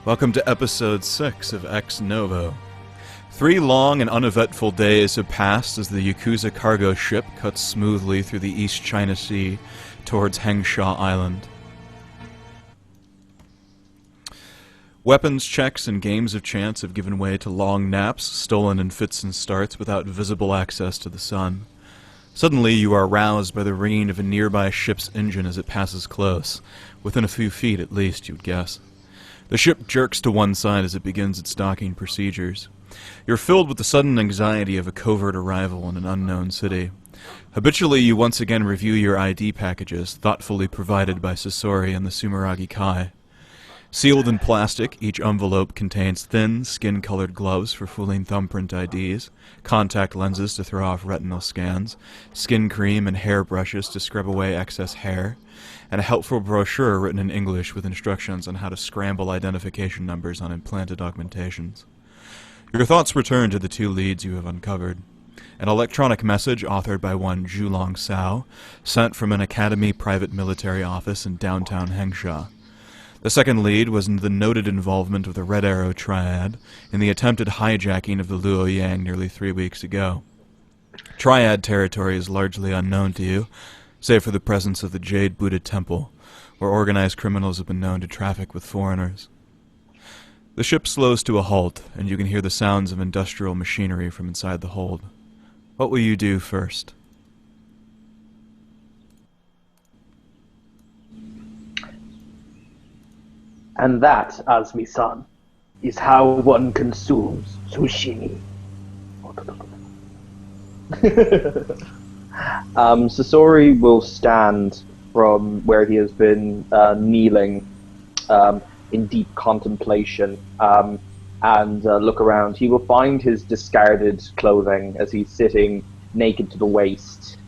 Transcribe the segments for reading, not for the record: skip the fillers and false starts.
Welcome to episode 6 of Ex Novo. 3 long and uneventful days have passed as the Yakuza cargo ship cuts smoothly through the East China Sea towards Hengsha Island. Weapons checks and games of chance have given way to long naps, stolen in fits and starts without visible access to the sun. Suddenly you are roused by the ringing of a nearby ship's engine as it passes close, within a few feet at least, you'd guess. The ship jerks to one side as it begins its docking procedures. You're filled with the sudden anxiety of a covert arrival in an unknown city. Habitually, you once again review your ID packages, thoughtfully provided by Sasori and the Sumeragi Kai. Sealed in plastic, each envelope contains thin, skin-colored gloves for fooling thumbprint IDs, contact lenses to throw off retinal scans, skin cream and hair brushes to scrub away excess hair, and a helpful brochure written in English with instructions on how to scramble identification numbers on implanted augmentations. Your thoughts return to the 2 leads you have uncovered. An electronic message authored by one Zhulong Sao, sent from an Academy private military office in downtown Hengsha. The second lead was in the noted involvement of the Red Arrow Triad in the attempted hijacking of the Luoyang nearly 3 weeks ago. Triad territory is largely unknown to you, save for the presence of the Jade Buddha Temple, where organized criminals have been known to traffic with foreigners. The ship slows to a halt, and you can hear the sounds of industrial machinery from inside the hold. What will you do first? And that, Azmi-san, is how one consumes sushi. Sasori will stand from where he has been kneeling in deep contemplation and look around. He will find his discarded clothing as he's sitting naked to the waist,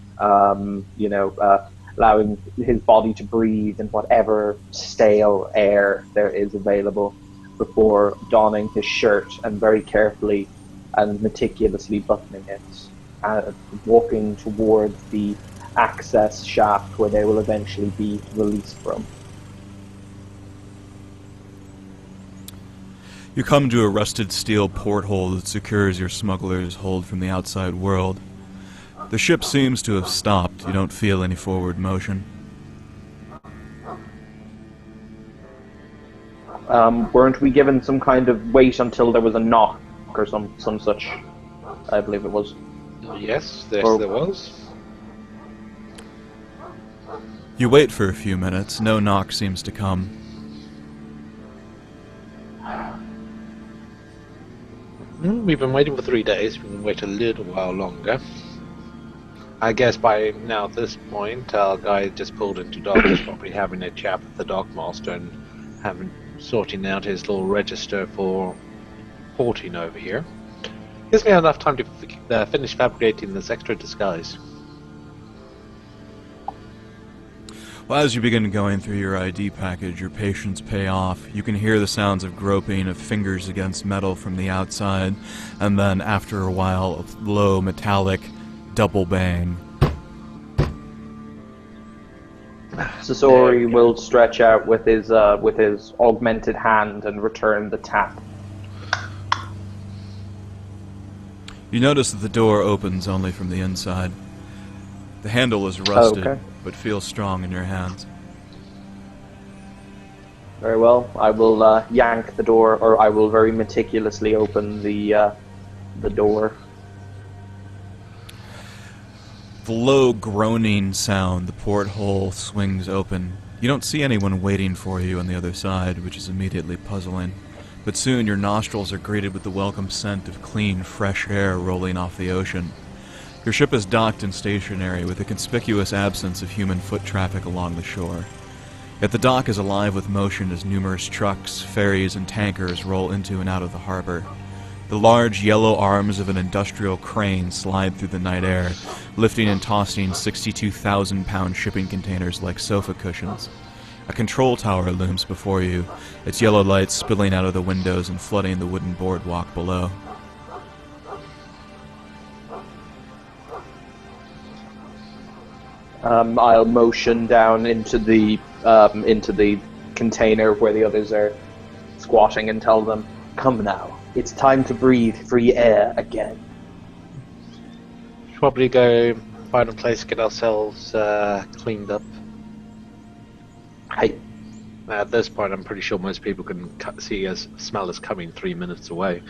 allowing his body to breathe in whatever stale air there is available before donning his shirt and very carefully and meticulously buttoning it, walking towards the access shaft where they will eventually be released from. You come to a rusted steel porthole that secures your smuggler's hold from the outside world. The ship seems to have stopped. You don't feel any forward motion. Weren't we given some kind of wait until there was a knock or some such? I believe it was. Yes, there was. You wait for a few minutes. No knock seems to come. We've been waiting for 3 days. We can wait a little while longer. I guess by now, at this point, our guy just pulled into dock. He's probably having a chat with the dockmaster and sorting out his little register for porting over here. Gives me enough time to finish fabricating this extra disguise. Well, as you begin going through your ID package, your patience pay off. You can hear the sounds of groping of fingers against metal from the outside, and then, after a while, a low, metallic double bang. Sasori will stretch out with his augmented hand and return the tap. You notice that the door opens only from the inside. The handle is rusted, but feels strong in your hands. Very well. I will yank the door, or I will very meticulously open the door. The low groaning sound, the porthole swings open. You don't see anyone waiting for you on the other side, which is immediately puzzling. But soon your nostrils are greeted with the welcome scent of clean, fresh air rolling off the ocean. Your ship is docked and stationary, with a conspicuous absence of human foot traffic along the shore. Yet the dock is alive with motion as numerous trucks, ferries, and tankers roll into and out of the harbor. The large yellow arms of an industrial crane slide through the night air, lifting and tossing 62,000-pound shipping containers like sofa cushions. A control tower looms before you, its yellow lights spilling out of the windows and flooding the wooden boardwalk below. I'll motion down into the container where the others are squatting and tell them, "Come now, it's time to breathe free air again." Should probably go find a place to get ourselves cleaned up. Hey, At this point, I'm pretty sure most people can smell us coming 3 minutes away.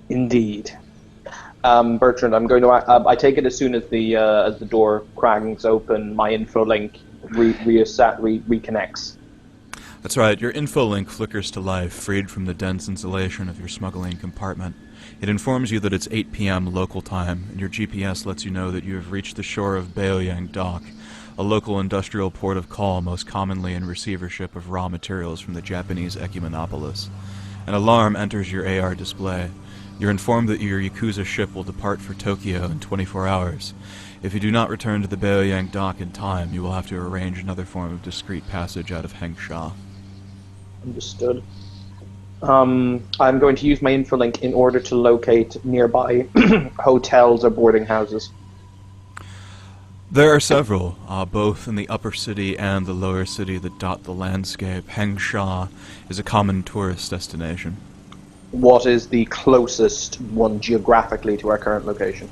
indeed. Bertrand, I'm going to. I take it as soon as the door crangs open, my info link reconnects. That's right, your info link flickers to life, freed from the dense insulation of your smuggling compartment. It informs you that it's 8 p.m. local time, and your GPS lets you know that you have reached the shore of Baoyang Dock, a local industrial port of call most commonly in receivership of raw materials from the Japanese Ecumenopolis. An alarm enters your AR display. You're informed that your Yakuza ship will depart for Tokyo in 24 hours. If you do not return to the Baoyang Dock in time, you will have to arrange another form of discreet passage out of Hengsha. Understood. I'm going to use my infolink in order to locate nearby hotels or boarding houses. There are several, both in the upper city and the lower city that dot the landscape. Hengsha is a common tourist destination. What is the closest one geographically to our current location?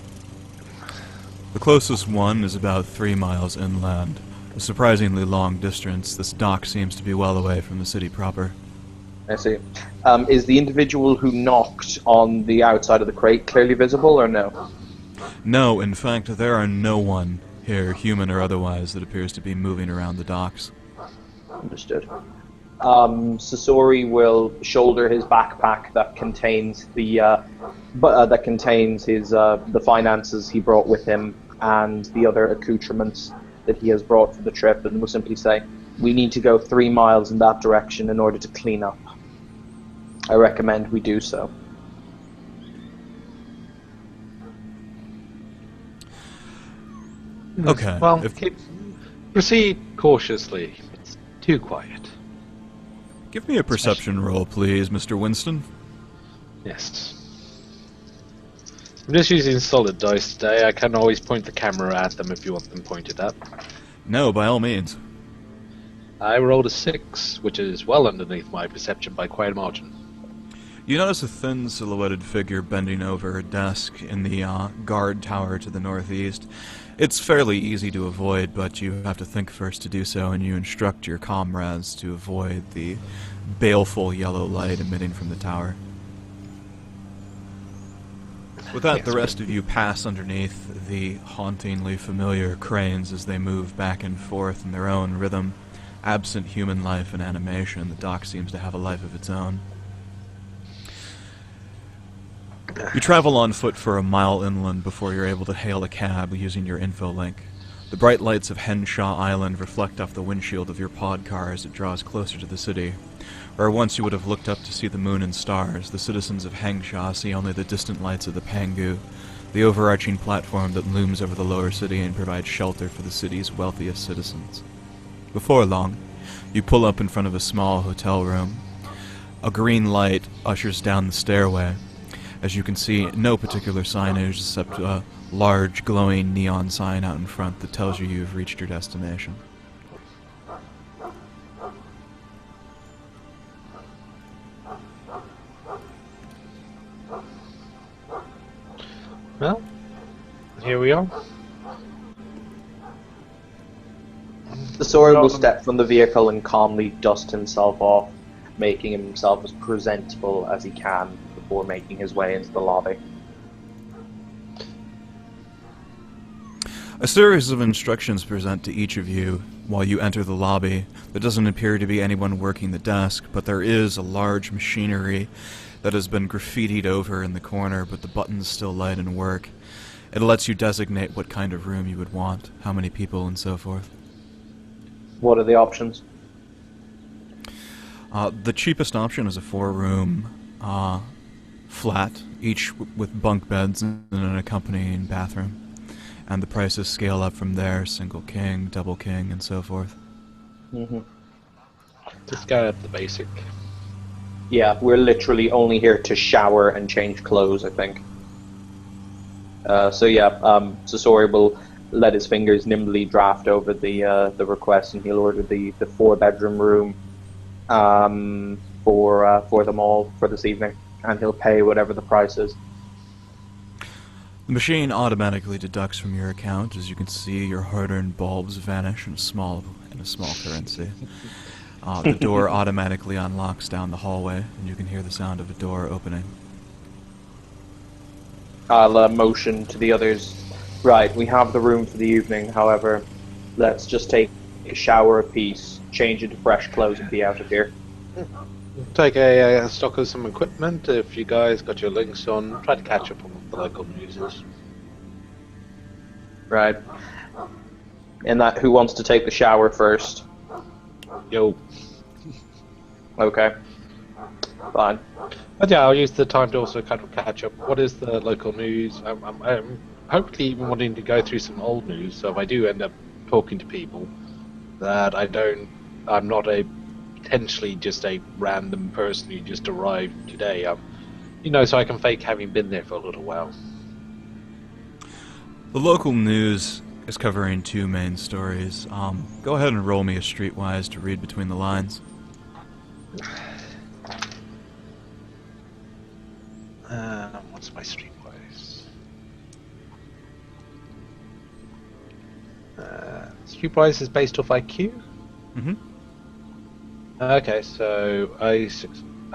The closest one is about 3 miles inland. A surprisingly long distance, this dock seems to be well away from the city proper. I see. Is the individual who knocked on the outside of the crate clearly visible, or no? No, in fact, there are no one here, human or otherwise, that appears to be moving around the docks. Understood. Sasori will shoulder his backpack that contains the finances he brought with him and the other accoutrements that he has brought for the trip, and will simply say, "We need to go 3 miles in that direction in order to clean up. I recommend we do so." Okay. Well, proceed cautiously. It's too quiet. Give me a perception roll, please, Mr. Winston. Yes. I'm just using solid dice today. I can always point the camera at them if you want them pointed at. No, by all means. I rolled a 6, which is well underneath my perception by quite a margin. You notice a thin silhouetted figure bending over a desk in the guard tower to the northeast. It's fairly easy to avoid, but you have to think first to do so, and you instruct your comrades to avoid the baleful yellow light emitting from the tower. With that, the rest of you pass underneath the hauntingly familiar cranes as they move back and forth in their own rhythm. Absent human life and animation, the dock seems to have a life of its own. You travel on foot for a mile inland before you're able to hail a cab using your info link. The bright lights of Hengsha Island reflect off the windshield of your pod car as it draws closer to the city. Where once you would have looked up to see the moon and stars, the citizens of Hengsha see only the distant lights of the Pangu, the overarching platform that looms over the lower city and provides shelter for the city's wealthiest citizens. Before long, you pull up in front of a small hotel room. A green light ushers down the stairway. As you can see, no particular signage except a large glowing neon sign out in front that tells you you've reached your destination. Well, here we are. The sword will step from the vehicle and calmly dust himself off, making himself as presentable as he can before making his way into the lobby. A series of instructions present to each of you while you enter the lobby. There doesn't appear to be anyone working the desk, but there is a large machinery that has been graffitied over in the corner, but the buttons still light and work. It lets you designate what kind of room you would want, how many people, and so forth. What are the options? The cheapest option is a 4-room flat, each with bunk beds and an accompanying bathroom. And the prices scale up from there, single king, double king, and so forth. Mm-hmm. Just go at the basic. Yeah, we're literally only here to shower and change clothes, I think. Sasori will let his fingers nimbly draft over the request, and he'll order the 4-bedroom room for them all for this evening, and he'll pay whatever the price is. The machine automatically deducts from your account. As you can see, your hard-earned bulbs vanish in a small currency. The door automatically unlocks down the hallway, and you can hear the sound of a door opening. I'll motion to the others. Right, we have the room for the evening. However, let's just take a shower apiece, change into fresh clothes, and be out of here. Take a stock of some equipment. If you guys got your links on, try to catch up on what the local news is. Right. And that, who wants to take the shower first? Yo. Okay. Fine. But yeah, I'll use the time to also kind of catch up. What is the local news? I'm hopefully even wanting to go through some old news, so if I do end up talking to people, that I'm not potentially just a random person who just arrived today. So I can fake having been there for a little while. The local news is covering two main stories. Go ahead and roll me a streetwise to read between the lines. What's my streetwise? Streetwise is based off IQ? Mm-hmm. Okay, so I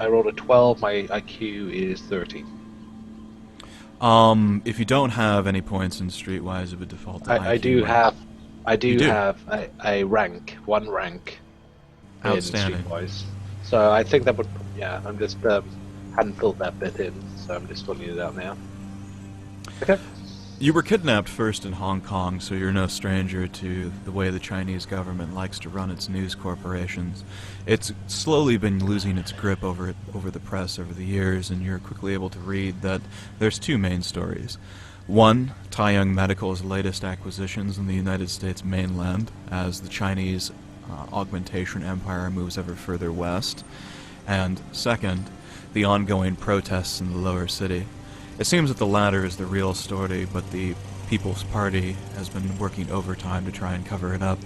rolled a 12, my IQ is 30. If you don't have any points in streetwise, it would default to IQ. I do have a rank, one rank Outstanding. in streetwise. So I think that would, yeah, I'm just, hadn't filled that bit in, so I'm just filling it out now. Okay. You were kidnapped first in Hong Kong, so you're no stranger to the way the Chinese government likes to run its news corporations. It's slowly been losing its grip over the press over the years, and you're quickly able to read that there's two main stories. One, Taiyang Medical's latest acquisitions in the United States mainland, as the Chinese augmentation empire moves ever further west. And second, the ongoing protests in the lower city. It seems that the latter is the real story, but the People's Party has been working overtime to try and cover it up.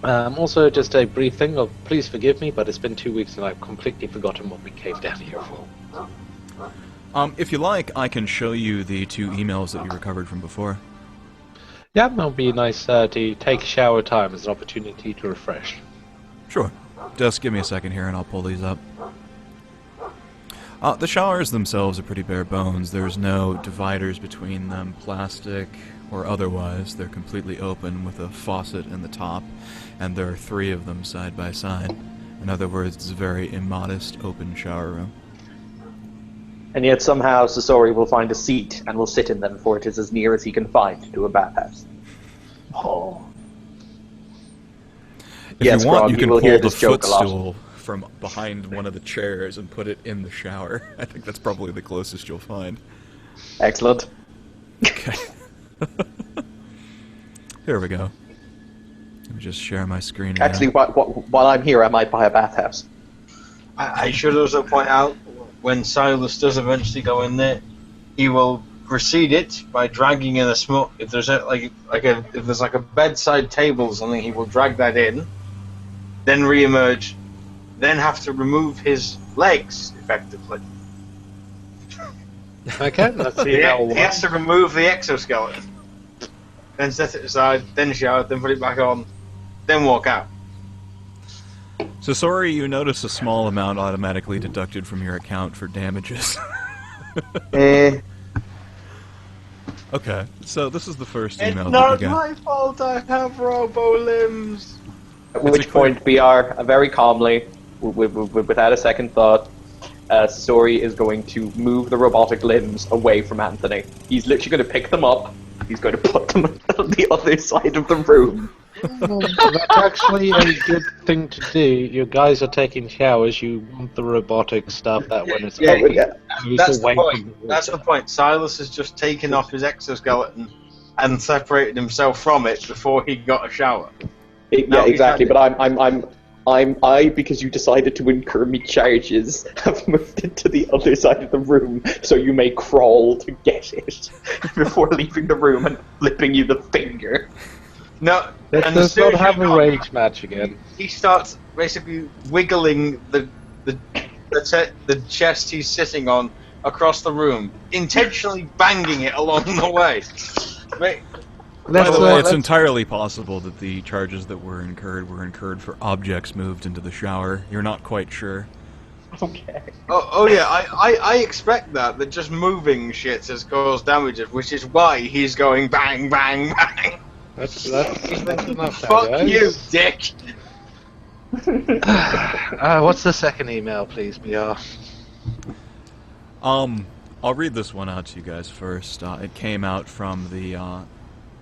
Also, just a brief thing of, please forgive me, but it's been 2 weeks and I've completely forgotten what we came down here for. If you like, I can show you the two emails that you recovered from before. Yeah, that would be nice to take a shower time as an opportunity to refresh. Sure. Just give me a second here and I'll pull these up. The showers themselves are pretty bare bones. There's no dividers between them, plastic or otherwise. They're completely open with a faucet in the top, and there are 3 of them side by side. In other words, it's a very immodest, open shower room. And yet somehow Sasori will find a seat and will sit in them, for it is as near as he can find to a bathhouse. Oh. If you want, Grog, you can will pull hear the this joke a lot. footstool from behind one of the chairs and put it in the shower. I think that's probably the closest you'll find. Excellent. Okay. Here we go. Let me just share my screen again. Actually, while I'm here, I might buy a bathhouse. I should also point out, when Silas does eventually go in there, he will precede it by dragging in a smoke. If there's if there's a bedside table or something, he will drag that in, then re-emerge, then have to remove his legs effectively. Okay, let's see how He has to remove the exoskeleton, then set it aside, then shower, then put it back on, then walk out. So sorry, you notice a small amount automatically deducted from your account for damages. Okay, so this is the first It's email that not you get. my fault I have robo limbs. At which point, BR, very calmly, without a second thought, Sasori is going to move the robotic limbs away from Anthony. He's literally going to pick them up, he's going to put them on the other side of the room. That's actually a good thing to do. You guys are taking showers, you want the robotic stuff that when it's Yeah, That's the point. That's the point. Silas has just taken off his exoskeleton and separated himself from it before he got a shower. Yeah, exactly. But I, because you decided to incur me charges, have moved it to the other side of the room, so you may crawl to get it before leaving the room and flipping you the finger. No, Let's And as not soon as have you a got- rage match again. He starts basically wiggling the chest he's sitting on across the room, intentionally banging it along the way. Right. By the way, it's let's- entirely possible that the charges that were incurred for objects moved into the shower. You're not quite sure. Okay. Oh yeah, I expect that just moving shit has caused damages, which is why he's going bang, bang, bang. That's enough now, Fuck guys. you, dick. What's the second email, please, BR? I'll read this one out to you guys first. It came out from the,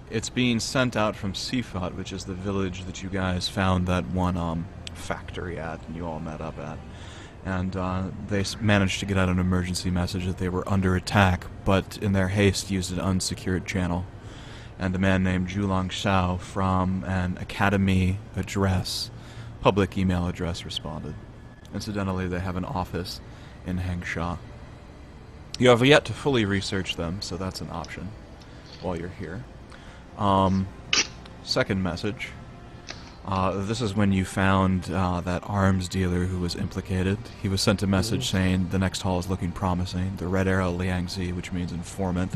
it's being sent out from Sifat, which is the village that you guys found that one, factory at, and you all met up at. And, they managed to get out an emergency message that they were under attack, but in their haste used an unsecured channel. And a man named Zhulang Xiao from an academy address, public email address, responded. Incidentally, they have an office in Hengsha. You have yet to fully research them, so that's an option while you're here. Second message. This is when you found that arms dealer who was implicated. He was sent a message saying the next haul is looking promising. The red arrow Liangzi, which means informant,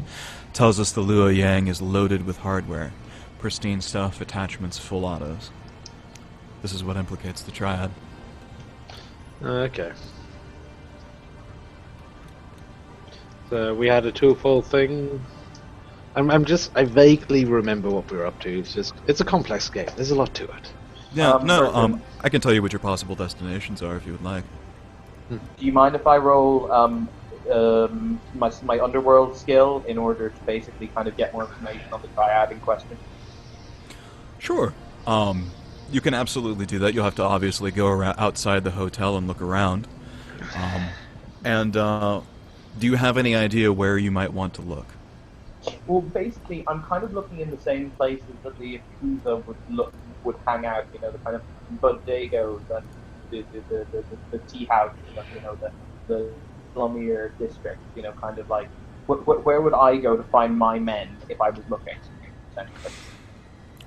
tells us the Luo Yang is loaded with hardware. Pristine stuff, attachments, full autos. This is what implicates the Triad. Okay. So we had a twofold thing. I vaguely remember what we were up to. It's a complex game. There's a lot to it. Yeah, Person. I can tell you what your possible destinations are if you would like. Do you mind if I roll my underworld skill in order to basically kind of get more information on the triad in question? Sure. You can absolutely do that. You'll have to obviously go around outside the hotel and look around. Do you have any idea where you might want to look? Well, basically, I'm kind of looking in the same places that the Yakuza would hang out. You know, the kind of bodegos and the tea houses, and, you know, the slummier districts. You know, kind of like where would I go to find my men if I was looking? Essentially.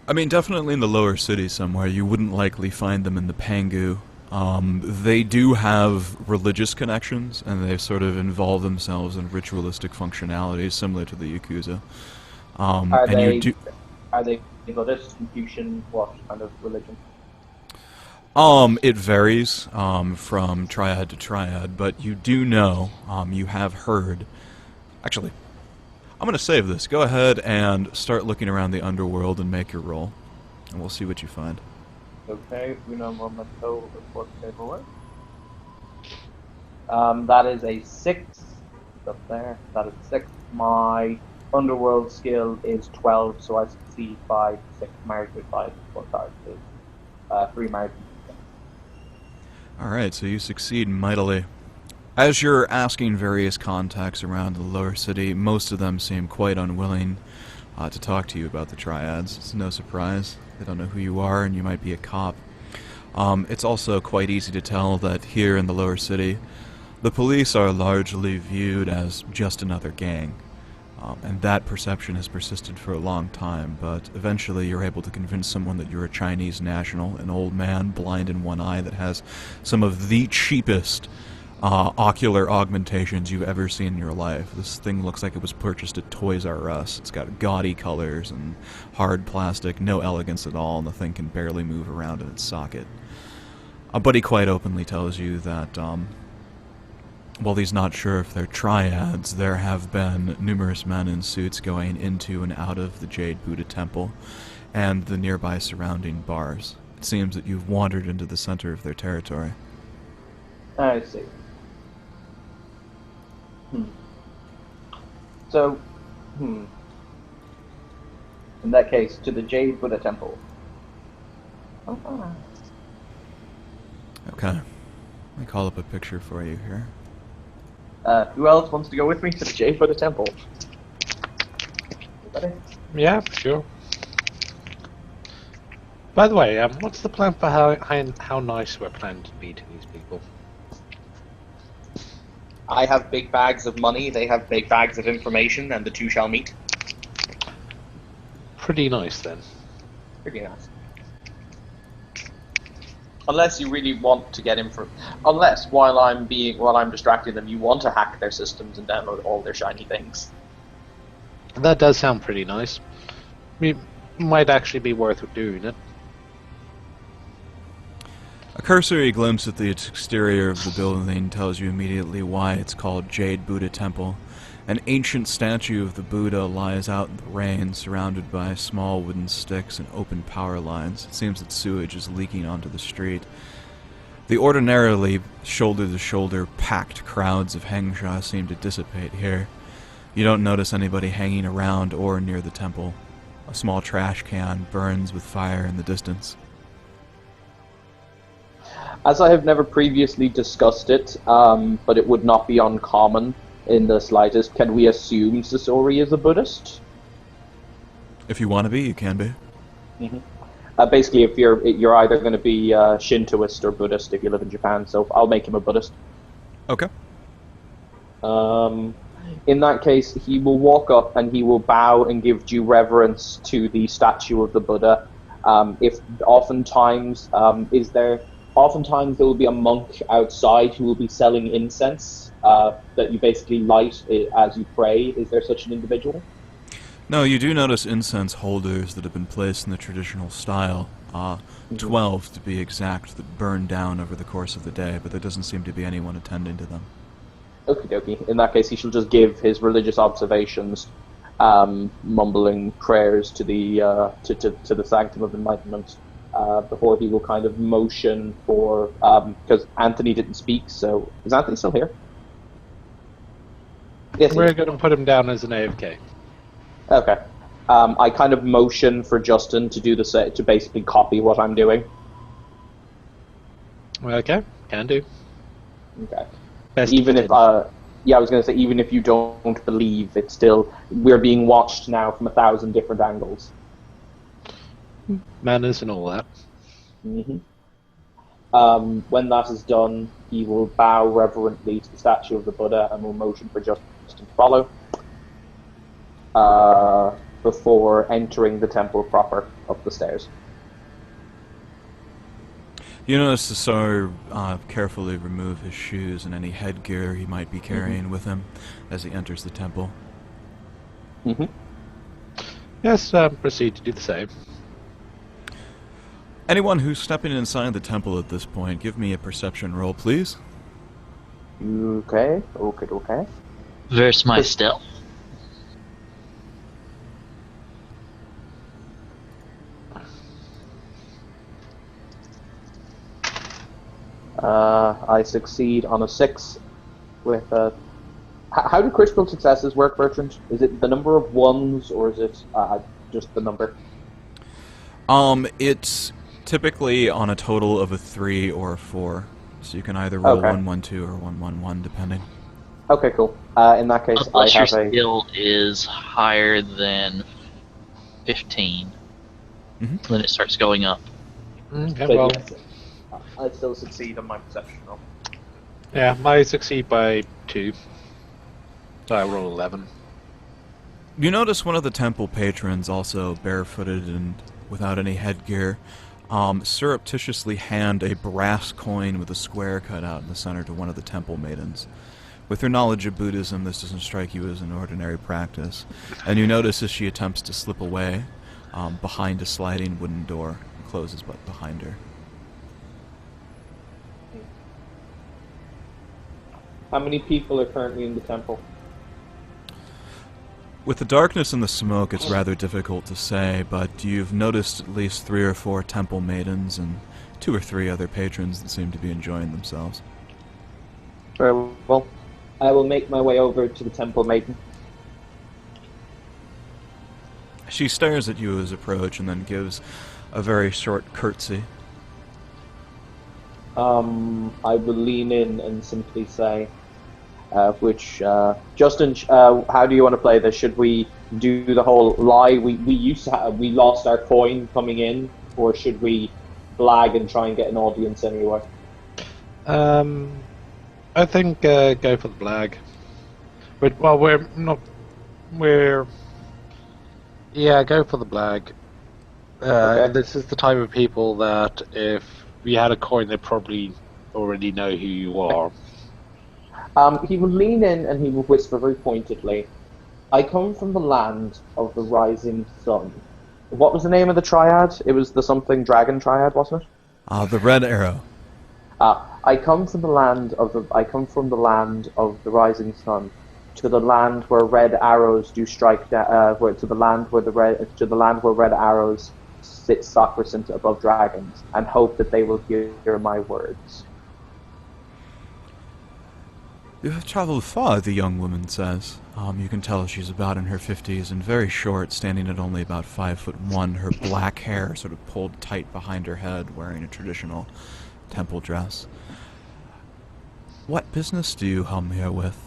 I mean, definitely in the lower city somewhere. You wouldn't likely find them in the Pangu. They do have religious connections, and they sort of involve themselves in ritualistic functionalities similar to the Yakuza. Are they Buddhist, Confucian, what kind of religion? It varies from triad to triad, but you do know, you have heard. Actually, I'm going to save this. Go ahead and start looking around the underworld and make your roll, and we'll see what you find. Okay, uno momento, report paperwork. That is a 6. Up there. That is 6. My underworld skill is 12, so I succeed by 6 married with 5 cards. 3 married. Alright, so you succeed mightily. As you're asking various contacts around the lower city, most of them seem quite unwilling to talk to you about the triads. It's no surprise. They don't know who you are, and you might be a cop. It's also quite easy to tell that here in the lower city, the police are largely viewed as just another gang. And that perception has persisted for a long time, but eventually you're able to convince someone that you're a Chinese national, an old man, blind in one eye, that has some of the cheapest ocular augmentations you've ever seen in your life. This thing looks like it was purchased at Toys R Us. It's got gaudy colors and hard plastic, no elegance at all, and the thing can barely move around in its socket. But he quite openly tells you that, while he's not sure if they're triads, there have been numerous men in suits going into and out of the Jade Buddha Temple and the nearby surrounding bars. It seems that you've wandered into the center of their territory. I see. So, in that case, to the Jade Buddha Temple. Okay. Let me call up a picture for you here. Who else wants to go with me to the Jade Buddha Temple? Anybody? Yeah, sure. By the way, what's the plan for how nice we're planning to be to these people? I have big bags of money, they have big bags of information, and the two shall meet. Pretty nice then. Pretty nice. Unless you really want to get him for, unless while I'm distracting them, you want to hack their systems and download all their shiny things. That does sound pretty nice. It might actually be worth doing it. A cursory glimpse at the exterior of the building tells you immediately why it's called Jade Buddha Temple. An ancient statue of the Buddha lies out in the rain, surrounded by small wooden sticks and open power lines. It seems that sewage is leaking onto the street. The ordinarily shoulder-to-shoulder packed crowds of Hengsha seem to dissipate here. You don't notice anybody hanging around or near the temple. A small trash can burns with fire in the distance. As I have never previously discussed it, but it would not be uncommon in the slightest, can we assume Sasori is a Buddhist? If you want to be, you can be. Mm-hmm. Basically, if you're either going to be Shintoist or Buddhist if you live in Japan, so I'll make him a Buddhist. Okay. In that case, he will walk up and he will bow and give due reverence to the statue of the Buddha. Oftentimes there will be a monk outside who will be selling incense that you basically light as you pray. Is there such an individual? No, you do notice incense holders that have been placed in the traditional style. 12 to be exact, that burn down over the course of the day, but there doesn't seem to be anyone attending to them. Okie dokie. In that case, he shall just give his religious observations, mumbling prayers to the Sanctum of Enlightenment, before he will kind of motion for, because Anthony didn't speak, so is Anthony still here? Yes. We're going to put him down as an AFK. Okay. I kind of motion for Justin to do to basically copy what I'm doing. Okay, can do. Okay. Best even if, I was going to say, even if you don't believe, it's still, we're being watched now from 1,000 different angles. Manners and all that. Mm-hmm. When that is done, he will bow reverently to the statue of the Buddha and will motion for Justin to follow, before entering the temple proper up the stairs. You notice the Tsar carefully remove his shoes and any headgear he might be carrying with him as he enters the temple. Mm-hmm. Yes, proceed to do the same. Anyone who's stepping inside the temple at this point, give me a perception roll, please. Okay. Versus my stealth. I succeed on a 6 with a... How do critical successes work, Bertrand? Is it the number of ones, or is it just the number? It's typically on a total of a 3 or a 4. So you can either roll 1, 1, 2 or 1, 1, 1, depending. Okay, cool. In that case, Unless I your have skill is higher than 15, then it starts going up. Okay, But well, yes, I still succeed on my perception roll. yeah, I succeed by 2. So I roll 11. You notice one of the temple patrons, also barefooted and without any headgear, surreptitiously hand a brass coin with a square cut out in the center to one of the temple maidens. With her knowledge of Buddhism, this doesn't strike you as an ordinary practice, and you notice as she attempts to slip away behind a sliding wooden door and closes behind her. How many people are currently in the temple? With the darkness and the smoke, it's rather difficult to say, but you've noticed at least 3 or 4 temple maidens and 2 or 3 other patrons that seem to be enjoying themselves. Very well. I will make my way over to the temple maiden. She stares at you as you approach and then gives a very short curtsy. I will lean in and simply say, Justin, how do you want to play this? Should we do the whole lie? We lost our coin coming in, or should we blag and try and get an audience anyway? I think go for the blag. But, well, yeah, go for the blag. Okay. This is the type of people that if If you had a coin, they probably already know who you are. He will lean in and he will whisper very pointedly, I come from the land of the rising sun. What was the name of the triad? It was the something dragon triad, wasn't it? The red arrow. I come from the land of the rising sun, to the land where red arrows do strike to the land where red arrows sit sacrosanct above dragons, and hope that they will hear my words. You have traveled far, the young woman says. You can tell she's about in her 50s and very short, standing at only about 5'1", her black hair sort of pulled tight behind her head, wearing a traditional temple dress. What business do you come here with?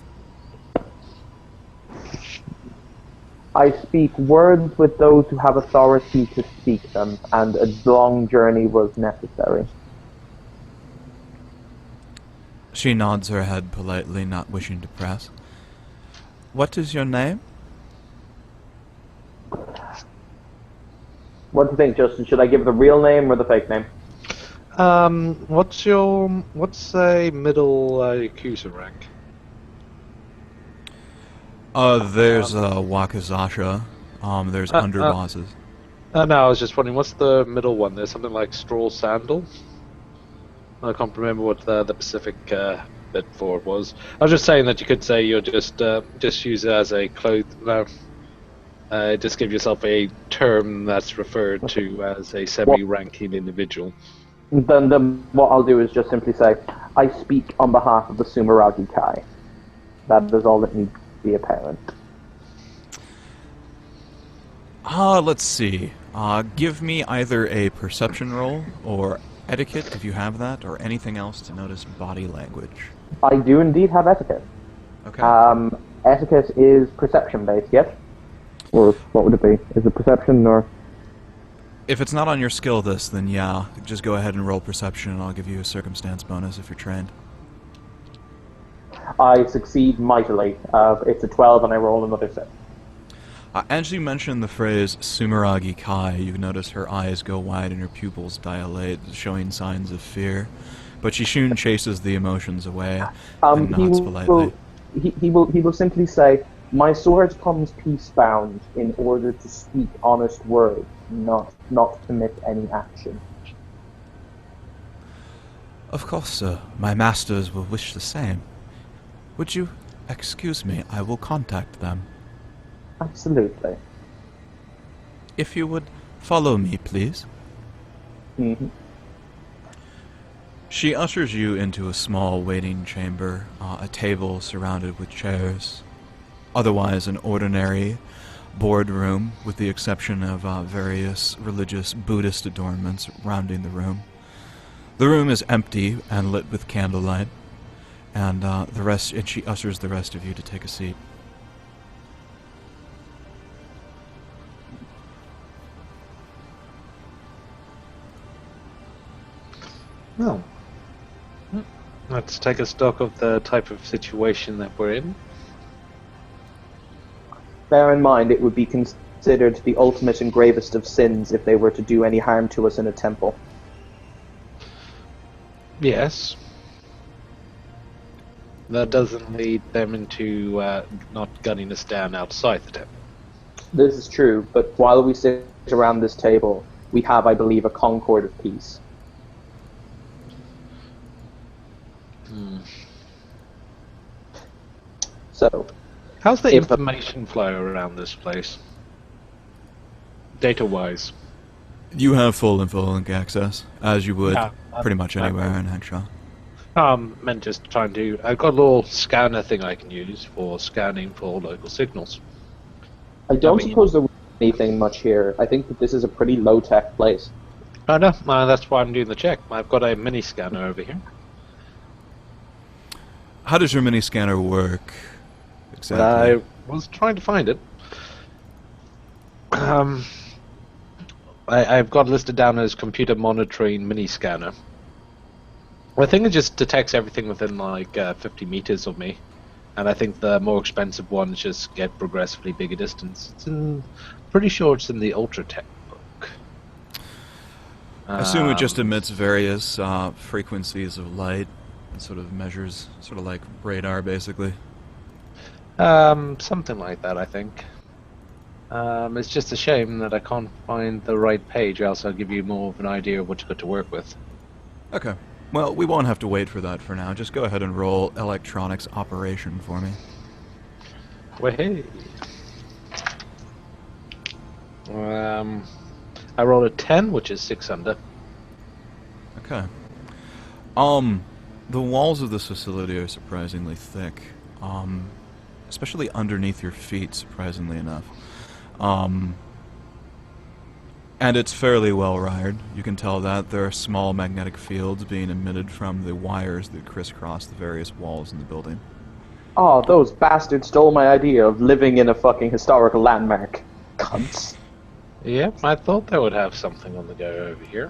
I speak words with those who have authority to speak them, and a long journey was necessary. She nods her head politely, not wishing to press. What is your name? What do you think, Justin? Should I give the real name or the fake name? What's a middle Yakuza rank? There's Wakazasha. There's underbosses. No, I was just wondering, what's the middle one? There's something like Straw Sandal? I can't remember what the specific bit for it was. I was just saying that you could say you're just use it as a just give yourself a term that's referred to as a semi-ranking individual. Then what I'll do is just simply say, I speak on behalf of the Sumeragi Kai. That is all that needs to be apparent. Let's see. Give me either a perception roll or etiquette, if you have that, or anything else to notice body language. I do indeed have etiquette. Okay. Etiquette is perception-based, yes? Or what would it be? Is it perception, or...? If it's not on your skill list, then yeah, just go ahead and roll perception and I'll give you a circumstance bonus if you're trained. I succeed mightily. It's a 12 and I roll another 6. As you mention the phrase Sumeragi Kai, you notice her eyes go wide and her pupils dilate, showing signs of fear. But she soon chases the emotions away and nods politely. He will simply say, my sword comes peace-bound in order to speak honest words, not commit any action. Of course, sir. My masters will wish the same. Would you excuse me? I will contact them. Absolutely. If you would follow me, please. Mm-hmm. She ushers you into a small waiting chamber, a table surrounded with chairs. Otherwise an ordinary boardroom, with the exception of various religious Buddhist adornments rounding the room. The room is empty and lit with candlelight, and she ushers the rest of you to take a seat. Well, let's take a stock of the type of situation that we're in. Bear in mind, it would be considered the ultimate and gravest of sins if they were to do any harm to us in a temple. Yes. That doesn't lead them into not gunning us down outside the temple. This is true, but while we sit around this table, we have, I believe, a concord of peace. So, how's the information flow around this place? Data-wise. You have full info-link access, as you would pretty much anywhere in Hengsha. Meant just trying to... I've got a little scanner thing I can use for scanning for local signals. I don't suppose there was anything much here. I think that this is a pretty low-tech place. I know, that's why I'm doing the check. I've got a mini scanner over here. How does your mini scanner work exactly? I was trying to find it. I've got listed down as computer monitoring mini scanner. I think it just detects everything within like 50 meters of me, and I think the more expensive ones just get progressively bigger distance. Pretty sure it's in the Ultra Tech book. I assume it just emits various frequencies of light and sort of measures, sort of like radar, basically. Something like that, I think. It's just a shame that I can't find the right page, or else I'll give you more of an idea of what you got to work with. Okay. Well, we won't have to wait for that for now. Just go ahead and roll electronics operation for me. Hey. I rolled a 10, which is 6 under. Okay. The walls of this facility are surprisingly thick. Especially underneath your feet, surprisingly enough. And it's fairly well wired. You can tell that there are small magnetic fields being emitted from the wires that crisscross the various walls in the building. Oh, those bastards stole my idea of living in a fucking historical landmark. Cunts. Yep, I thought they would have something on the go over here.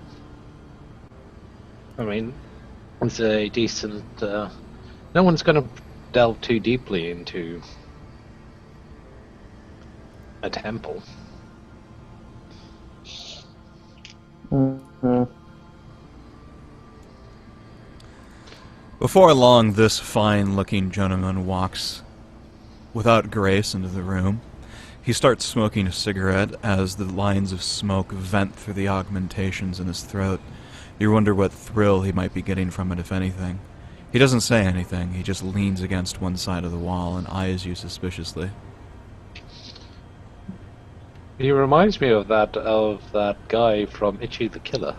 I mean, it's a decent... no one's going to delve too deeply into a temple. Mm-hmm. Before long, this fine-looking gentleman walks without grace into the room. He starts smoking a cigarette as the lines of smoke vent through the augmentations in his throat. You wonder what thrill he might be getting from it, if anything. He doesn't say anything. He just leans against one side of the wall and eyes you suspiciously. He reminds me of that guy from Itchy the Killer.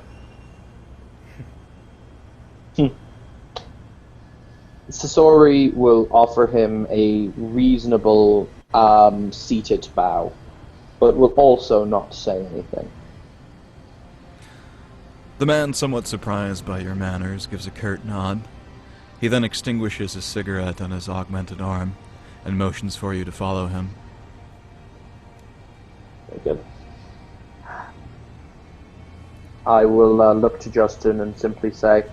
Sasori will offer him a reasonable seated bow, but will also not say anything. The man, somewhat surprised by your manners, gives a curt nod. He then extinguishes his cigarette on his augmented arm and motions for you to follow him. Very good. I will look to Justin and simply say,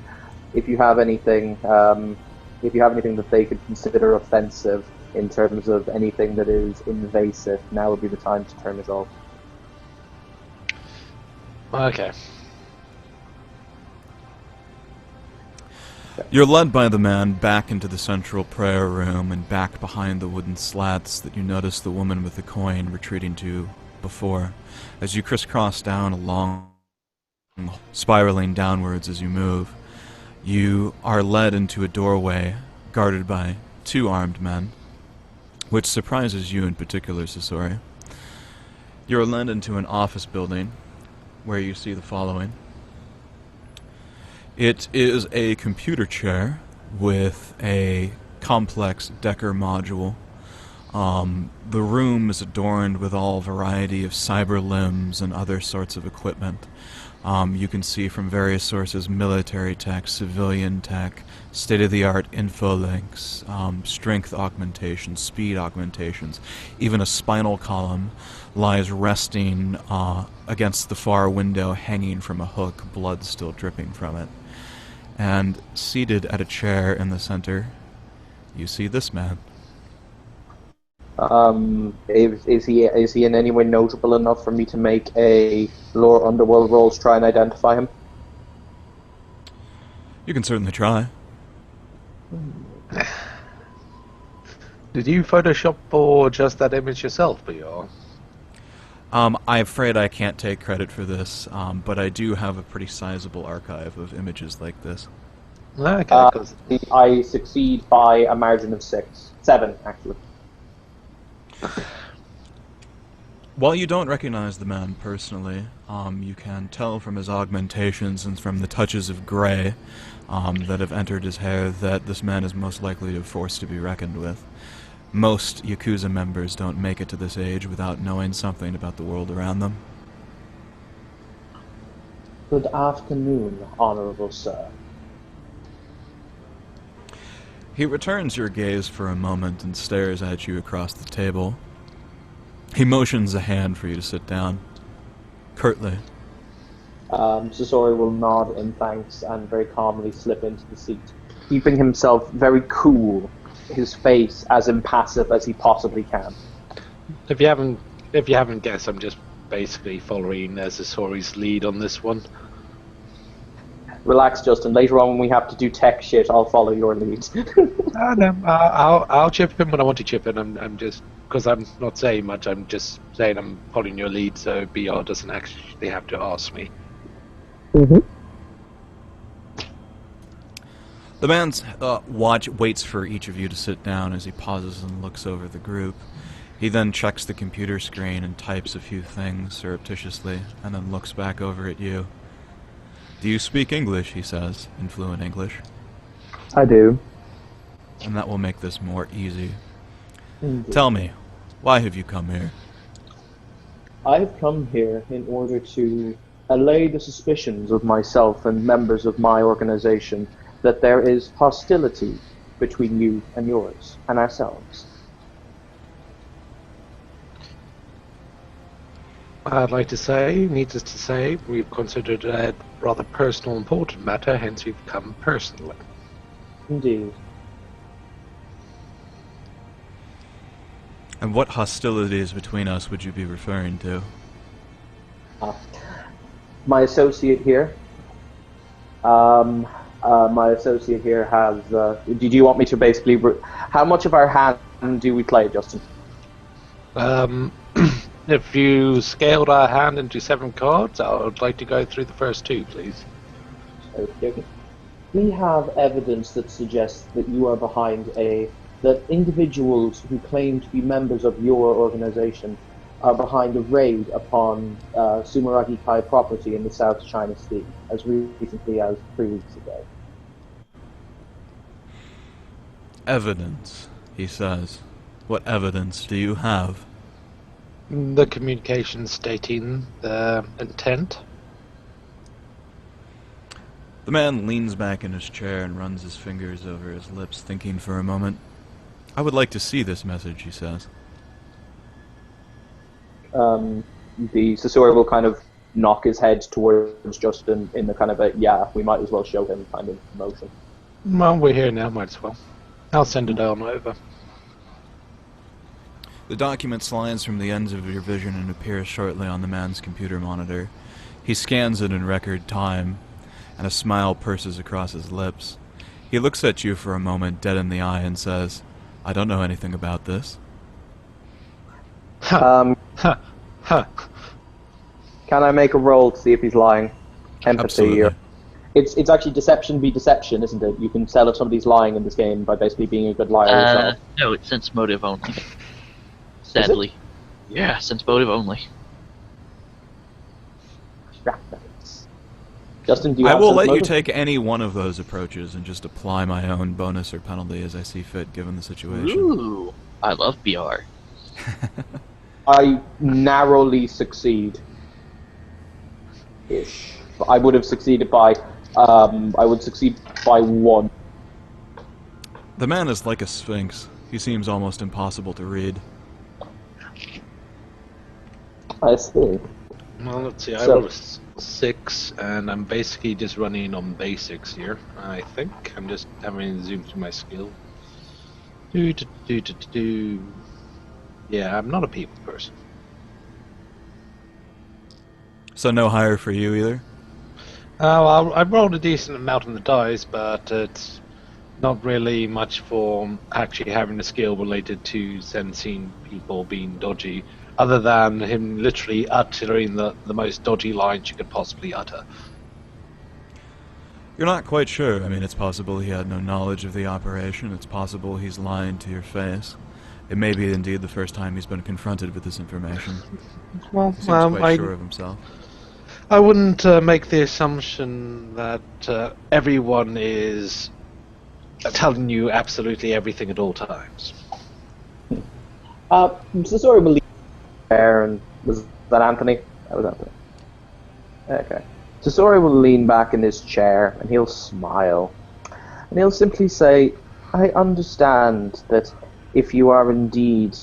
if you have anything that they could consider offensive in terms of anything that is invasive, now would be the time to turn it off. Okay. You're led by the man back into the central prayer room and back behind the wooden slats that you noticed the woman with the coin retreating to before, as you crisscross down a long, spiraling downwards as you move. You are led into a doorway guarded by 2 armed men, which surprises you in particular, Sasori. You're led into an office building where you see the following. It is a computer chair with a complex Decker module. The room is adorned with all variety of cyber limbs and other sorts of equipment. You can see from various sources military tech, civilian tech, state-of-the-art infolinks, strength augmentations, speed augmentations. Even a spinal column lies resting against the far window, hanging from a hook, blood still dripping from it. And seated at a chair in the center, you see this man. Is he in any way notable enough for me to make a lore underworld roll to try and identify him? You can certainly try. Did you Photoshop or just that image yourself, Bior? I'm afraid I can't take credit for this, but I do have a pretty sizable archive of images like this. Okay. I succeed by a margin of 7, actually. While you don't recognize the man personally, you can tell from his augmentations and from the touches of gray that have entered his hair that this man is most likely a force to be reckoned with. Most Yakuza members don't make it to this age without knowing something about the world around them. Good afternoon, honorable sir. He returns your gaze for a moment and stares at you across the table. He motions a hand for you to sit down. Curtly. Sasori will nod in thanks and very calmly slip into the seat, keeping himself very cool, his face as impassive as he possibly can. If you haven't guessed, I'm just basically following Sasori's lead on this one. Relax, Justin. Later on, when we have to do tech shit, I'll follow your lead. No, I'll chip in when I want to chip in. I'm just because I'm not saying much. I'm just saying I'm following your lead, so BR doesn't actually have to ask me. The man's waits for each of you to sit down as he pauses and looks over the group. He then checks the computer screen and types a few things surreptitiously, and then looks back over at you. Do you speak English, he says, in fluent English. I do. And that will make this more easy. Indeed. Tell me, why have you come here? I have come here in order to allay the suspicions of myself and members of my organization that there is hostility between you and yours, and ourselves. I'd like to say, needless to say, we've considered it a rather personal, important matter, hence we've come personally. Indeed. And what hostilities between us would you be referring to? My associate here. My associate here has. Did you want me to basically? How much of our hand do we play, Justin? If you scaled our hand into 7 cards, I would like to go through the first 2, please. Okay. We have evidence that suggests that you are behind that individuals who claim to be members of your organization are behind a raid upon Sumeragi Kai property in the South China Sea, as recently as 3 weeks ago. Evidence, he says. What evidence do you have? The communication stating the intent. The man leans back in his chair and runs his fingers over his lips, thinking for a moment. I would like to see this message, he says. The Sasori will kind of knock his head towards Justin in the kind of a, yeah, we might as well show him kind of motion. Well, we're here now, might as well. I'll send it on over. The document slides from the ends of your vision and appears shortly on the man's computer monitor. He scans it in record time, and a smile purses across his lips. He looks at you for a moment, dead in the eye, and says, I don't know anything about this. Can I make a roll to see if he's lying? Empathy. Absolutely. It's actually deception be deception, isn't it? You can tell if somebody's lying in this game by basically being a good liar yourself. No, it's sense motive only. Sadly. Yeah, sense motive only. Justin, do you I have will sense let you motive? take any one of those approaches and just apply my own bonus or penalty as I see fit, given the situation. Ooh, I love BR. I narrowly succeed. Ish. I would have succeeded by. I would succeed by 1. The man is like a sphinx. He seems almost impossible to read. I see. Well, let's see. I So- rolled a 6, and I'm basically just running on basics here. I think I'm just having to zoom through my skill. Yeah, I'm not a people person. So no higher for you either? Well, I rolled a decent amount on the dice, but it's not really much for actually having a skill related to sensing people being dodgy, other than him literally uttering the most dodgy lines you could possibly utter. You're not quite sure. I mean, it's possible he had no knowledge of the operation. It's possible he's lying to your face. It may be indeed the first time he's been confronted with this information. Well, He seems quite sure of himself. I wouldn't make the assumption that everyone is telling you absolutely everything at all times. Sasori will lean there, and was that Anthony? That was Anthony. Okay. Sasori will lean back in his chair, and he'll smile. And he'll simply say, I understand that if you are indeed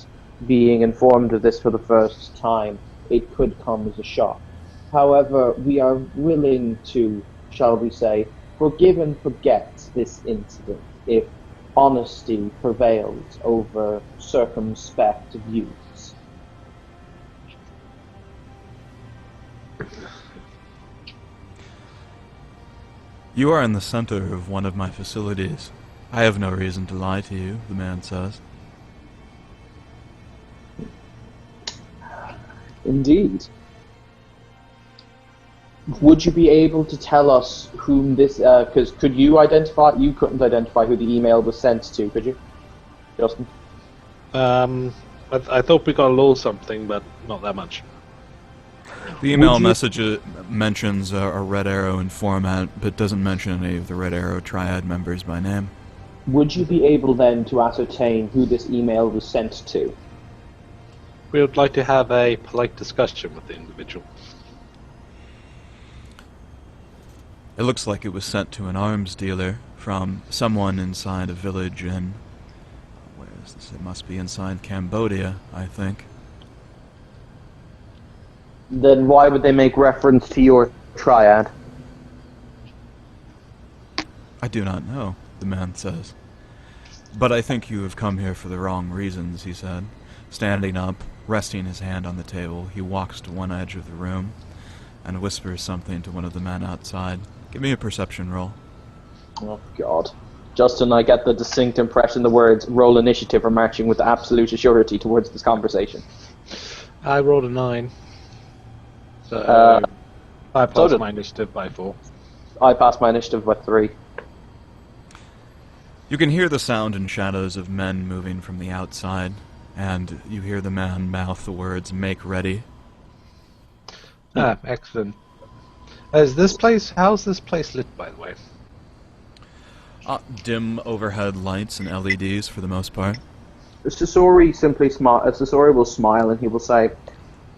being informed of this for the first time, it could come as a shock. However, we are willing to, shall we say, forgive and forget this incident if honesty prevails over circumspect views. You are in the center of one of my facilities. I have no reason to lie to you, the man says. Indeed. Would you be able to tell us whom this, because could you identify, you couldn't identify who the email was sent to, could you, Justin? I thought we got a little something, but not that much. The email message mentions a Red Arrow in format, but doesn't mention any of the Red Arrow Triad members by name. Would you be able then to ascertain who this email was sent to? We would like to have a polite discussion with the individual. It looks like it was sent to an arms dealer from someone inside a village in... Where is this? It must be inside Cambodia, I think. Then why would they make reference to your Triad? I do not know, the man says. But I think you have come here for the wrong reasons, he said. Standing up, resting his hand on the table, he walks to one edge of the room and whispers something to one of the men outside. Give me a perception roll. Oh, God. Justin, I get the distinct impression the words roll initiative are marching with absolute surety towards this conversation. I rolled a 9. So I passed did my initiative by 4. I passed my initiative by 3. You can hear the sound and shadows of men moving from the outside, and you hear the man mouth the words, "Make ready." Ah, excellent. How's this place lit, by the way? Dim overhead lights and LEDs for the most part. Sasori will smile and he will say,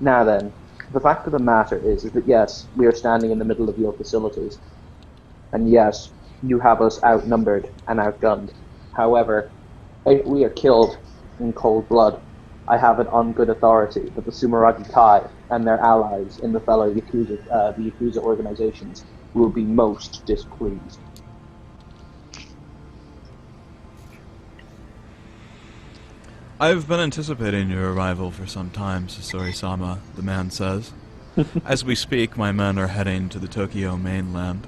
"Now then, the fact of the matter is that yes, we are standing in the middle of your facilities. And yes, you have us outnumbered and outgunned. However, if we are killed in cold blood, I have it on good authority that the Sumeragi Kai and their allies in the fellow Yakuza organizations will be most displeased." I've been anticipating your arrival for some time, Sasori-sama, the man says. As we speak, my men are heading to the Tokyo mainland.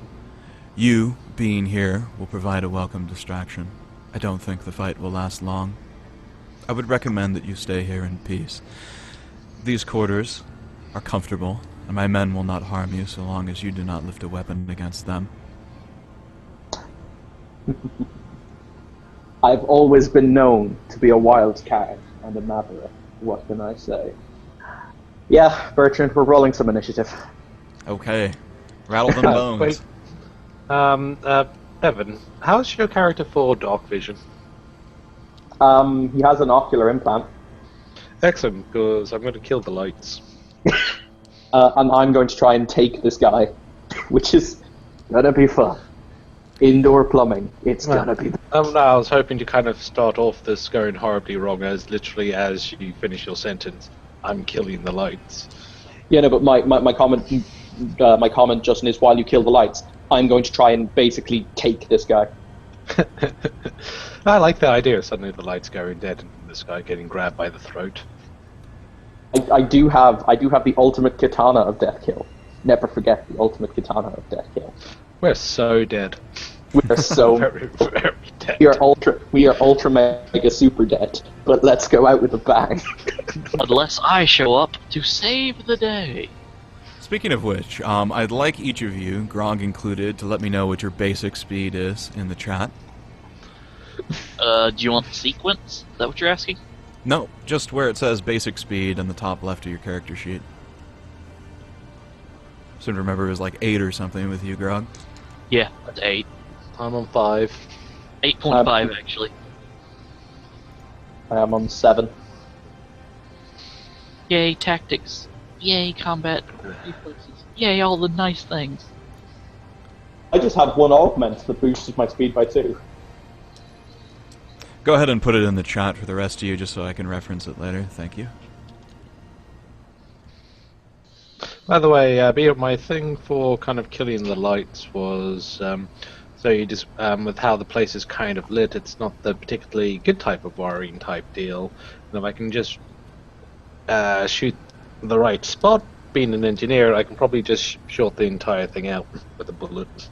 You, being here, will provide a welcome distraction. I don't think the fight will last long. I would recommend that you stay here in peace. These quarters are comfortable, and my men will not harm you so long as you do not lift a weapon against them. I've always been known to be a wildcat and a maverick. What can I say? Yeah, Bertrand, we're rolling some initiative. Okay. Rattle them bones. Wait. Evan, how's your character for dark vision? He has an ocular implant. Excellent, because I'm going to kill the lights. And I'm going to try and take this guy, which is gonna be fun. Indoor plumbing. It's gonna be... No, I was hoping to kind of start off this going horribly wrong, as literally as you finish your sentence, I'm killing the lights. Yeah, no, but my comment, Justin, is while you kill the lights, I'm going to try and basically take this guy. I like the idea of suddenly the lights going dead and this guy getting grabbed by the throat. I do have the ultimate katana of death kill. Never forget the ultimate katana of death kill. We're so dead. We are so very, very dead. We are ultra mega super dead. But let's go out with a bang. Unless I show up to save the day. Speaking of which, I'd like each of you, Grog included, to let me know what your basic speed is in the chat. Do you want the sequence? Is that what you're asking? No, just where it says basic speed on the top left of your character sheet. I seem to remember it was like 8 or something with you, Grog. Yeah, that's 8. I'm on 5. 8.5 actually. I am on 7. Yay, tactics. Yay, combat reflexes. Yay, all the nice things. I just have one augment that boosts my speed by 2. Go ahead and put it in the chat for the rest of you just so I can reference it later. Thank you. By the way, my thing for kind of killing the lights was, so you just, with how the place is kind of lit, it's not the particularly good type of wiring type deal. And if I can just shoot the right spot, being an engineer, I can probably just short the entire thing out with a bullet.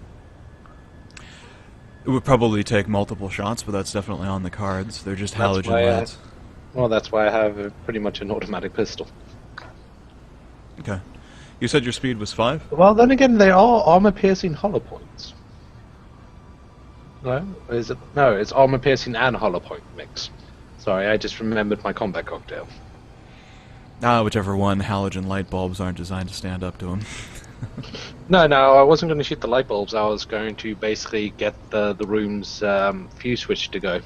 It would probably take multiple shots, but that's definitely on the cards. They're just That's halogen why lights. Well, that's why I have pretty much an automatic pistol. Okay. You said your speed was 5? Well, then again, they are armor-piercing hollow points. No? Is it? No, it's armor-piercing and hollow point mix. Sorry, I just remembered my combat cocktail. Whichever one. Halogen light bulbs aren't designed to stand up to them. No, I wasn't going to shoot the light bulbs. I was going to basically get the room's fuse switch to go.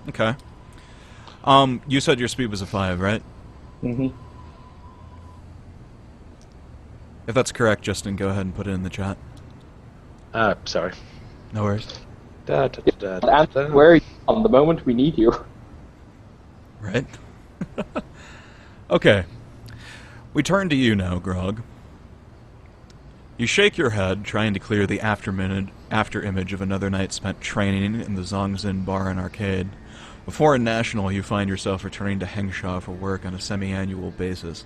Okay. You said your speed was a 5, right? Mm-hmm. If that's correct, Justin, go ahead and put it in the chat. Sorry. No worries. And where are you on the moment we need you? Right? Okay. We turn to you now, Grog. You shake your head, trying to clear the after-image of another night spent training in the Zongzin Bar and Arcade. Before in National, you find yourself returning to Hengsha for work on a semi-annual basis.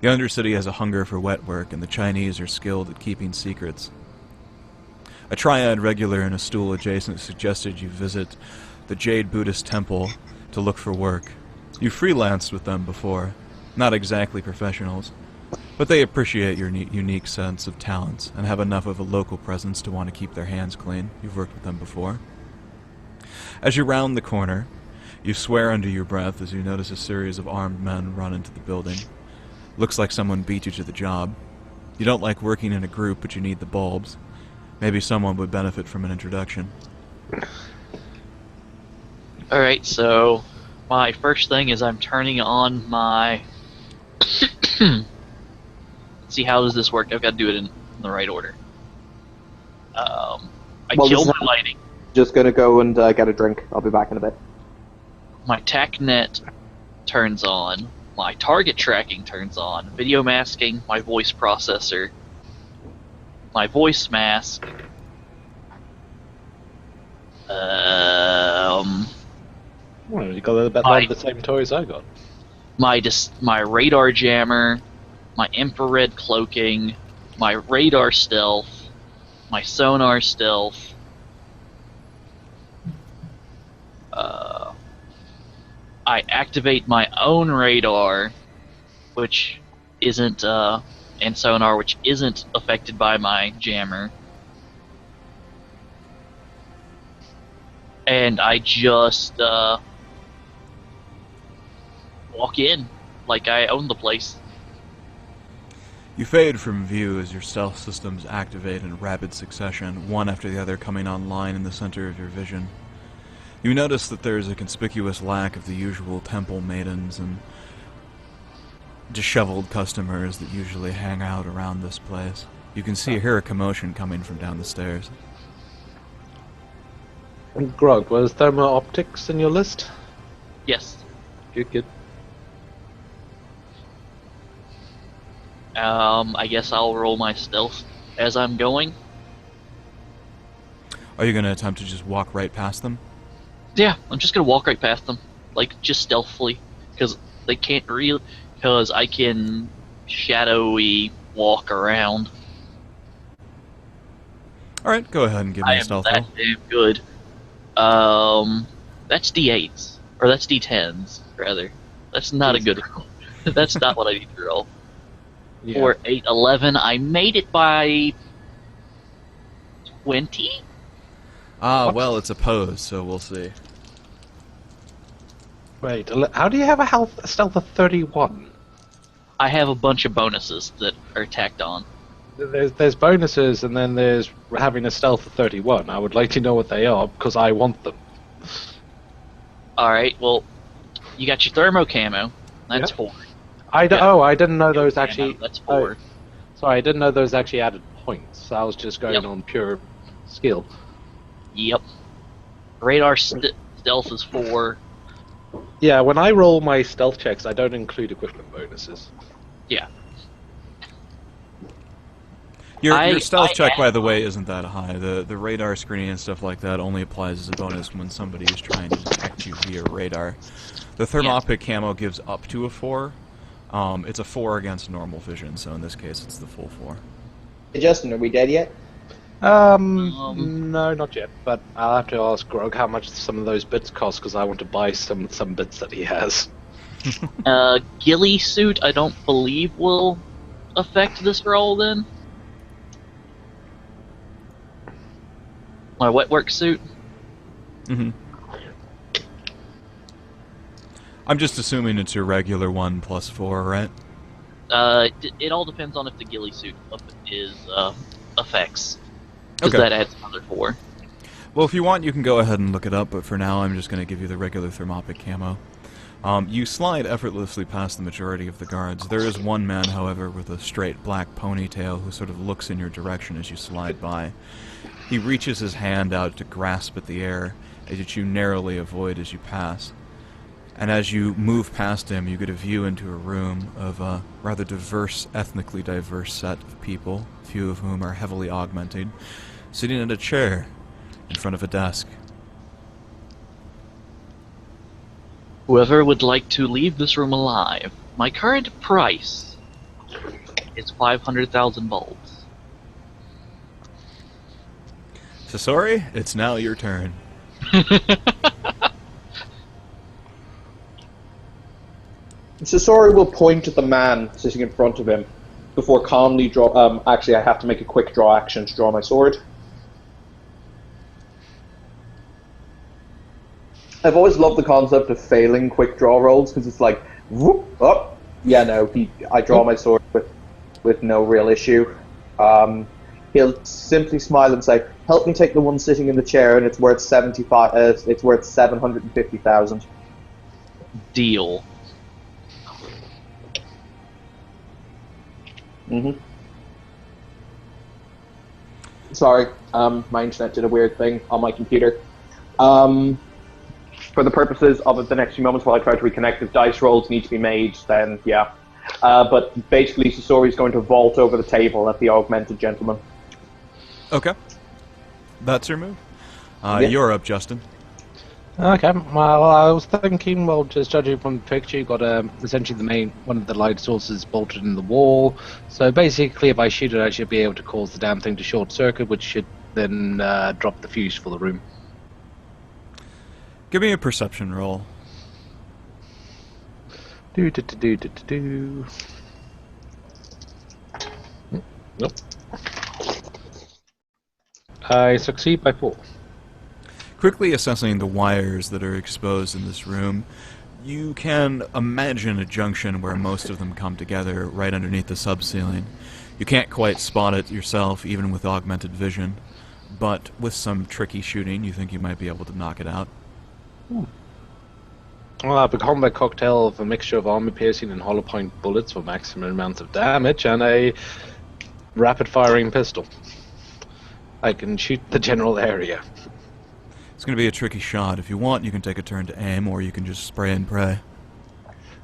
The Undercity has a hunger for wet work, and the Chinese are skilled at keeping secrets. A Triad regular in a stool adjacent suggested you visit the Jade Buddhist Temple to look for work. You freelanced with them before. Not exactly professionals, but they appreciate your unique sense of talents and have enough of a local presence to want to keep their hands clean. You've worked with them before. As you round the corner, you swear under your breath as you notice a series of armed men run into the building. Looks like someone beat you to the job. You don't like working in a group, but you need the bulbs. Maybe someone would benefit from an introduction. Alright, so my first thing is I'm turning on my... See, how does this work? I've got to do it in the right order. I killed my lighting. Just gonna go and get a drink. I'll be back in a bit. My TACnet turns on. My target tracking turns on. Video masking, my voice processor, my voice mask. Well, you got about a lot of the same toys I got. My radar jammer, my infrared cloaking, my radar stealth, my sonar stealth. I activate my own radar, which isn't, and sonar, which isn't affected by my jammer. And I just, walk in like I own the place. You fade from view as your stealth systems activate in rapid succession, one after the other coming online in the center of your vision. You notice that there is a conspicuous lack of the usual temple maidens and disheveled customers that usually hang out around this place. You can hear a commotion coming from down the stairs. Grog, was thermo optics in your list? Yes. Good. I guess I'll roll my stealth as I'm going. Are you going to attempt to just walk right past them? Yeah, I'm just gonna walk right past them, like just stealthily, because they can't really. Because I can shadowy walk around. All right, go ahead and give me a stealth roll. I am that damn good. That's D8s or that's D10s rather. That's not a good roll. That's not what I need to roll. Yeah. 4, 8, 11. I made it by 20. Well, it's a pose, so we'll see. Wait, how do you have a stealth of 31? I have a bunch of bonuses that are tacked on. There's bonuses, and then there's having a stealth of 31. I would like to know what they are, because I want them. Alright, well, you got your thermo camo. That's Yep. 4. I didn't know those actually... That's 4. Sorry, I didn't know those actually added points. I was just going on pure skill. Yep. Radar stealth is 4. Yeah, when I roll my stealth checks, I don't include equipment bonuses. Yeah. Your stealth check, by the way, isn't that high. The radar screening and stuff like that only applies as a bonus when somebody is trying to detect you via radar. The thermopic camo gives up to a 4. It's a 4 against normal vision, so in this case it's the full 4. Hey Justin, are we dead yet? No, not yet. But I'll have to ask Grog how much some of those bits cost because I want to buy some bits that he has. Ghillie suit, I don't believe will affect this roll. Then my wet work suit. Mm-hmm. I'm just assuming it's your regular 1 plus 4, right? It all depends on if the ghillie suit is effects, because Okay. that adds another 4. Well, if you want, you can go ahead and look it up, but for now I'm just going to give you the regular thermopic camo. You slide effortlessly past the majority of the guards. There is one man, however, with a straight black ponytail who sort of looks in your direction as you slide by. He reaches his hand out to grasp at the air, that you narrowly avoid as you pass. And as you move past him, you get a view into a room of a rather ethnically diverse set of people, few of whom are heavily augmented, sitting at a chair in front of a desk. Whoever would like to leave this room alive, my current price is 500,000 bulbs. Sasori, it's now your turn. Sasori will point at the man sitting in front of him before calmly draw. Actually, I have to make a quick draw action to draw my sword. I've always loved the concept of failing quick draw rolls because it's like, whoop, up. Yeah, no, I draw my sword with no real issue. He'll simply smile and say, "Help me take the one sitting in the chair, and it's worth 75. It's worth 750,000." Deal. Sorry, my internet did a weird thing on my computer. For the purposes of the next few moments while I try to reconnect, if dice rolls need to be made, then yeah. But basically, Sasori is going to vault over the table at the augmented gentleman. Okay. That's your move. Yeah. You're up, Justin. Okay, well, I was thinking, well, just judging from the picture, you've got essentially one of the light sources bolted in the wall. So basically, if I shoot it, I should be able to cause the damn thing to short circuit, which should then drop the fuse for the room. Give me a perception roll. Nope. I succeed by 4. Quickly assessing the wires that are exposed in this room, you can imagine a junction where most of them come together right underneath the subceiling. You can't quite spot it yourself, even with augmented vision, but with some tricky shooting, you think you might be able to knock it out. Well, I have a combat cocktail of a mixture of armor-piercing and hollow-point bullets for maximum amounts of damage, and a rapid-firing pistol. I can shoot the general area. It's going to be a tricky shot. If you want, you can take a turn to aim, or you can just spray and pray.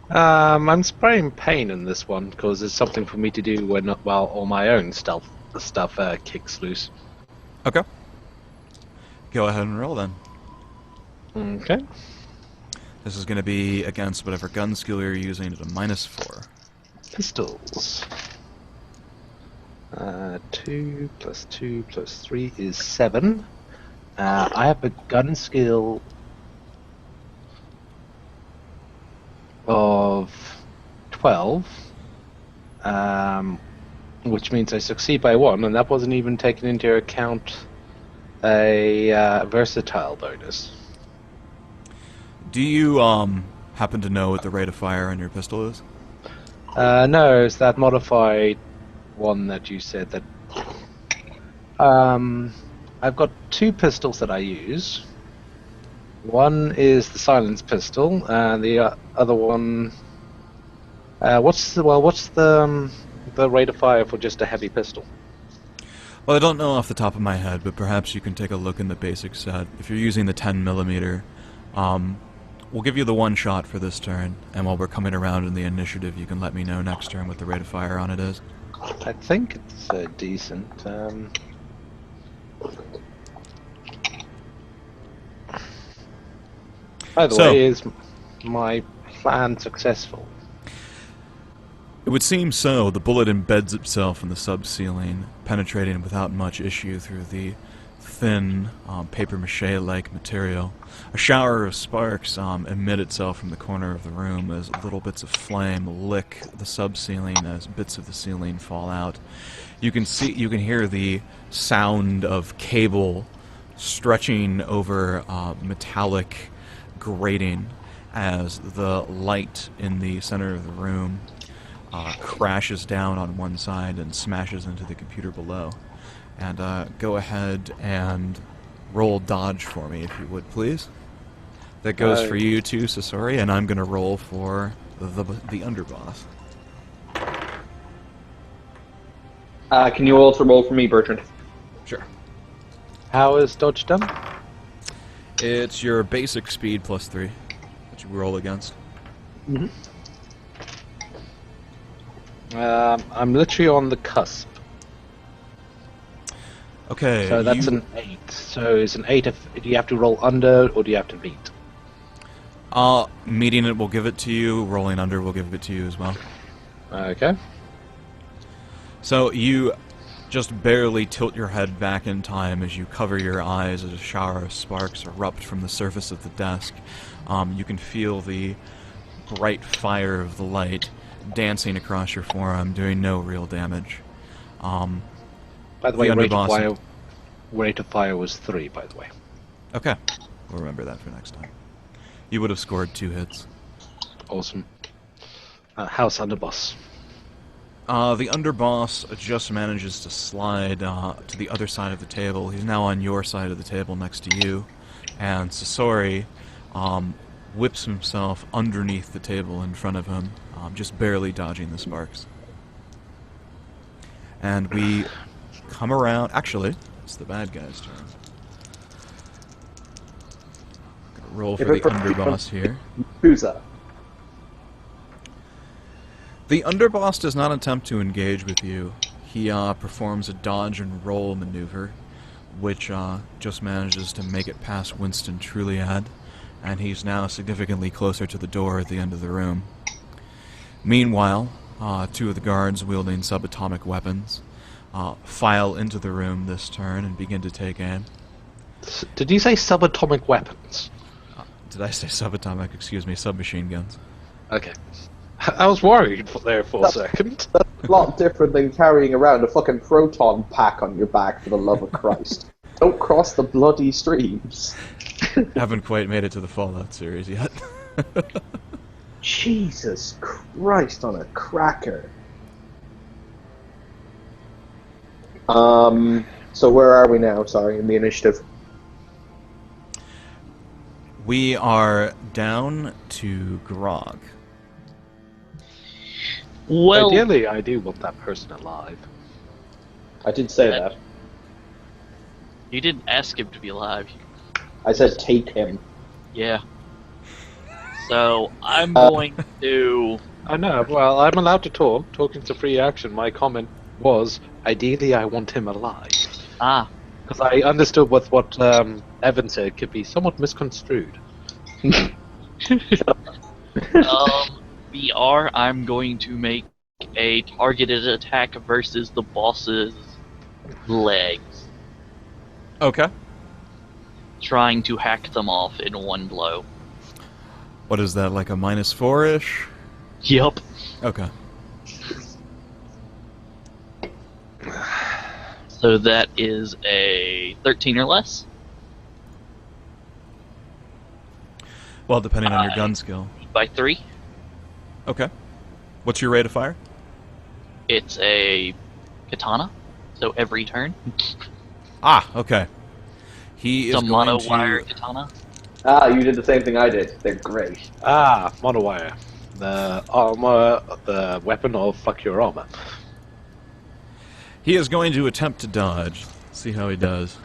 I'm spraying pain in this one because it's something for me to do while all my own stuff kicks loose. Okay. Go ahead and roll then. Okay. This is going to be against whatever gun skill you're using at a -4. Pistols. 2 plus 2 plus 3 is 7. I have a gun skill of 12, which means I succeed by 1, and that wasn't even taking into account a versatile bonus. Do you happen to know what the rate of fire on your pistol is? No, it's that modified one that you said that. I've got 2 pistols that I use. One is the silence pistol, and the other one. What's the rate of fire for just a heavy pistol? Well, I don't know off the top of my head, but perhaps you can take a look in the basic set. If you're using the 10mm, we'll give you the 1 shot for this turn, and while we're coming around in the initiative, you can let me know next turn what the rate of fire on it is. I think it's decent. By the way, is my plan successful? It would seem so. The bullet embeds itself in the sub-ceiling, penetrating without much issue through the thin, papier-mâché-like material. A shower of sparks emit itself from the corner of the room as little bits of flame lick the sub-ceiling as bits of the ceiling fall out. You can hear the sound of cable stretching over metallic grating as the light in the center of the room crashes down on one side and smashes into the computer below. And go ahead and roll dodge for me, if you would, please. That goes for you too, Sasori, and I'm going to roll for the underboss. Can you also roll for me, Bertrand? Sure. How is dodge done? It's your basic speed plus 3 that you roll against. Mm-hmm. I'm literally on the cusp. Okay. So that's an 8. So is an 8 do you have to roll under or do you have to meet? Meeting it will give it to you. Rolling under will give it to you as well. Okay. So you just barely tilt your head back in time as you cover your eyes as a shower of sparks erupt from the surface of the desk. You can feel the bright fire of the light dancing across your forearm, doing no real damage. By the way, rate of fire was 3, by the way. Okay. We'll remember that for next time. You would have scored 2 hits. Awesome. House underboss. The underboss just manages to slide to the other side of the table. He's now on your side of the table next to you. And Sasori whips himself underneath the table in front of him, just barely dodging the sparks. And we come around... Actually, it's the bad guy's turn. Gonna roll for the underboss here. Who's that? The underboss does not attempt to engage with you. He performs a dodge and roll maneuver, which just manages to make it past Winston Triad, and he's now significantly closer to the door at the end of the room. Meanwhile, 2 of the guards wielding subatomic weapons file into the room this turn and begin to take aim. Did you say subatomic weapons? Did I say subatomic? Excuse me, submachine guns. Okay. I was worried there for a second. That's a lot different than carrying around a fucking proton pack on your back, for the love of Christ. Don't cross the bloody streams. Haven't quite made it to the Fallout series yet. Jesus Christ on a cracker. So where are we now, sorry, in the initiative? We are down to Grog. Well, Ideally, I do want that person alive. I did say that. you didn't ask him to be alive. I said take him. Yeah. So I'm going to. I know, well, I'm allowed to talk. Talking's a free action. My comment was, ideally, I want him alive. Ah. Because I understood what Evan said could be somewhat misconstrued. VR, I'm going to make a targeted attack versus the boss's legs, Okay. trying to hack them off in one blow. What is that, like a -4-ish? Yup. Okay. So that is a 13 or less. Well, depending on your gun skill. By 3. Okay. What's your rate of fire? It's a katana, so every turn. Ah, okay. He is Some going mono-wire to... katana. Ah, you did the same thing I did. They're great. Ah, monowire. The armor, the weapon of fuck your armor. He is going to attempt to dodge. See how he does.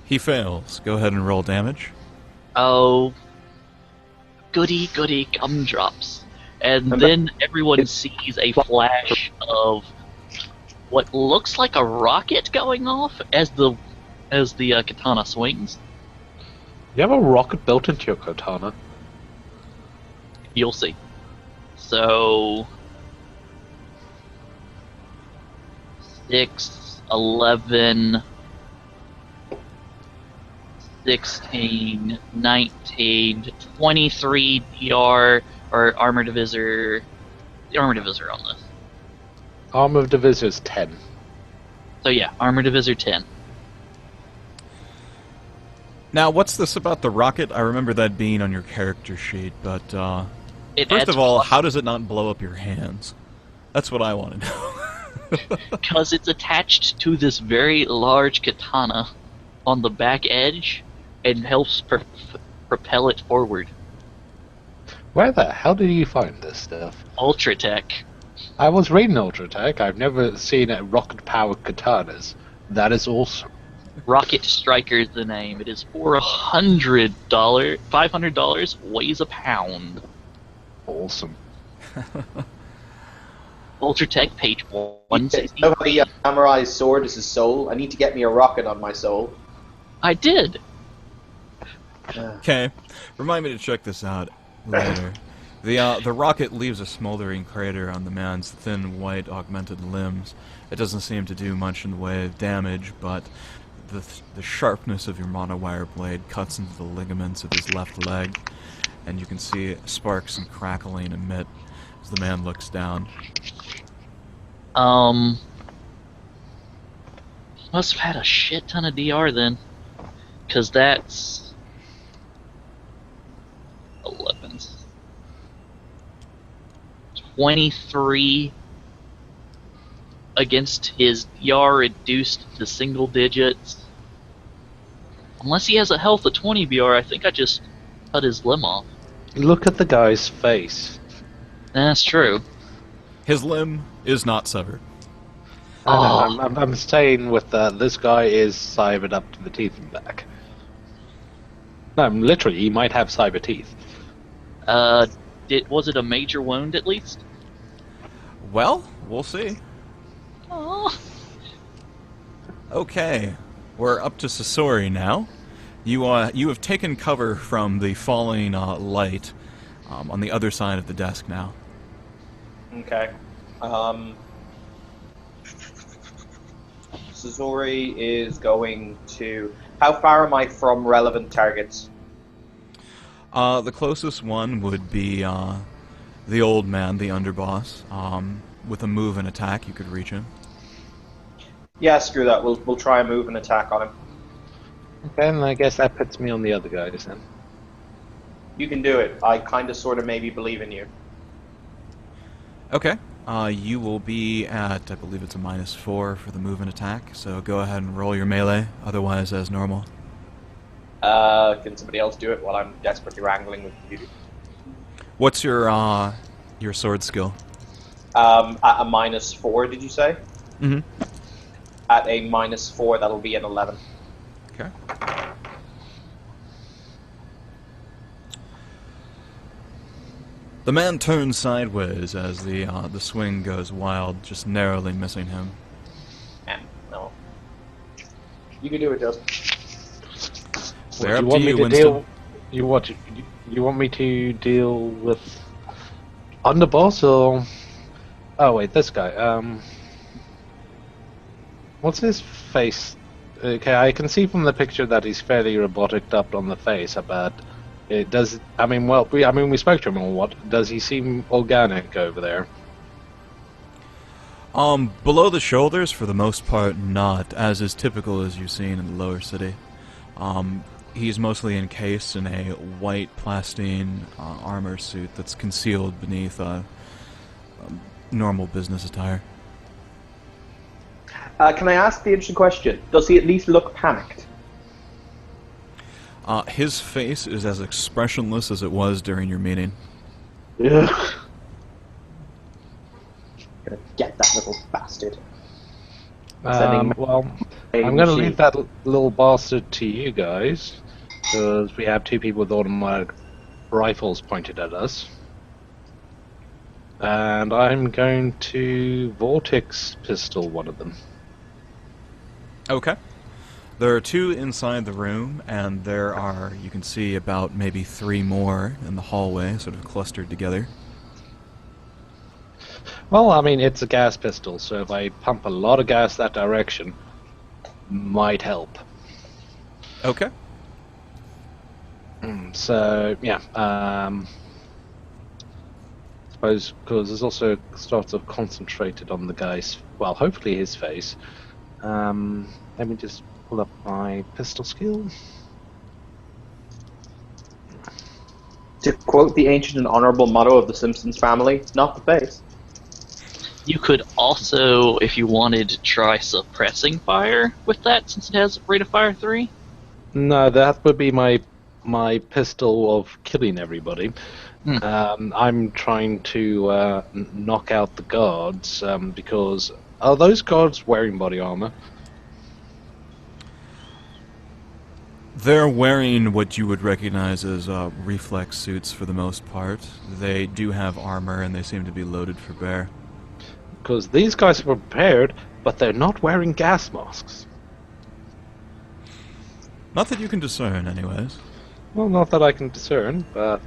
He fails. Go ahead and roll damage. Oh, goody goody gumdrops. And then everyone sees a flash of what looks like a rocket going off as the katana swings. You have a rocket built into your katana. You'll see. So 6, 11, 16, 19, 23 DR or armor divisor. The armor divisor on this. Armor divisor is 10. So yeah, armor divisor 10. Now, what's this about the rocket? I remember that being on your character sheet, but It first adds of all, plus- how does it not blow up your hands? That's what I want to know. because it's attached to this very large katana on the back edge and helps propel it forward. Where the hell did you find this stuff? Ultra Tech. I was reading Ultra Tech. I've never seen a rocket-powered katanas. That is awesome. Rocket Striker is the name. It is $500, weighs a pound. Awesome. Ultra Tech, page You 160. know how the samurai's sword is his soul? I need to get me a rocket on my soul. I did. Okay, remind me to check this out later. The rocket leaves a smoldering crater on the man's thin, white, augmented limbs. It doesn't seem to do much in the way of damage, but the sharpness of your monowire blade cuts into the ligaments of his left leg, and you can see sparks and crackling emit as the man looks down. Must have had a shit ton of DR then. Because that's 11. 23 against his DR reduced to single digits. Unless he has a health of 20 BR, I think I just cut his limb off. Look at the guy's face. That's true. His limb is not severed. I know, I'm staying with this guy is cybered up to the teeth and back. No, literally, he might have cyber teeth. Was it a major wound at least? Well, we'll see. Oh. Okay, we're up to Sasori now. You have taken cover from the falling light on the other side of the desk now. Okay. Sazori is going to... How far am I from relevant targets? The closest one would be the old man, the underboss. With a move and attack, you could reach him. Yeah, screw that. We'll try and move and attack on him. Then I guess that puts me on the other guys then. You can do it. I kind of, sort of, maybe believe in you. Okay. You will be at, I believe it's a -4 for the move and attack, so go ahead and roll your melee, otherwise as normal. Can somebody else do it while I'm desperately wrangling with you? What's your sword skill? At a -4, did you say? Mm-hmm. At a -4, that'll be an 11. Okay. The man turns sideways as the swing goes wild, just narrowly missing him. No. You can do it, Justin. They're Do up to you, Winston. You want me to deal with underboss or? Oh wait, this guy. What's his face? Okay, I can see from the picture that he's fairly robotic up on the face, but it does. I mean, well, we spoke to him or what? Does he seem organic over there? Below the shoulders, for the most part, not, as is typical as you've seen in the lower city. He's mostly encased in a white plastine armor suit that's concealed beneath normal business attire. Can I ask the interesting question? Does he at least look panicked? His face is as expressionless as it was during your meeting. Ugh. Gonna get that little bastard. Well, I'm going to leave that little bastard to you guys, because we have two people with automatic rifles pointed at us. And I'm going to Vortex pistol one of them. Okay. There are 2 inside the room, and there are, you can see, about maybe 3 more in the hallway, sort of clustered together. Well, I mean, it's a gas pistol, so if I pump a lot of gas that direction, might help. Okay. So, yeah, suppose, because there's also sort of concentrated on the guy's, well, hopefully his face. Let me just pull up my pistol skill. To quote the ancient and honorable motto of the Simpsons family, not the face. You could also, if you wanted, try suppressing fire with that, since it has rate of fire 3. No, that would be my pistol of killing everybody. I'm trying to knock out the guards because are those guards wearing body armor? They're wearing what you would recognize as reflex suits for the most part. They do have armor, and they seem to be loaded for bear. Because these guys are prepared, but they're not wearing gas masks. Not that you can discern, anyways. Well, not that I can discern, but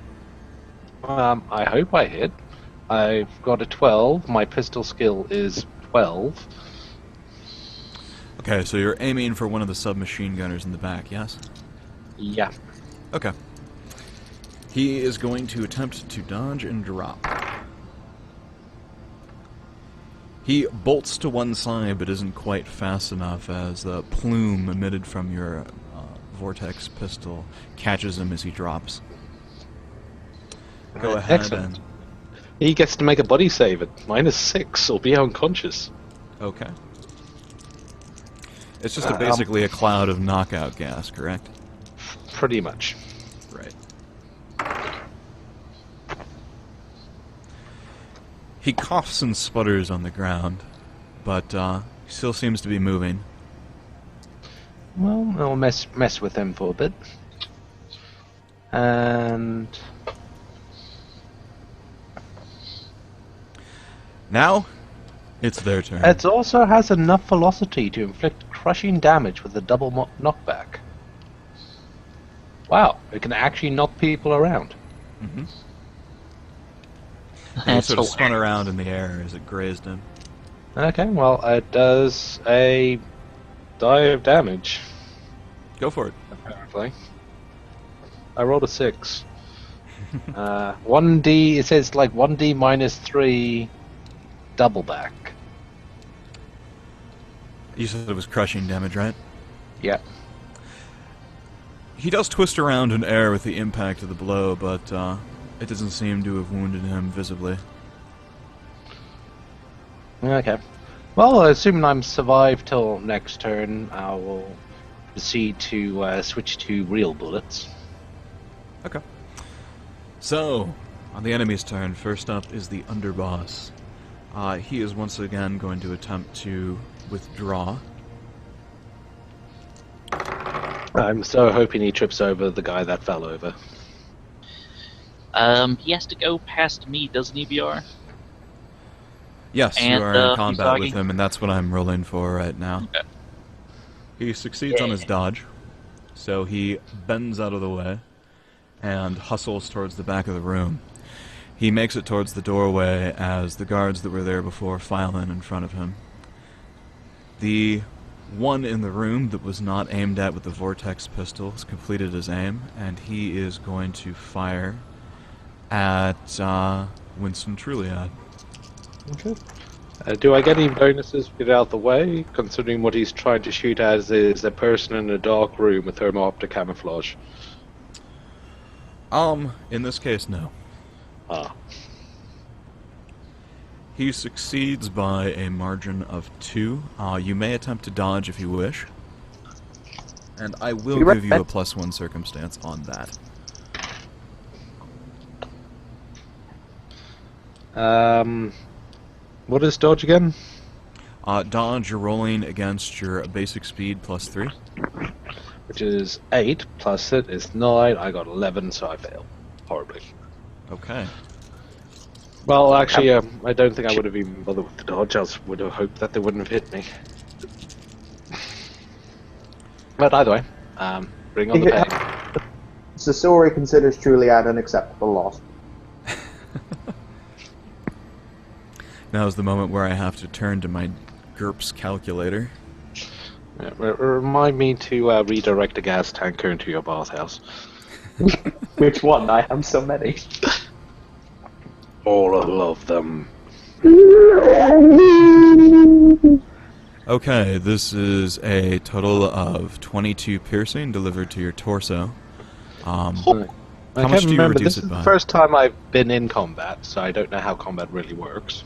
I hope I hit. I've got a 12. My pistol skill is 12. Okay, so you're aiming for one of the submachine gunners in the back, yes? Yeah. Okay. He is going to attempt to dodge and drop. He bolts to one side, but isn't quite fast enough as the plume emitted from your vortex pistol catches him as he drops. Go ahead. Excellent. He gets to make a body save at -6 or be unconscious. Okay. It's just basically a cloud of knockout gas, correct? Pretty much. Right. He coughs and sputters on the ground, but he still seems to be moving. Well, I'll mess with him for a bit. And Now, it's their turn. it also has enough velocity to inflict crushing damage with a double knockback. Wow, it can actually knock people around. Mm-hmm. He That's sort of spun hilarious. around in the air as it grazed him. Okay, well, it does a die of damage, Go for it. apparently. I rolled a 6. 1d, it says like 1d -3 double back. You said it was crushing damage, right? Yeah. He does twist around in air with the impact of the blow, but it doesn't seem to have wounded him visibly. Okay. Well, assuming I'm survived till next turn, I will proceed to switch to real bullets. Okay. So, on the enemy's turn, first up is the underboss. He is once again going to attempt to withdraw. I'm so hoping he trips over the guy that fell over. He has to go past me, doesn't he, VR? Yes, And, you are in he's combat with dodging? him, and that's what I'm rolling for right now. Okay. He succeeds on his dodge, so he bends out of the way and hustles towards the back of the room. He makes it towards the doorway as the guards that were there before file in front of him. The one in the room that was not aimed at with the vortex pistol has completed his aim, and he is going to fire at Winston Triad. Okay. Do I get any bonuses to get out of the way, considering what he's trying to shoot at is a person in a dark room with thermo-optic camouflage? In this case, no. Ah. He succeeds by a margin of 2. You may attempt to dodge if you wish. And I will give you a +1 circumstance on that. What is dodge again? Dodge, you're rolling against your basic speed +3. Which is 8, plus it is 9, I got 11, so I fail. Horribly. Okay. Well, actually, I don't think I would have even bothered with the dodge, I would have hoped that they wouldn't have hit me. But either way, bring on the pain. Sasori considers Truliad an acceptable loss. now's the moment where I have to turn to my GURPS calculator. Yeah, remind me to redirect a gas tanker into your bathhouse. Which one? I have so many. All of them. Okay, this is a total of 22 piercing delivered to your torso. I How much can't do you remember. reduce This it is by? the first time I've been in combat, so I don't know how combat really works.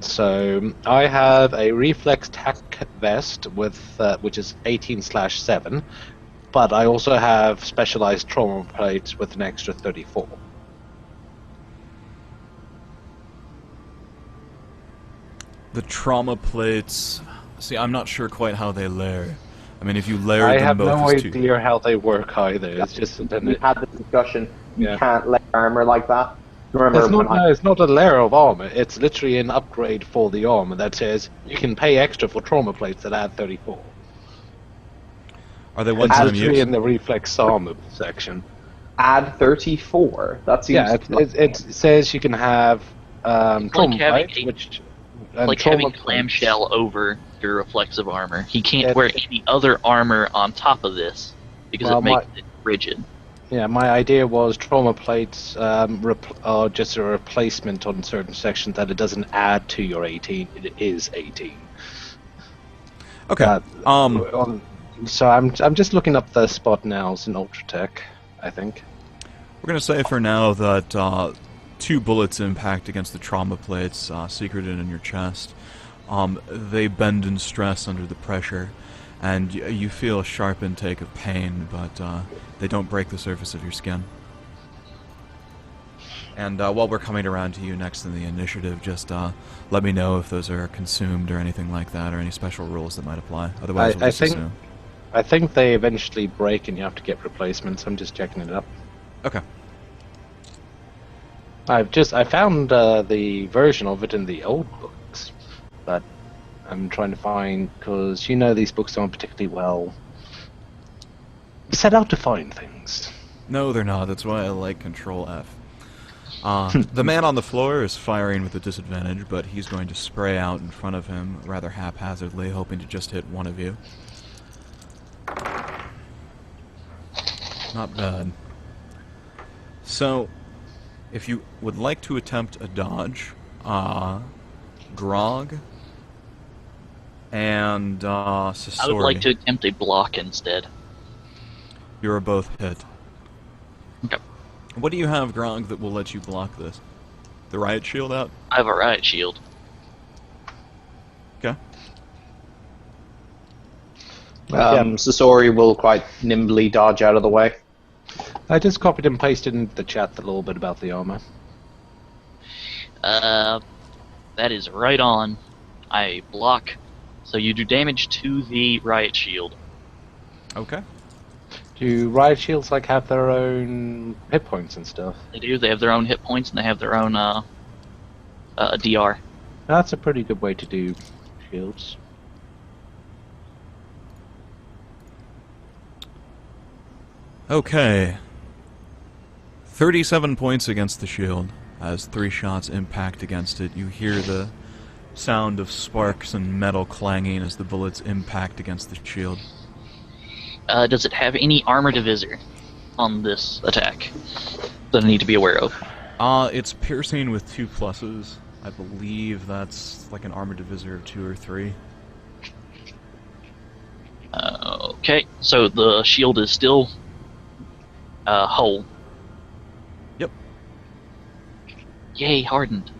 So I have a reflex tac vest with which is 18/7, but I also have specialized trauma plates with an extra 34. The trauma plates... See, I'm not sure quite how they layer. I mean, if you layered I them have both no as two... idea how they work either. It's just We had this discussion. You Yeah. can't lay armor like that. Remember it's not a layer of armor. It's literally an upgrade for the armor that says you can pay extra for trauma plates that add 34. Are they It's one-time literally use? in the reflex armor section. add 34. That seems It says you can have trauma like having plates, a- which like trauma having plates- clamshell over your reflexive armor. He can't It- wear any other armor on top of this because Well, it makes it rigid. Yeah, my idea was trauma plates are just a replacement on certain sections that it doesn't add to your 18. It is 18. Okay. So I'm just looking up the spot nows in Ultratech, I think. We're going to say for now that 2 bullets impact against the trauma plates secreted in your chest. They bend in stress under the pressure, and you feel a sharp intake of pain, but they don't break the surface of your skin. And while we're coming around to you next in the initiative, just let me know if those are consumed or anything like that, or any special rules that might apply. Otherwise, we'll just assume. I think they eventually break and you have to get replacements. I'm just checking it up. Okay. I found the version of it in the old books, but I'm trying to find, because these books aren't particularly well set out to find things. No, they're not. That's why I like Control F. The man on the floor is firing with a disadvantage, but he's going to spray out in front of him rather haphazardly, hoping to just hit one of you. Not bad. So, if you would like to attempt a dodge, Grog and Sasori, I would like to attempt a block instead. you are both hit. Okay. What do you have, Grog, that will let you block this? The riot shield out? I have a riot shield. Okay. Sasori will quite nimbly dodge out of the way. I just copied and pasted into the chat a little bit about the armor. That is right on. I block, so you do damage to the riot shield. Okay. Do riot shields have their own hit points and stuff? They do. They have their own hit points and they have their own DR. That's a pretty good way to do shields. Okay. 37 points against the shield. As 3 shots impact against it, you hear the sound of sparks and metal clanging as the bullets impact against the shield. Does it have any armor divisor on this attack that I need to be aware of? It's piercing with 2 pluses. I believe that's like an armor divisor of 2 or 3. Okay, so the shield is still whole. Yep. Yay, hardened.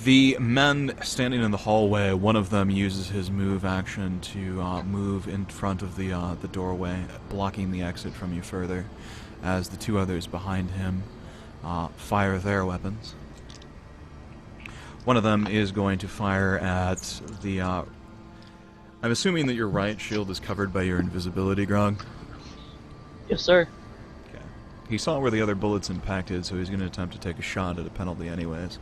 The men standing in the hallway, one of them uses his move action to move in front of the doorway, blocking the exit from you further, as the 2 others behind him fire their weapons. One of them is going to fire at the... I'm assuming that your riot shield is covered by your invisibility, Grog? Yes, sir. Okay. He saw where the other bullets impacted, so he's going to attempt to take a shot at a penalty anyways.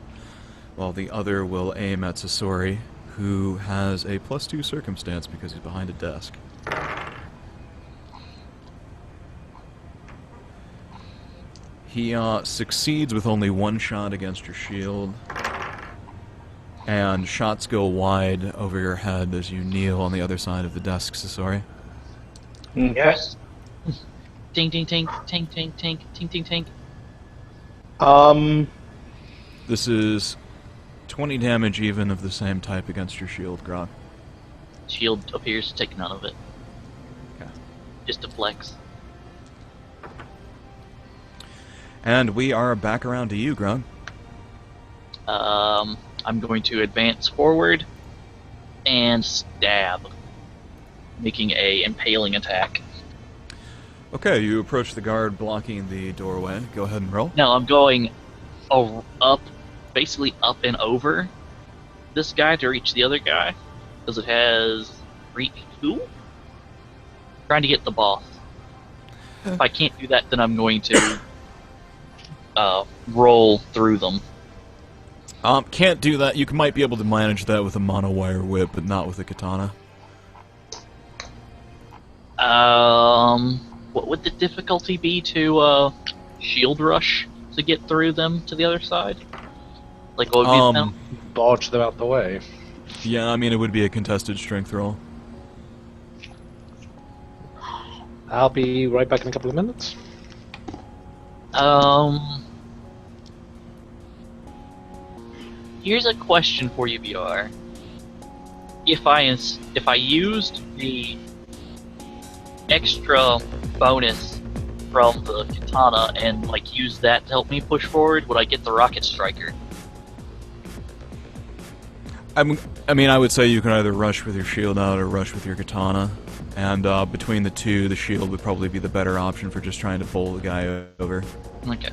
While the other will aim at Sasori, who has a +2 circumstance because he's behind a desk. He succeeds with only one shot against your shield. And shots go wide over your head as you kneel on the other side of the desk, Sasori. Yes. Tink, tink, tink, tink, tink, tink, tink, tink, tink. This is 20 damage even of the same type against your shield, Grog. Shield appears to take none of it. Okay. Just a flex. And we are back around to you, Grog. I'm going to advance forward and stab, making a impaling attack. Okay, you approach the guard blocking the doorway. Go ahead and roll. No, I'm going up, basically up and over this guy to reach the other guy, because it has reach 2? Trying to get the boss. If I can't do that, then I'm going to roll through them. Can't do that. You might be able to manage that with a monowire whip, but not with a katana. What would the difficulty be to shield rush to get through them to the other side? Like, what would be the penalty? Barge them out the way. Yeah, I mean, it would be a contested strength roll. I'll be right back in a couple of minutes. Here's a question for you, VR. If I used the extra bonus from the katana and like use that to help me push forward, would I get the rocket striker? I mean, I would say you can either rush with your shield out or rush with your katana. And between the two, the shield would probably be the better option for just trying to bowl the guy over. Okay.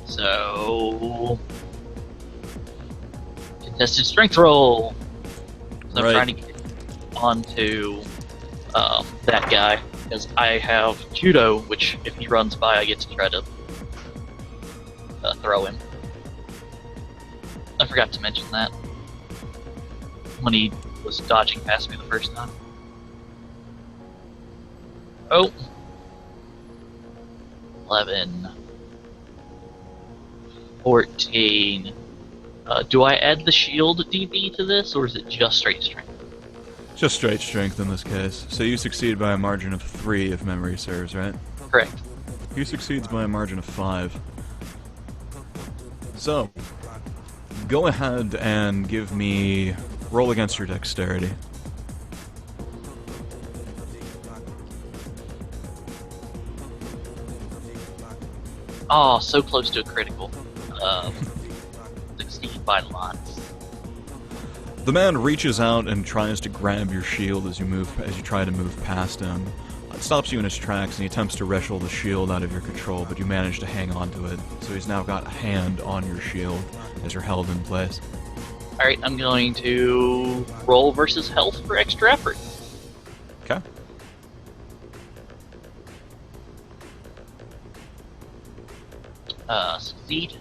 So, contested strength roll. So I'm trying to get onto that guy because I have judo, which if he runs by, I get to try to throw him. I forgot to mention that when he was dodging past me the first time. Oh. 11. 14. Do I add the shield DB to this, or is it just straight strength? Just straight strength in this case. So you succeed by a margin of 3 if memory serves, right? Correct. He succeeds by a margin of 5. So, go ahead and give me... roll against your dexterity. Oh, so close to a critical. Succeed by lots. The man reaches out and tries to grab your shield as you try to move past him. It stops you in his tracks and he attempts to wrestle the shield out of your control, but you manage to hang on to it. So he's now got a hand on your shield as you're held in place. Alright, I'm going to roll versus health for extra effort. Okay. Succeed.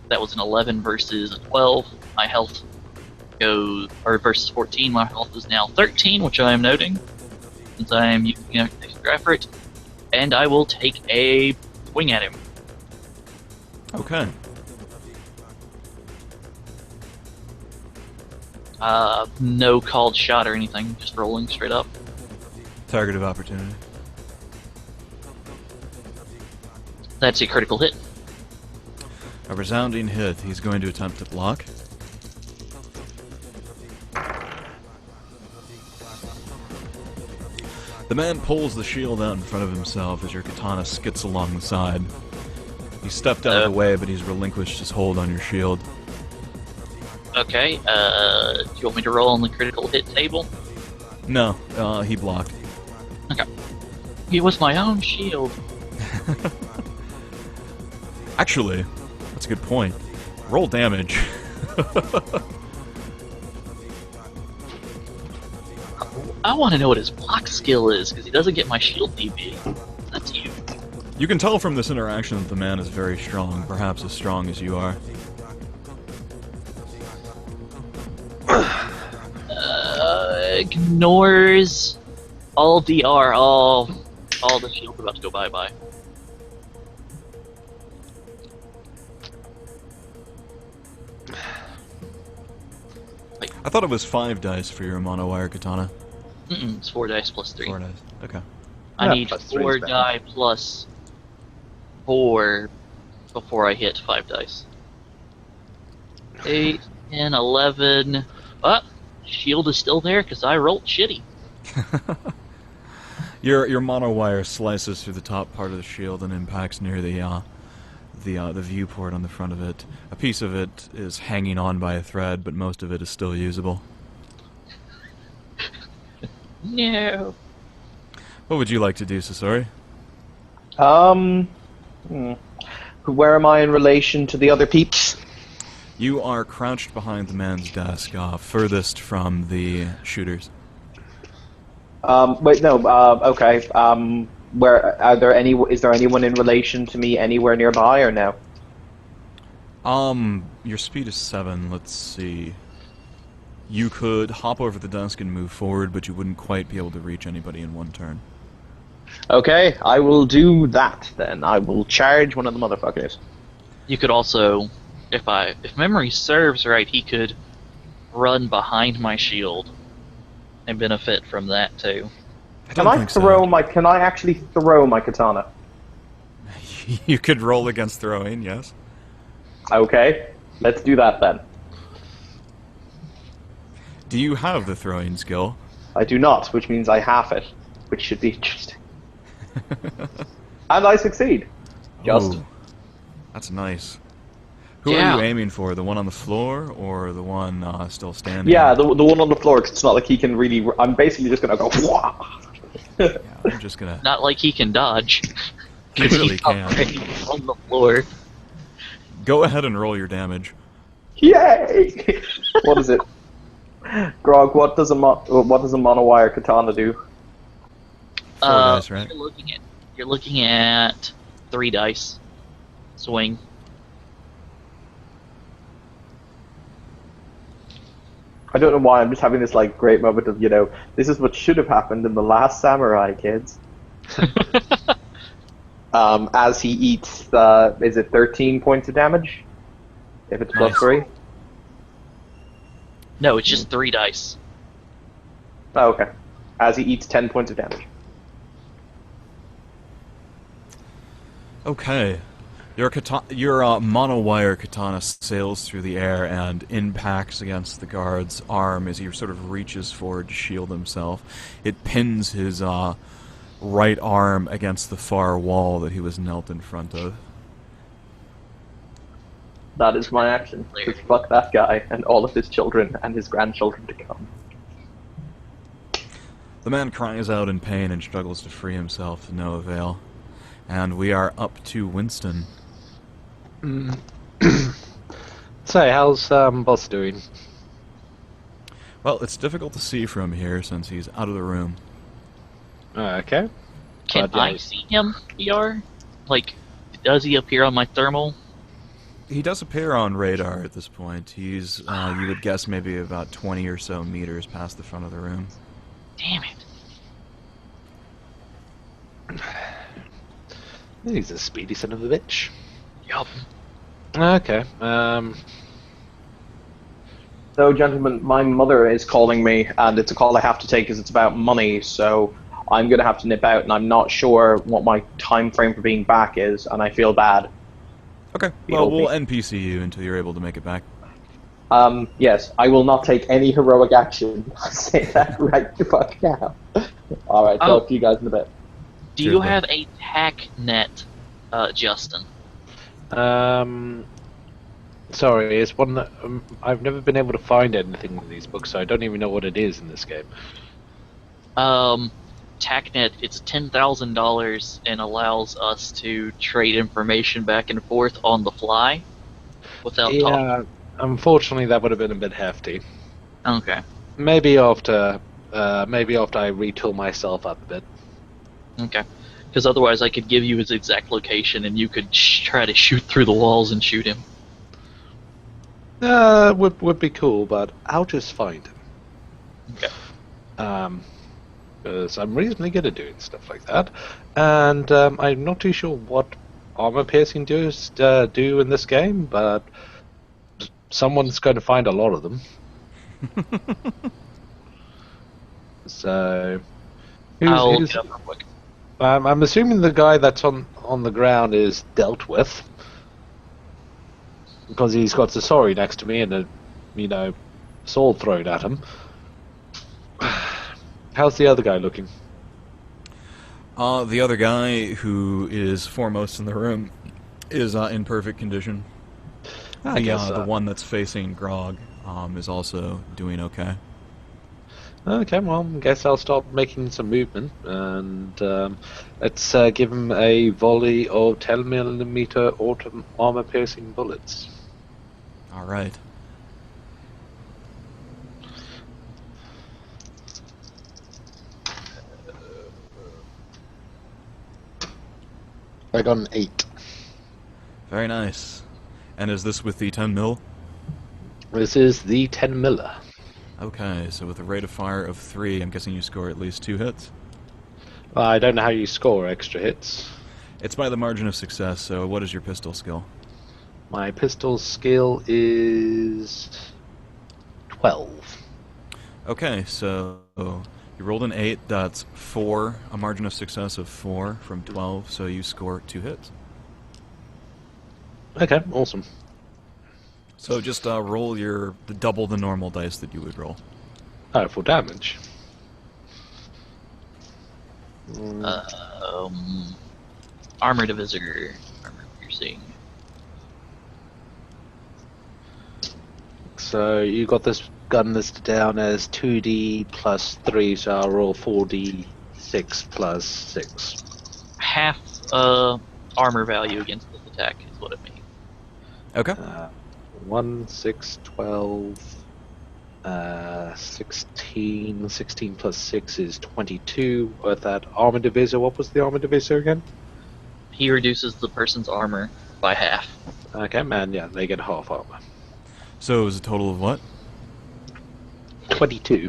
That was an 11 versus a 12. My health goes, or versus 14, my health is now 13, which I am noting, since I am using extra effort. And I will take a swing at him. Okay. No called shot or anything, just rolling straight up. Target of opportunity. That's a critical hit. A resounding hit. He's going to attempt to block. The man pulls the shield out in front of himself as your katana skits along the side. He stepped out of the way, but he's relinquished his hold on your shield. Okay, do you want me to roll on the critical hit table? No, he blocked. Okay. It was my own shield. Actually, that's a good point. Roll damage. I want to know what his block skill is, because he doesn't get my shield DB. That's you. You can tell from this interaction that the man is very strong, perhaps as strong as you are. Ignores all DR, all all the shields about to go bye-bye. I thought it was 5 dice for your monowire katana. It's 4 dice plus 3. 4 dice. Okay. I Yeah, need plus 3 is 4 better. die plus 4 before I hit 5 dice. 8, 10, 11. Shield is still there because I rolled shitty. Your monowire slices through the top part of the shield and impacts near the viewport on the front of it. A piece of it is hanging on by a thread, but most of it is still usable. No. What would you like to do, Sasori? Where am I in relation to the other peeps? You are crouched behind the man's desk, furthest from the shooters. Wait, no. Okay. Where are there any? Is there anyone in relation to me anywhere nearby, or no? Your speed is 7. Let's see. You could hop over the desk and move forward, but you wouldn't quite be able to reach anybody in one turn. Okay, I will do that then. I will charge one of the motherfuckers. You could also, if memory serves right, he could run behind my shield and benefit from that too. Can I actually throw my katana? You could roll against throwing, yes. Okay, let's do that then. Do you have the throwing skill? I do not, which means I half it, which should be interesting. And I succeed. Just. Ooh, that's nice. Who Yeah. are you aiming for? The one on the floor or the one still standing? Yeah, the one on the floor, 'cause it's not like he can really... I'm basically just gonna go... Wah! Yeah, I'm just gonna... Not like he can dodge. He really He's can. already on the floor. Go ahead and roll your damage. Yay! What is it? Grog, what does a monowire katana do? 4 dice, right? You're looking at 3 dice. Swing. I don't know why, I'm just having this like great moment of, this is what should have happened in The Last Samurai, kids. As he eats, is it 13 points of damage? If it's plus Nice. 3? No, it's just 3 dice. Oh, okay. As he eats 10 points of damage. Okay. Your monowire katana sails through the air and impacts against the guard's arm as he sort of reaches forward to shield himself. It pins his right arm against the far wall that he was knelt in front of. That is my action. Just fuck that guy and all of his children and his grandchildren to come. The man cries out in pain and struggles to free himself to no avail. And we are up to Winston. So, how's Boss doing? Well, it's difficult to see from here since he's out of the room. Okay. Can But, yeah. I see him, ER? Like, does he appear on my thermal? He does appear on radar at this point. He's, you would guess, maybe about 20 or so meters past the front of the room. Damn it. He's a speedy son of a bitch. Yup. Okay. So, gentlemen, my mother is calling me, and it's a call I have to take because it's about money, so I'm going to have to nip out, and I'm not sure what my time frame for being back is, and I feel bad. Okay, You well, hold we'll me. NPC you until you're able to make it back. Yes, I will not take any heroic action. I say that right the fuck now. Alright, talk to you guys in a bit. Do you Cheers, bud. have a tack net, Justin? Sorry, it's one that I've never been able to find anything in these books, so I don't even know what it is in this game. TACnet, it's $10,000 and allows us to trade information back and forth on the fly without talking. Yeah, unfortunately, that would have been a bit hefty. Okay. Maybe after I retool myself up a bit. Okay. Because otherwise I could give you his exact location and you could try to shoot through the walls and shoot him. Would be cool, but I'll just find him. Okay. because I'm reasonably good at doing stuff like that. And I'm not too sure what armor piercing do in this game, but someone's going to find a lot of them. So, I'll who's get up real quick. I'm assuming the guy that's on the ground is dealt with, because he's got Sasori next to me and a sword thrown at him. How's the other guy looking? The other guy, who is foremost in the room, is in perfect condition. I guess The one that's facing Grog is also doing okay. Okay, well, I guess I'll start making some movement, and let's give him a volley of 10mm armor-piercing bullets. All right. I got an 8. Very nice. And is this with the 10 mil? This is the 10 miller. Okay, so with a rate of fire of 3, I'm guessing you score at least 2 hits? I don't know how you score extra hits. It's by the margin of success, so what is your pistol skill? My pistol skill is 12. Okay, so you rolled an 8, that's 4, a margin of success of 4 from 12, so you score 2 hits. Okay, awesome. So just roll the double the normal dice that you would roll. Oh, for damage. Armor divisor, armor piercing. So you got this gun listed down as 2d plus 3, so I'll roll 4d6 plus 6. Half armor value against this attack is what it means. Okay. 1, 6, 12, 16. 16 plus 6 is 22. With that armor divisor, what was the armor divisor again? He reduces the person's armor by half. Okay, man, yeah, they get half armor. So it was a total of what? 22.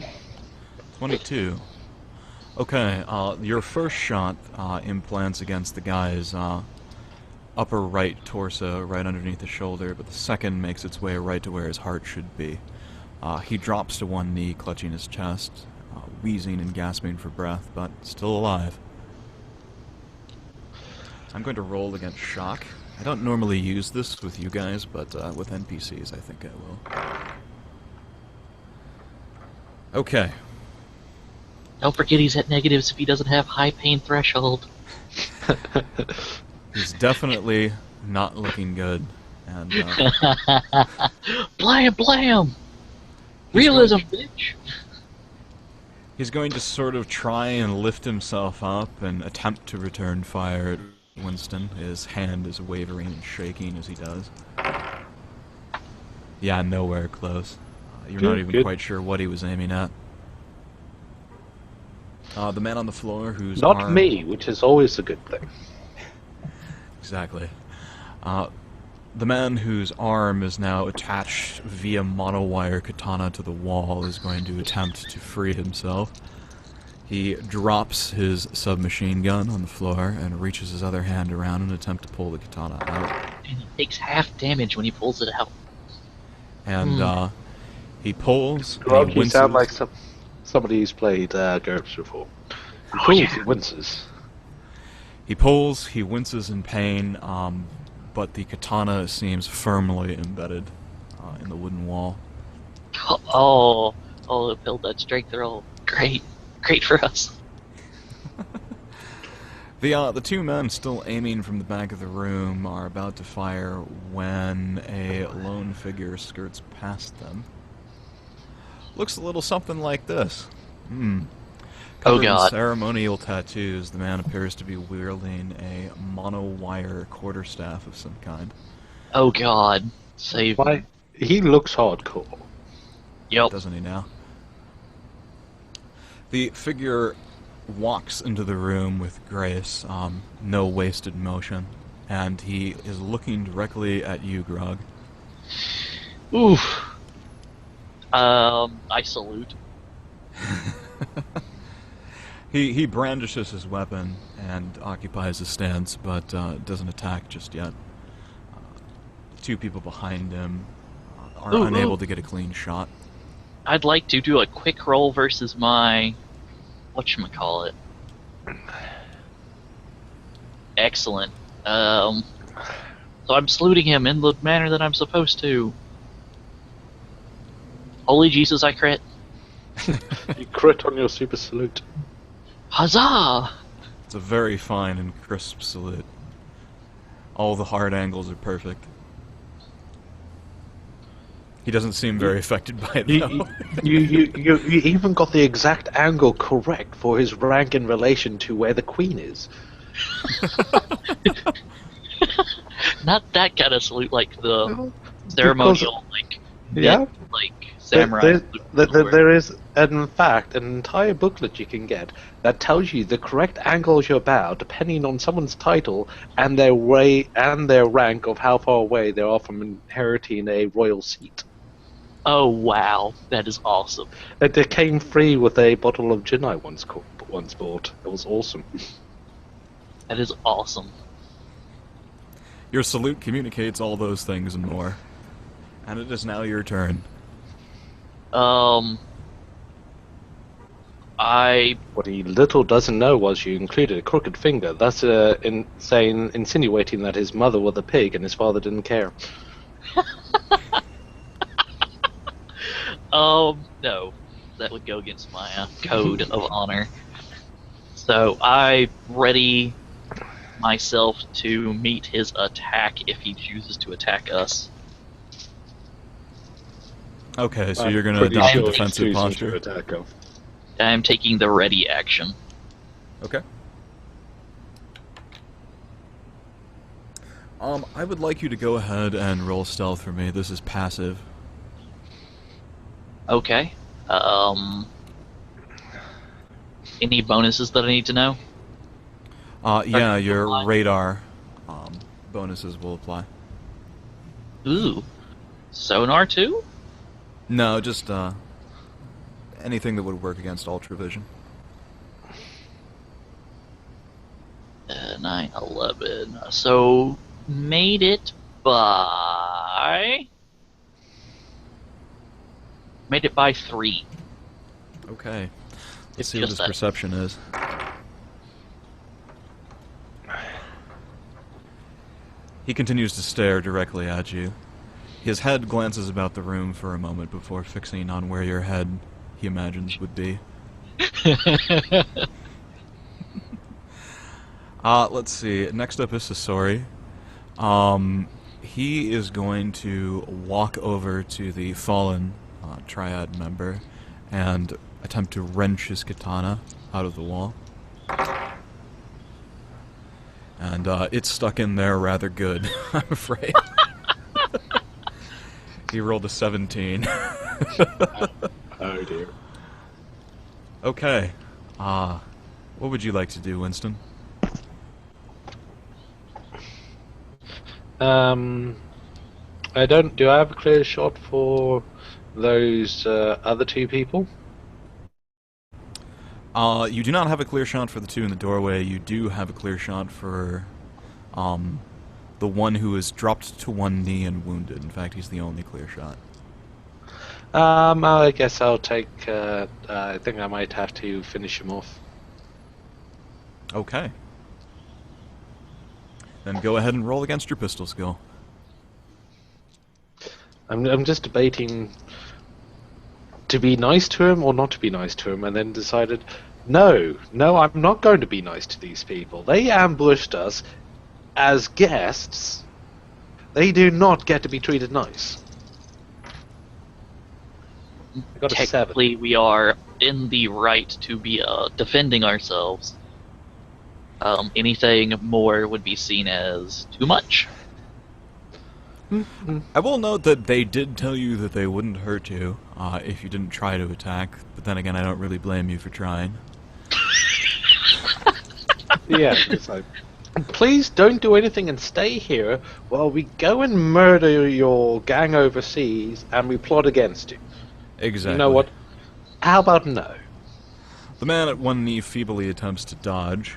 22. Okay, your first shot implants against the guy's upper right torso, right underneath the shoulder, but the second makes its way right to where his heart should be. He drops to one knee, clutching his chest, wheezing and gasping for breath, but still alive. I'm going to roll against shock. I don't normally use this with you guys, but with NPCs I think I will. Okay. Don't forget he's at negatives if he doesn't have high pain threshold. He's definitely not looking good. And Blam, blam! Realism, bitch! he's going to sort of try and lift himself up and attempt to return fire at Winston. His hand is wavering and shaking as he does. Yeah, nowhere close. You're not even quite sure what he was aiming at. The man on the floor who's Not me, which is always a good thing. Exactly. The man whose arm is now attached via monowire katana to the wall is going to attempt to free himself. He drops his submachine gun on the floor and reaches his other hand around in an attempt to pull the katana out. And he takes half damage when he pulls it out. And he pulls. Grog, and he you sound winces. like somebody who's played GURPS before. He pulls, he winces. He pulls, he winces in pain, but the katana seems firmly embedded in the wooden wall. Oh, it built that strength roll. Great for us. The two men still aiming from the back of the room are about to fire when a lone figure skirts past them. Looks a little something like this. Oh Covered in God. ceremonial tattoos, the man appears to be wielding a monowire quarterstaff of some kind. Oh God. Save me. Why? He looks hardcore. Yep. Doesn't he now? The figure walks into the room with grace, no wasted motion, and he is looking directly at you, Grog. Oof. I salute. He brandishes his weapon and occupies a stance, but doesn't attack just yet. Two people behind him are unable to get a clean shot. I'd like to do a quick roll versus my... whatchamacallit. Excellent. So I'm saluting him in the manner that I'm supposed to. Holy Jesus, I crit. You crit on your super salute. Huzzah! It's a very fine and crisp salute. All the hard angles are perfect. He doesn't seem very affected by it, though. You even got the exact angle correct for his rank in relation to where the queen is. Not that kind of salute, like the ceremonial, like, Yeah. like samurai. There is, in fact, an entire booklet you can get that tells you the correct angle of your bow, depending on someone's title and their rank of how far away they are from inheriting a royal seat. Oh wow, that is awesome. It came free with a bottle of gin I once bought. It was awesome. That is awesome. Your salute communicates all those things and more. And it is now your turn. What he little doesn't know was you included a crooked finger. That's insinuating that his mother was a pig and his father didn't care. No, that would go against my code of honor. So I ready myself to meet his attack if he chooses to attack us. Okay, so you're going to adopt a defensive posture. I'm taking the ready action. Okay. I would like you to go ahead and roll stealth for me. This is passive. Okay. Any bonuses that I need to know? Yeah, your radar bonuses will apply. Ooh. Sonar too? No, just anything that would work against ultravision. 9, 11. So, made it by 3. Okay. Let's It's see what just his that. perception is. He continues to stare directly at you. His head glances about the room for a moment before fixing on where your head, he imagines, would be. Let's see. Next up is Sasori. He is going to walk over to the fallen Triad member and attempt to wrench his katana out of the wall. And it's stuck in there rather good, I'm afraid. He rolled a 17. Oh dear. Okay. What would you like to do, Winston? I don't. Do I have a clear shot for those other two people? You do not have a clear shot for the two in the doorway. You do have a clear shot for the one who is dropped to one knee and wounded. In fact, he's the only clear shot. I guess I'll take. I think I might have to finish him off. Okay. Then go ahead and roll against your pistol skill. I'm just debating to be nice to him or not to be nice to him, and then decided, no, I'm not going to be nice to these people. They ambushed us as guests. They do not get to be treated nice. I got a 7. Technically, we are in the right to be defending ourselves. Anything more would be seen as too much. I will note that they did tell you that they wouldn't hurt you if you didn't try to attack, but then again, I don't really blame you for trying. Yeah, it's like, please don't do anything and stay here while we go and murder your gang overseas and we plot against you. Exactly. You know what? How about no? The man at one knee feebly attempts to dodge,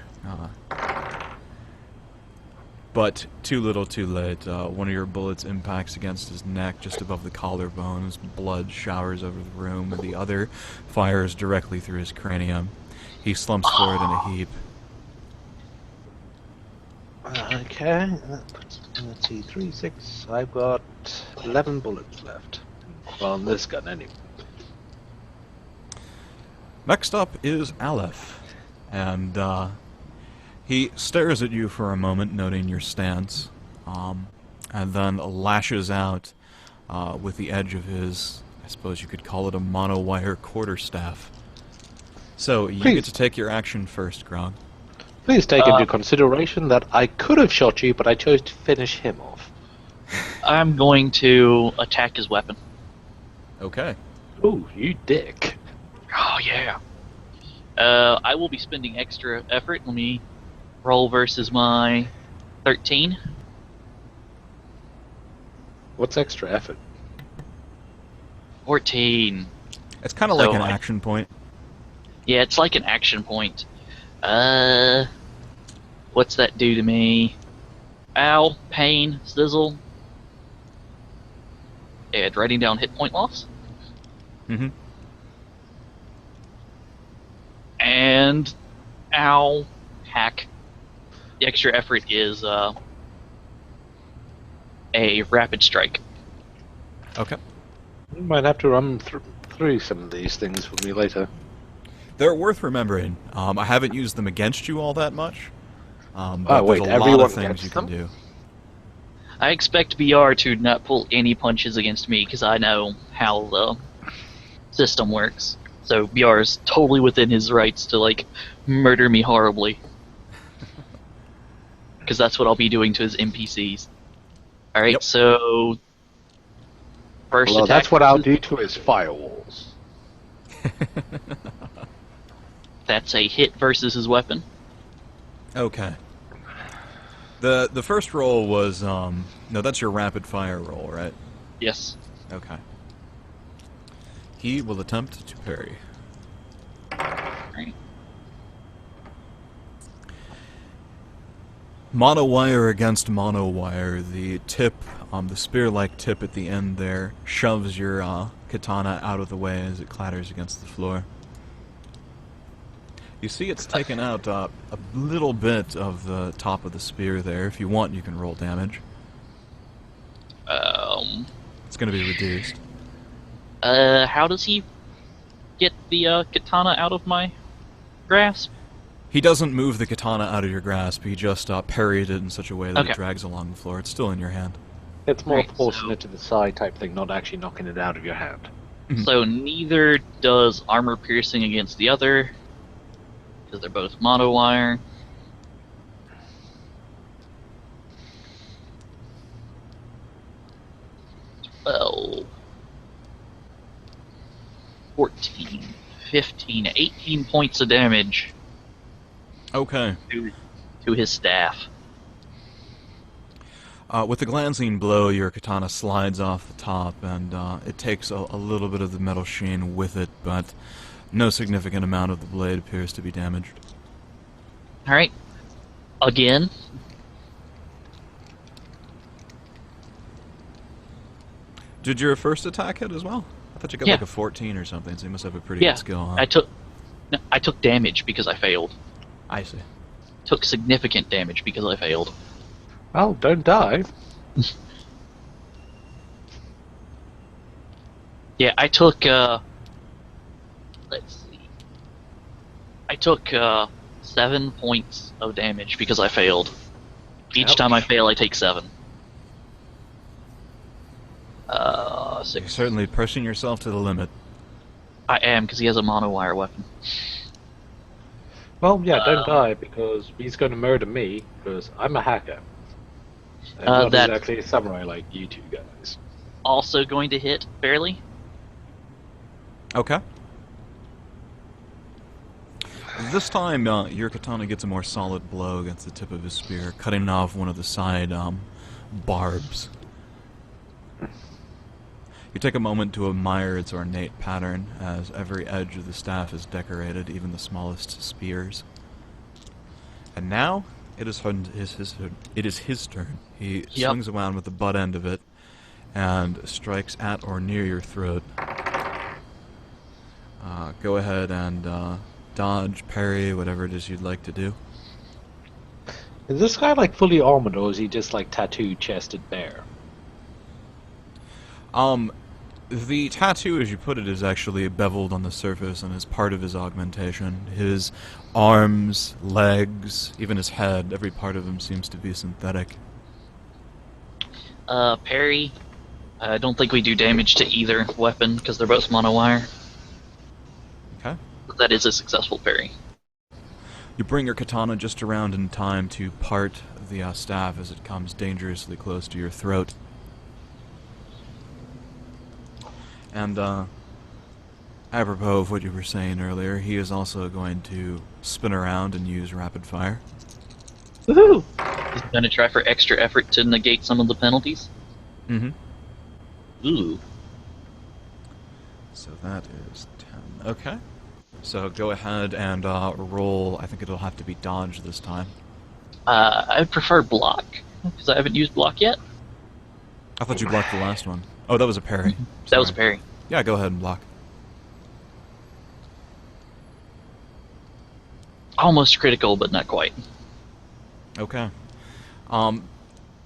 but too little too late. One of your bullets impacts against his neck just above the collarbone. His blood showers over the room, and the other fires directly through his cranium. He slumps forward in a heap. Okay, let's see, 3, 6. I've got 11 bullets left. Well, on this gun, anyway. Next up is Aleph, and he stares at you for a moment, noting your stance, and then lashes out with the edge of his, I suppose you could call it a monowire quarterstaff. So, you get to take your action first, Grog. Please take into consideration that I could have shot you, but I chose to finish him off. I'm going to attack his weapon. Okay. Ooh, you dick. Oh, yeah. I will be spending extra effort. Let me roll versus my 13. What's extra effort? 14. It's kind of like an action point. Yeah, it's like an action point. What's that do to me? Ow, pain, sizzle. And writing down hit point loss. Mm-hmm. And ow, hack. The extra effort is a rapid strike. Okay. You might have to run through some of these things with me later. They're worth remembering. I haven't used them against you all that much. But wait, there's a lot everyone of things gets you can them? do. I expect BR to not pull any punches against me because I know how the system works. So BR is totally within his rights to, like, murder me horribly. Because that's what I'll be doing to his NPCs. Alright, Yep. so... First Well, attack that's what I'll do to his firewalls. That's a hit versus his weapon. Okay. The first roll was, no, that's your rapid fire roll, right? Yes. Okay. He will attempt to parry. Alright. Monowire against monowire, the tip, the spear-like tip at the end there, shoves your katana out of the way as it clatters against the floor. You see it's taken out a little bit of the top of the spear there. If you want, you can roll damage. It's going to be reduced. How does he get the katana out of my grasp? He doesn't move the katana out of your grasp, he just parried it in such a way that Okay. it drags along the floor. It's still in your hand. It's more Right, forcing so- it to the side type thing, not actually knocking it out of your hand. So neither does armor piercing against the other, because they're both monowire. Well, 14, 15, 18 points of damage Okay. to his staff. With the glancing blow, your katana slides off the top, and it takes a little bit of the metal sheen with it, but no significant amount of the blade appears to be damaged. Alright. Again. Did your first attack hit as well? I thought you got Yeah. like a 14 or something, so you must have a pretty Yeah, good skill, huh? I took damage because I failed. I see. Took significant damage because I failed. Well, don't die. Yeah, I took, let's see. I took, 7 points of damage because I failed. Each Ouch. time I fail, I take 7. You're 6. certainly pushing yourself to the limit. I am, because he has a monowire weapon. Well, yeah, don't die, because he's going to murder me, because I'm a hacker. And not that- exactly a samurai like you two guys. Also going to hit, barely. Okay. This time, your katana gets a more solid blow against the tip of his spear, cutting off one of the side barbs. You take a moment to admire its ornate pattern, as every edge of the staff is decorated, even the smallest spears. And now, it is his turn. He swings around with the butt end of it, and strikes at or near your throat. Go ahead and dodge, parry, whatever it is you'd like to do. Is this guy like fully armored, or is he just like tattooed, chested, bare? The tattoo, as you put it, is actually beveled on the surface and is part of his augmentation. His arms, legs, even his head, every part of him seems to be synthetic. Parry. I don't think we do damage to either weapon because they're both monowire. Okay. But that is a successful parry. You bring your katana just around in time to part the staff as it comes dangerously close to your throat. And, apropos of what you were saying earlier, he is also going to spin around and use rapid fire. Woohoo! He's going to try for extra effort to negate some of the penalties? Mm-hmm. Ooh. So that is 10. Okay. So go ahead and roll. I think it'll have to be dodge this time. I would prefer block, because I haven't used block yet. I thought you blocked the last one. Oh, that was a parry. That was a parry. Yeah, go ahead and block. Almost critical, but not quite. Okay.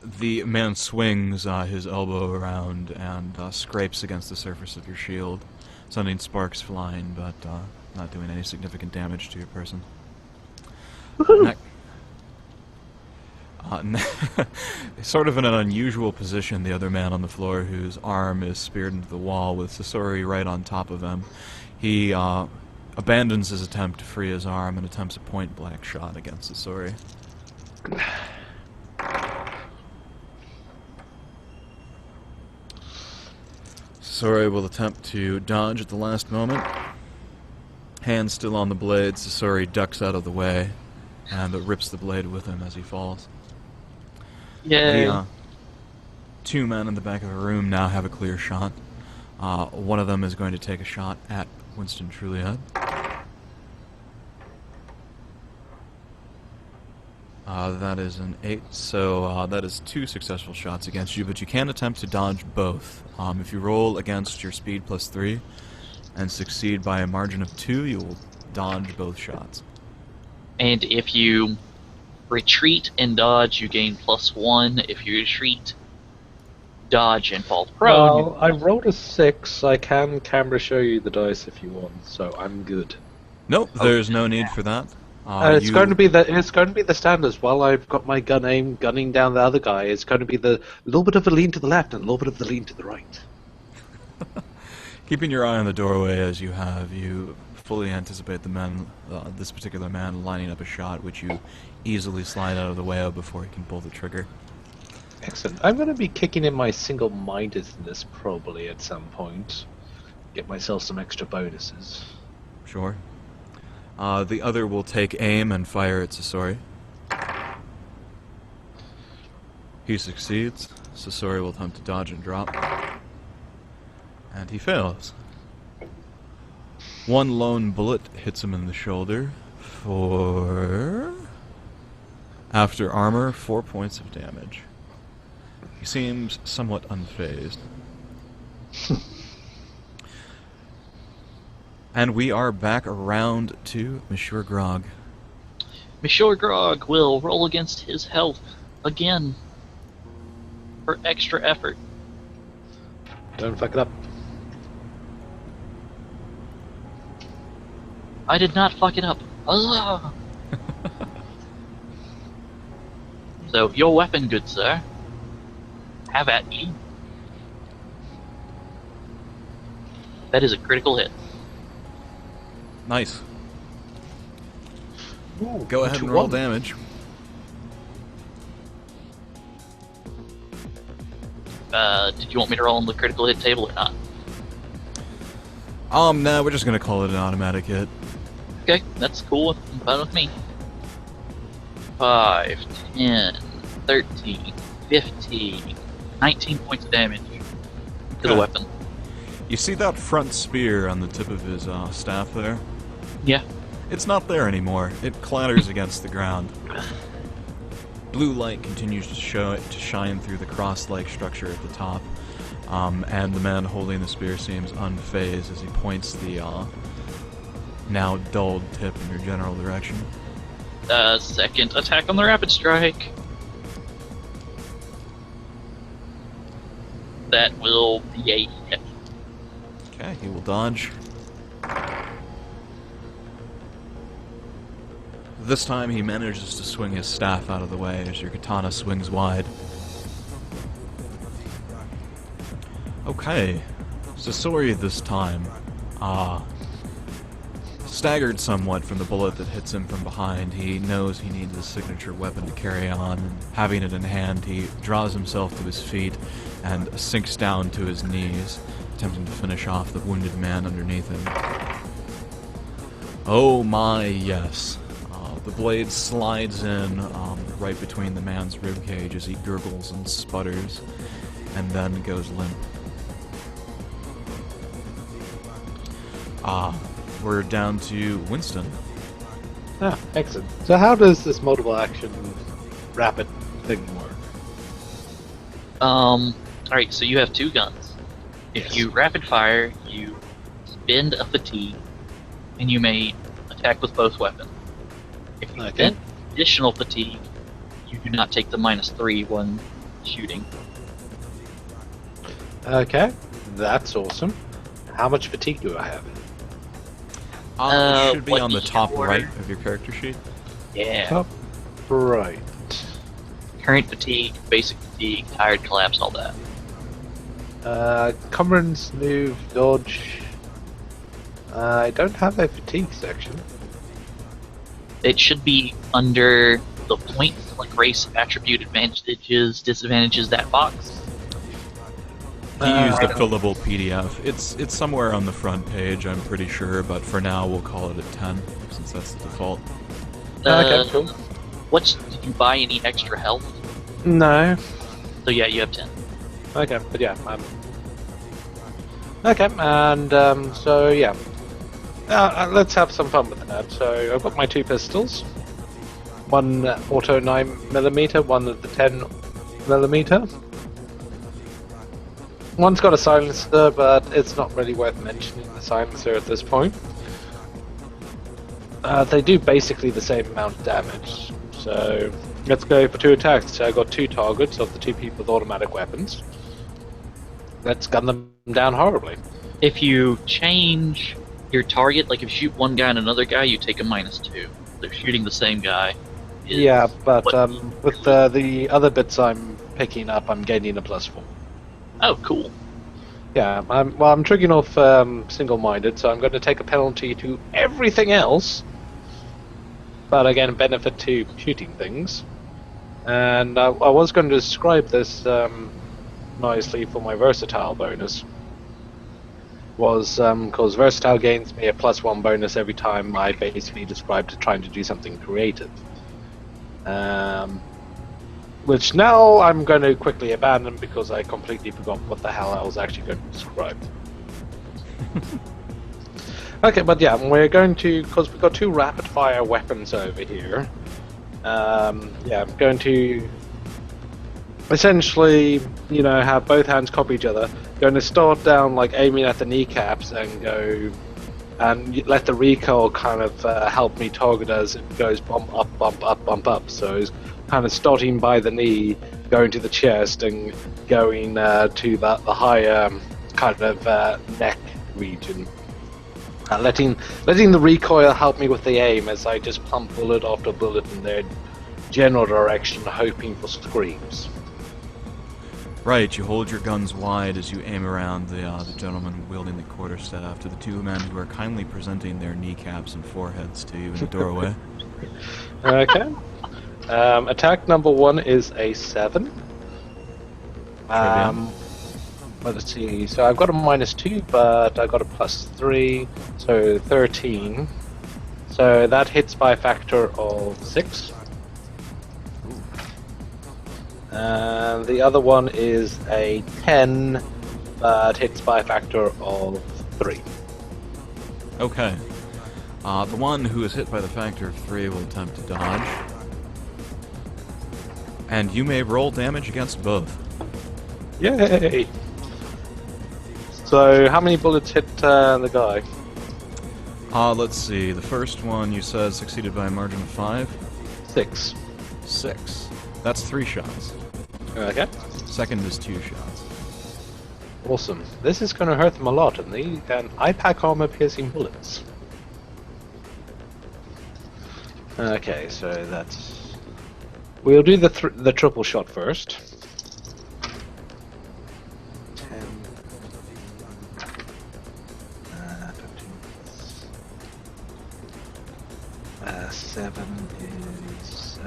The man swings his elbow around and scrapes against the surface of your shield, sending sparks flying, but not doing any significant damage to your person. Sort of in an unusual position, the other man on the floor, whose arm is speared into the wall with Sasori right on top of him, he abandons his attempt to free his arm and attempts a point-blank shot against Sasori. Sasori will attempt to dodge at the last moment. Hand still on the blade, Sasori ducks out of the way and rips the blade with him as he falls. Yay. The two men in the back of the room now have a clear shot. One of them is going to take a shot at Winston Triad. That is an 8, so that is 2 successful shots against you, but you can attempt to dodge both. If you roll against your speed plus 3 and succeed by a margin of 2, you will dodge both shots. And if you retreat and dodge, you gain +1. If you retreat, dodge, and fall prone... Well, I rolled a 6. I can camera show you the dice if you want, so I'm good. Nope, there's no need for that. It's going to be the standards. While I've got my gun aim gunning down the other guy, it's going to be the little bit of a lean to the left and a little bit of the lean to the right. Keeping your eye on the doorway as you have, you fully anticipate the man, this particular man, lining up a shot, which you easily slide out of the way of before he can pull the trigger. Excellent. I'm going to be kicking in my single-mindedness probably at some point. Get myself some extra bonuses. Sure. The other will take aim and fire at Sasori. He succeeds. Sasori will attempt to dodge and drop. And he fails. One lone bullet hits him in the shoulder for... After armor, 4 points of damage. He seems somewhat unfazed. And we are back around to Monsieur Grog. Monsieur Grog will roll against his health again for extra effort. Don't fuck it up. I did not fuck it up. Huzzah! So, your weapon, good sir. Have at ye. That is a critical hit. Nice. Ooh, Go ahead and roll damage. Did you want me to roll on the critical hit table or not? No, we're just gonna call it an automatic hit. Okay, that's cool. Fine with me. 5, 10, 13, 15, 19 points of damage to the weapon. You see that front spear on the tip of his staff there? Yeah. It's not there anymore. It clatters against the ground. Blue light continues to shine through the cross-like structure at the top, and the man holding the spear seems unfazed as he points the now dulled tip in your general direction. Second attack on the rapid strike. That will be a hit. Okay, he will dodge. This time he manages to swing his staff out of the way as your katana swings wide. Okay, Sasori this time. Staggered somewhat from the bullet that hits him from behind, he knows he needs a signature weapon to carry on, and having it in hand, he draws himself to his feet and sinks down to his knees, attempting to finish off the wounded man underneath him. Oh my, yes. The blade slides in right between the man's ribcage as he gurgles and sputters, and then goes limp. We're down to Winston. Ah, excellent. So how does this multiple action rapid thing work? Alright, so you have two guns. If you rapid fire, you spend a fatigue, and you may attack with both weapons. If you spend additional fatigue, you do not take the -3 when shooting. Okay, that's awesome. How much fatigue do I have? It should be what on the is top your- right of your character sheet. Yeah. Top right. Current fatigue, basic fatigue, tired collapse, all that. Cumbrance, move, dodge. I don't have a fatigue section. It should be under the points, like race, attribute, advantages, disadvantages, that box. He used a fillable PDF. It's somewhere on the front page, I'm pretty sure, but for now we'll call it a 10, since that's the default. Okay, cool. Did you buy any extra health? No. So yeah, you have 10. Okay, but yeah, okay, and so yeah, let's have some fun with that. So I've got my two pistols, one auto 9mm, one at the 10mm. One's got a silencer, but it's not really worth mentioning the silencer at this point. They do basically the same amount of damage, so let's go for two attacks. So I got two targets of the two people with automatic weapons. Let's gun them down horribly. If you change your target, like if you shoot one guy and another guy, you take a -2. They're shooting the same guy. Yeah, but with the other bits I'm picking up, I'm gaining a +4. Oh, cool. Yeah, I'm triggering off single-minded, so I'm going to take a penalty to everything else. But again, benefit to shooting things. And I was going to describe this nicely for my versatile bonus. Was because versatile gains me a +1 bonus every time I basically described trying to do something creative. Which now I'm going to quickly abandon because I completely forgot what the hell I was actually going to describe. Okay, but yeah, we're going to, because we've got two rapid fire weapons over here. Yeah, I'm going to essentially, you know, have both hands copy each other. Going to start down like aiming at the kneecaps and go and let the recoil kind of help me target as it goes bump up, bump up, bump up. So it's kind of starting by the knee, going to the chest, and going to the higher kind of neck region. Letting the recoil help me with the aim as I just pump bullet after bullet in their general direction, hoping for screams. Right, you hold your guns wide as you aim around the gentleman wielding the quarterstaff to the two men who are kindly presenting their kneecaps and foreheads to you in the doorway. Okay. Attack number 1 is a 7. Let's see. So I've got a -2, but I got a +3, so 13. So that hits by a factor of 6. And the other one is a 10, but hits by a factor of 3. Okay. The one who is hit by the factor of 3 will attempt to dodge. And you may roll damage against both. Yay! So, how many bullets hit the guy? Let's see. The first one you said succeeded by a margin of 5. 6. 6. That's 3 shots. Okay. Second is 2 shots. Awesome. This is going to hurt them a lot, and I pack armor piercing bullets. Okay, so that's... We'll do the triple shot first. 10... 7 is...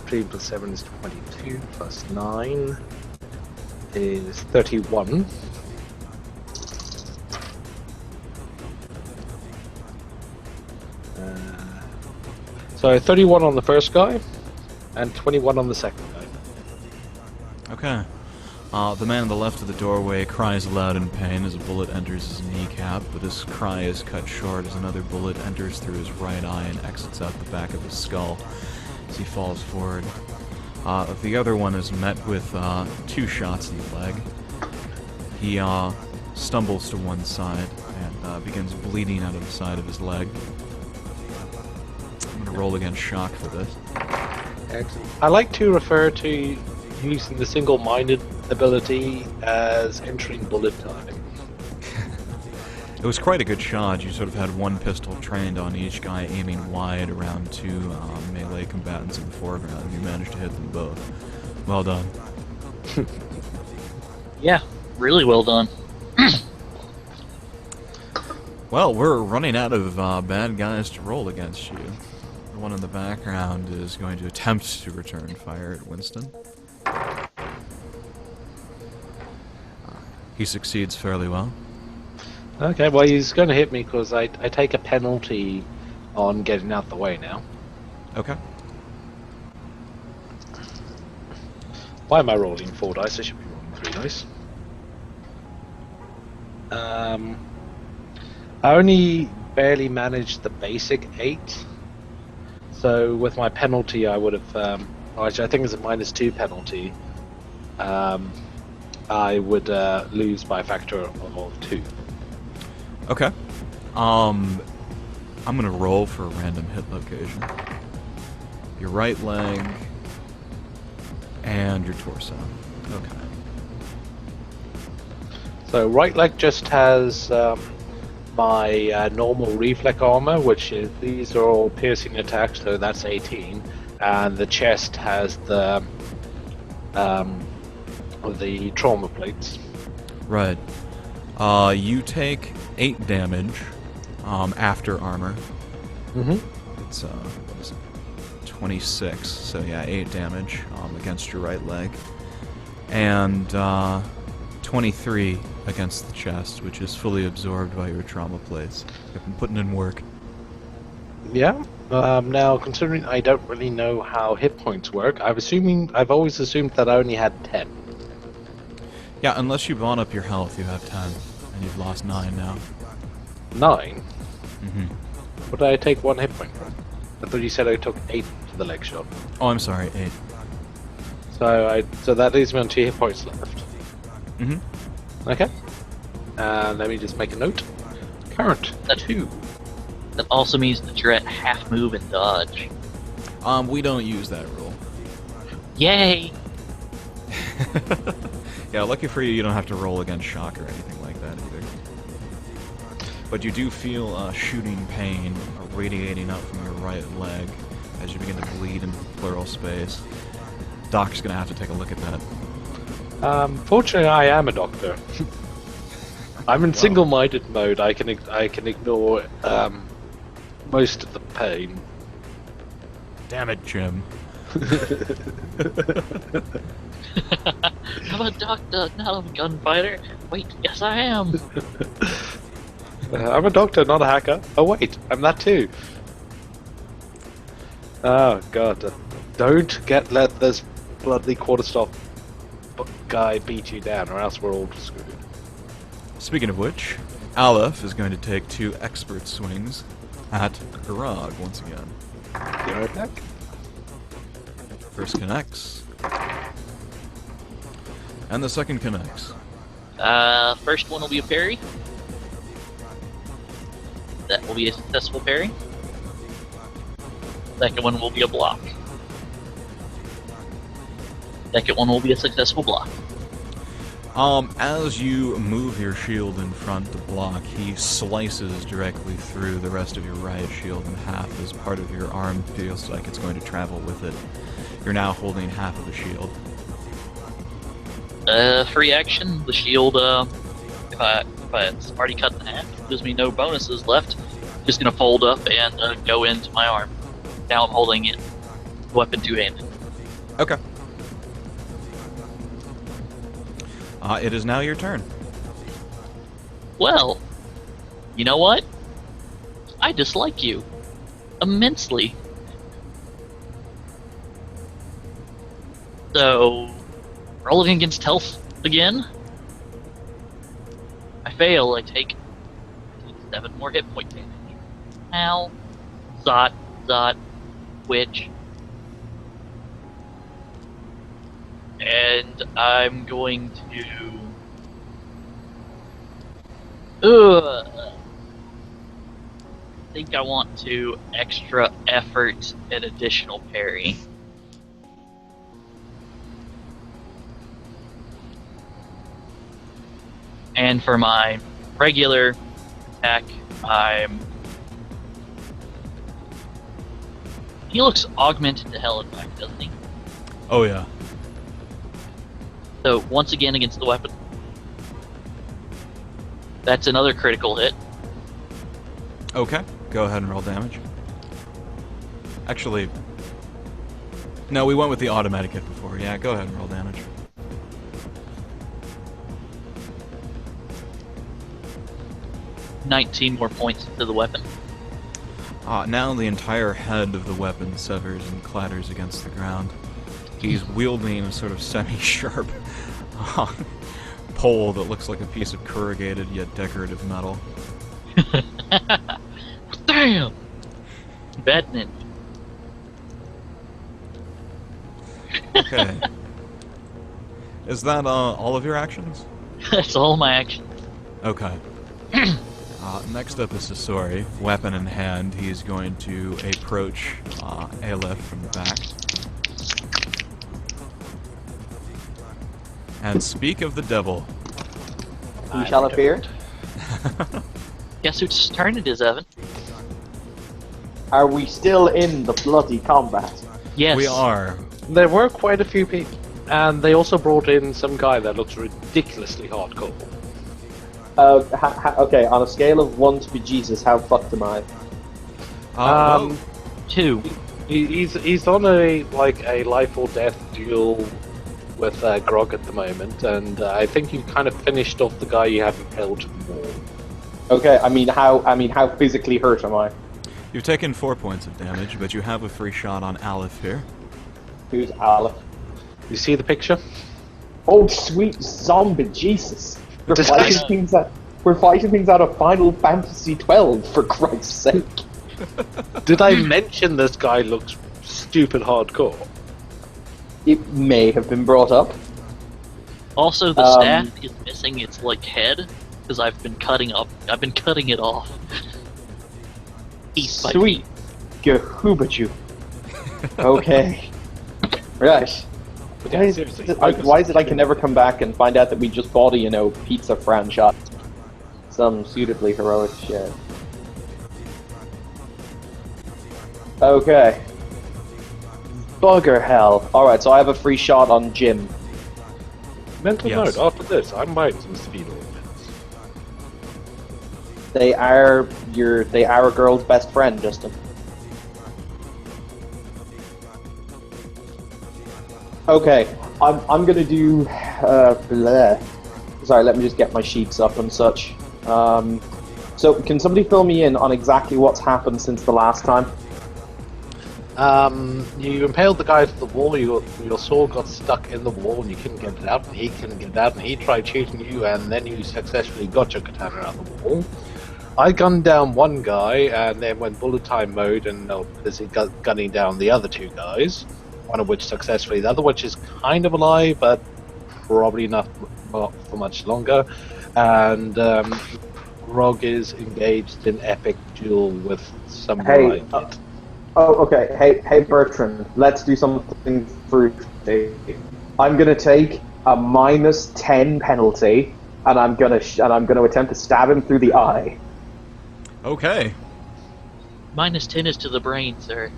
3 plus 7 is 22, plus 9 is 31. So 31 on the first guy, and 21 on the second guy. Okay. The man on the left of the doorway cries aloud in pain as a bullet enters his kneecap, but his cry is cut short as another bullet enters through his right eye and exits out the back of his skull as he falls forward. The other one is met with 2 shots in the leg. He stumbles to one side and begins bleeding out of the side of his leg. I'm going to roll against shock for this. Excellent. I like to refer to using the single-minded ability as entering bullet time. It was quite a good shot. You sort of had one pistol trained on each guy, aiming wide around 2 melee combatants in the foreground. You managed to hit them both. Well done. Yeah, really well done. Well, we're running out of bad guys to roll against you. The one in the background is going to attempt to return fire at Winston. He succeeds fairly well. Okay, well he's going to hit me because I take a penalty on getting out the way now. Okay. Why am I rolling 4 dice? I should be rolling 3 dice. I only barely managed the basic 8. So with my penalty I would have... actually I think it's a -2 penalty. I would lose by a factor of 2. Okay. I'm gonna roll for a random hit location. Your right leg and your torso. Okay. So right leg just has my normal reflex armor, which is these are all piercing attacks, so that's 18, and the chest has the trauma plates. Right. You take 8 damage after armor. Mm-hmm. It's what is it? 26. So yeah, 8 damage against your right leg, and 23 against the chest, which is fully absorbed by your trauma plates. You've been putting in work. Yeah. Now, considering I don't really know how hit points work, I've always assumed that I only had 10. Yeah, unless you bought up your health, you have 10, and you've lost 9 now. 9? Mm-hmm. What did I take 1 hit point from? I thought you said I took 8 for the leg shot. Oh, I'm sorry, 8. So that leaves me on 2 hit points left. Mm-hmm. Okay. Let me just make a note. Current. A 2. That also means that you're at half move and dodge. We don't use that rule. Yay! Yeah, lucky for you, you don't have to roll against shock or anything like that either. But you do feel shooting pain radiating out from your right leg as you begin to bleed into the pleural space. Doc's gonna have to take a look at that. Fortunately, I am a doctor. I'm in single-minded mode. I can ignore most of the pain. Damn it, Jim. I'm a doctor, not a gunfighter. Wait, yes I am. I'm a doctor, not a hacker. Oh wait, I'm that too. Oh god. Don't let this bloody quarterstaff guy beat you down, or else we're all screwed. Speaking of which, Aleph is going to take 2 expert swings at Garag once again. Your attack? First connects. And the second connects. First one will be a parry. That will be a successful parry. Second one will be a block. Second one will be a successful block. As you move your shield in front to block, he slices directly through the rest of your riot shield in half as part of your arm feels like it's going to travel with it. You're now holding half of the shield. Free action. The shield, if it's already cut in half, gives me no bonuses left. Just gonna fold up and go into my arm. Now I'm holding it, weapon two-handed. Okay. It is now your turn. Well, you know what? I dislike you immensely. So, rolling against health again. I fail. I take 7 more hit point damage. Ow. Zot. Witch. And I'm going to... I think I want to extra effort and additional parry. And for my regular attack, he looks augmented to hell, in fact, doesn't he? Oh yeah. So, once again against the weapon. That's another critical hit. Okay, go ahead and roll damage. Actually, no, we went with the automatic hit before. Yeah, go ahead and roll damage. $19 more points to the weapon. Now the entire head of the weapon severs and clatters against the ground. He's wielding a sort of semi-sharp pole that looks like a piece of corrugated yet decorative metal. Damn! Bad ninja. Okay. Is that all of your actions? That's all my actions. Okay. Next up is Sasori, weapon in hand. He is going to approach Aleph from the back. And speak of the devil. Who shall appear? Guess whose turn it is, Evan? Are we still in the bloody combat? Yes. We are. There were quite a few people, and they also brought in some guy that looks ridiculously hardcore. Okay, on a scale of 1 to bejesus, how fucked am I? Well, 2. He's on a life or death duel with Grog at the moment, and I think you kind of finished off the guy you haven't killed more. Okay, I mean how physically hurt am I? you've taken 4 points of damage, but you have a free shot on Aleph here. Who's Aleph? You see the picture? Oh, sweet zombie Jesus! We're fighting things out of Final Fantasy 12, for Christ's sake. Did I mention this guy looks stupid hardcore? It may have been brought up. Also, the staff is missing its head because I've been cutting it off. Piece by Sweet. Gahubachu. Okay. Right. Why is it I can never come back and find out that we just bought a, pizza franchise? Some suitably heroic shit. Okay. Bugger hell. Alright, so I have a free shot on Jim. Mental Yes. note, after this, I'm buying some speed elements. They are a girl's best friend, Justin. Okay, I'm gonna do bleh. Sorry, let me just get my sheets up and such. So can somebody fill me in on exactly what's happened since the last time? You impaled the guy to the wall, your sword got stuck in the wall and you couldn't get it out, and he couldn't get it out, and he tried shooting you, and then you successfully got your katana out of the wall. I gunned down one guy and then went bullet time mode and busy gunning down the other two guys, one of which successfully, the other which is kind of alive, but probably not for much longer. And Rog is engaged in epic duel with someone. Oh, okay. Hey, Bertrand. Let's do something fruity. I'm gonna take a -10 penalty, and I'm gonna attempt to stab him through the eye. Okay. -10 is to the brain, sir.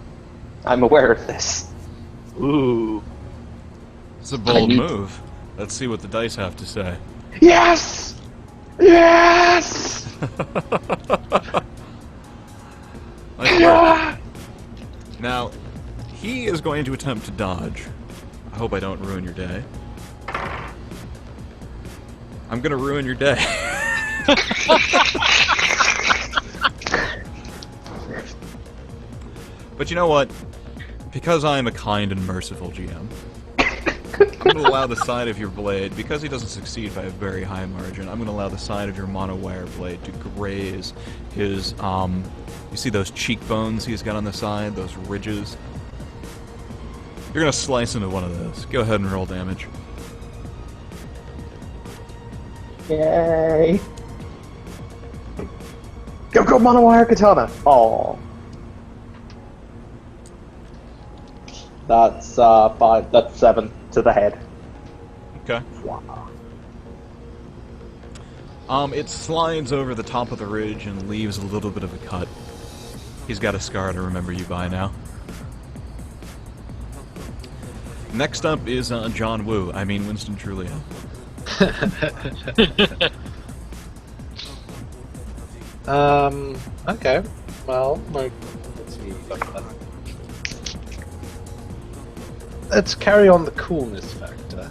I'm aware of this. Ooh. It's a bold move. Let's see what the dice have to say. Yes! Yes! Nice work. Now, he is going to attempt to dodge. I hope I don't ruin your day. I'm gonna ruin your day. But you know what? Because I am a kind and merciful GM, I'm going to allow the side of your blade, because he doesn't succeed by a very high margin, I'm going to allow the side of your monowire blade to graze his, you see those cheekbones he's got on the side, those ridges? You're going to slice into one of those. Go ahead and roll damage. Yay! Go monowire katana! Aww. That's 5. That's 7 to the head. Okay. Wow. It slides over the top of the ridge and leaves a little bit of a cut. He's got a scar to remember you by now. Next up is John Woo. I mean Winston Trulia. Okay. Well, let's see. Let's carry on the coolness factor.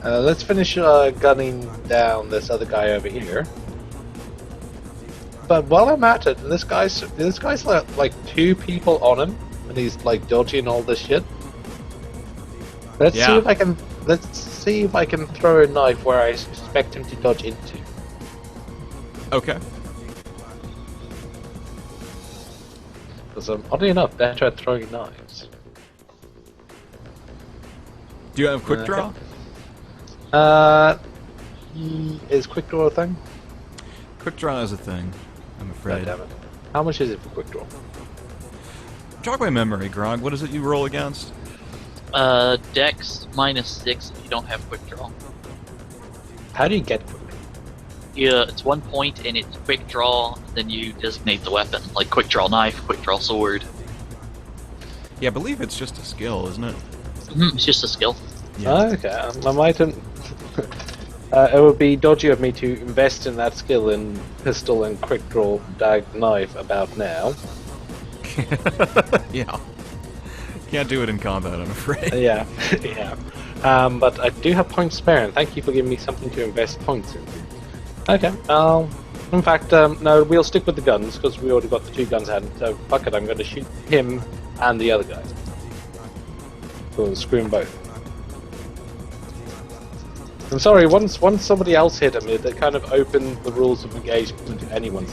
Let's finish gunning down this other guy over here. But while I'm at it, this guy's like 2 people on him, and he's like dodging all this shit. Let's see if I can throw a knife where I expect him to dodge into. Okay. Because I'm oddly enough better at throwing knives. Do you have quick draw? Is quick draw a thing? Quick draw is a thing, I'm afraid. God damn it. How much is it for quick draw? Jog my memory, Grog. What is it you roll against? Dex -6 if you don't have quick draw. How do you get quick? Yeah, it's 1 point and it's quick draw, then you designate the weapon, like quick draw knife, quick draw sword. Yeah, I believe it's just a skill, isn't it? It's just a skill. Yeah. Okay, I mightn't. It would be dodgy of me to invest in that skill in pistol and quick draw knife about now. Yeah. Can't do it in combat, I'm afraid. Yeah, yeah. But I do have points spare, and thank you for giving me something to invest points in. Okay, in fact, no, we'll stick with the guns, because we already got the 2 guns out, so fuck it, I'm going to shoot him and the other guy. So screw them both. I'm sorry, once somebody else hit him, it kind of opened the rules of engagement to anyone to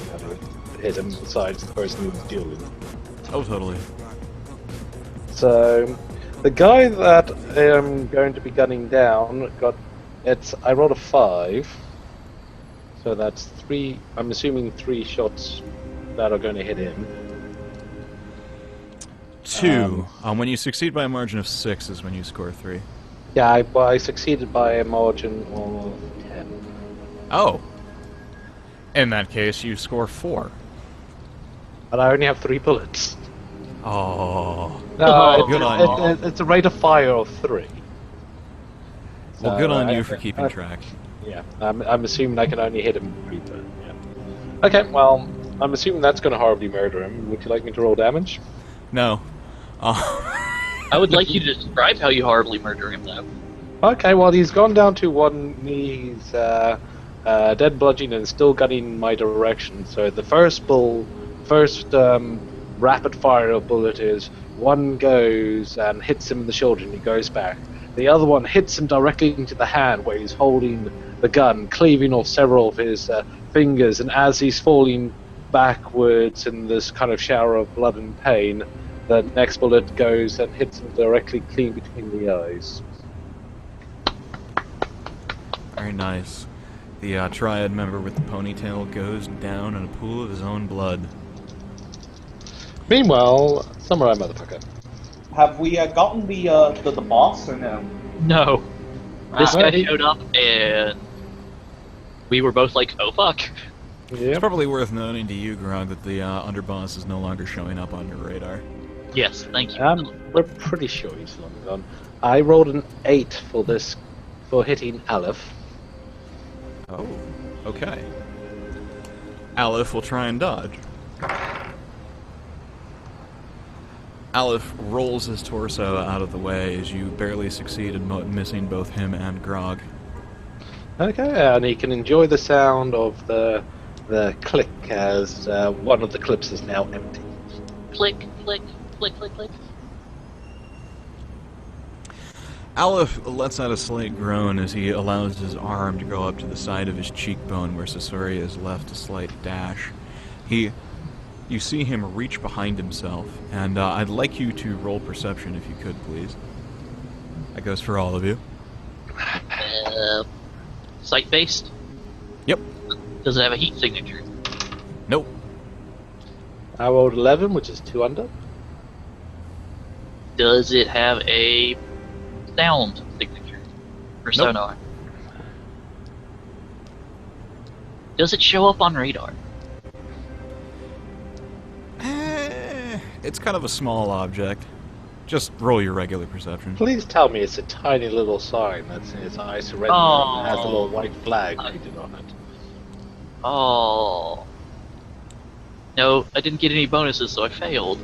hit him besides the person who was dealing. Oh, totally. So, the guy that I'm going to be gunning down I rolled a 5. So that's 3, I'm assuming 3 shots that are going to hit him. 2. When you succeed by a margin of 6 is when you score 3. Yeah, I succeeded by a margin of 10. Oh. In that case, you score 4. But I only have 3 bullets. Oh. No, good on you. it's a rate of fire of 3. Well, good on you for keeping track. Yeah, I'm assuming I can only hit him 3 times. Yeah. Okay, well, I'm assuming that's going to horribly murder him. Would you like me to roll damage? No. I would like you to describe how you horribly murder him, though. Okay, well, he's gone down to 1 knee, he's dead bludgeoned and still gunning my direction. So the first rapid fire bullet is One goes and hits him in the shoulder and he goes back. The other one hits him directly into the hand where he's holding the gun, cleaving off several of his fingers, and as he's falling backwards in this kind of shower of blood and pain, the next bullet goes and hits him directly clean between the eyes. Very nice. The Triad member with the ponytail goes down in a pool of his own blood. Meanwhile, samurai motherfucker. Have we gotten the boss or no? No. This Ah. guy showed up and we were both like, oh fuck. It's Yep. probably worth noting to you, Grog, that the underboss is no longer showing up on your radar. Yes, thank you. We're pretty sure he's long gone. I rolled an 8 for this, for hitting Aleph. Oh, okay. Aleph will try and dodge. Aleph rolls his torso out of the way as you barely succeed in missing both him and Grog. Okay, and he can enjoy the sound of the click as one of the clips is now empty. Click, click, click, click, click. Aleph lets out a slight groan as he allows his arm to go up to the side of his cheekbone where Caesarea has left a slight dash. You see him reach behind himself, and I'd like you to roll perception if you could, please. That goes for all of you. Sight-based? Yep. Does it have a heat signature? Nope. I rolled 11, which is 2 under. Does it have a sound signature for sonar? Does it show up on radar? It's kind of a small object. Just roll your regular perception. Please tell me it's a tiny little sign that says I surrender Oh. and has a little white flag painted on it. Oh. No, I didn't get any bonuses, so I failed.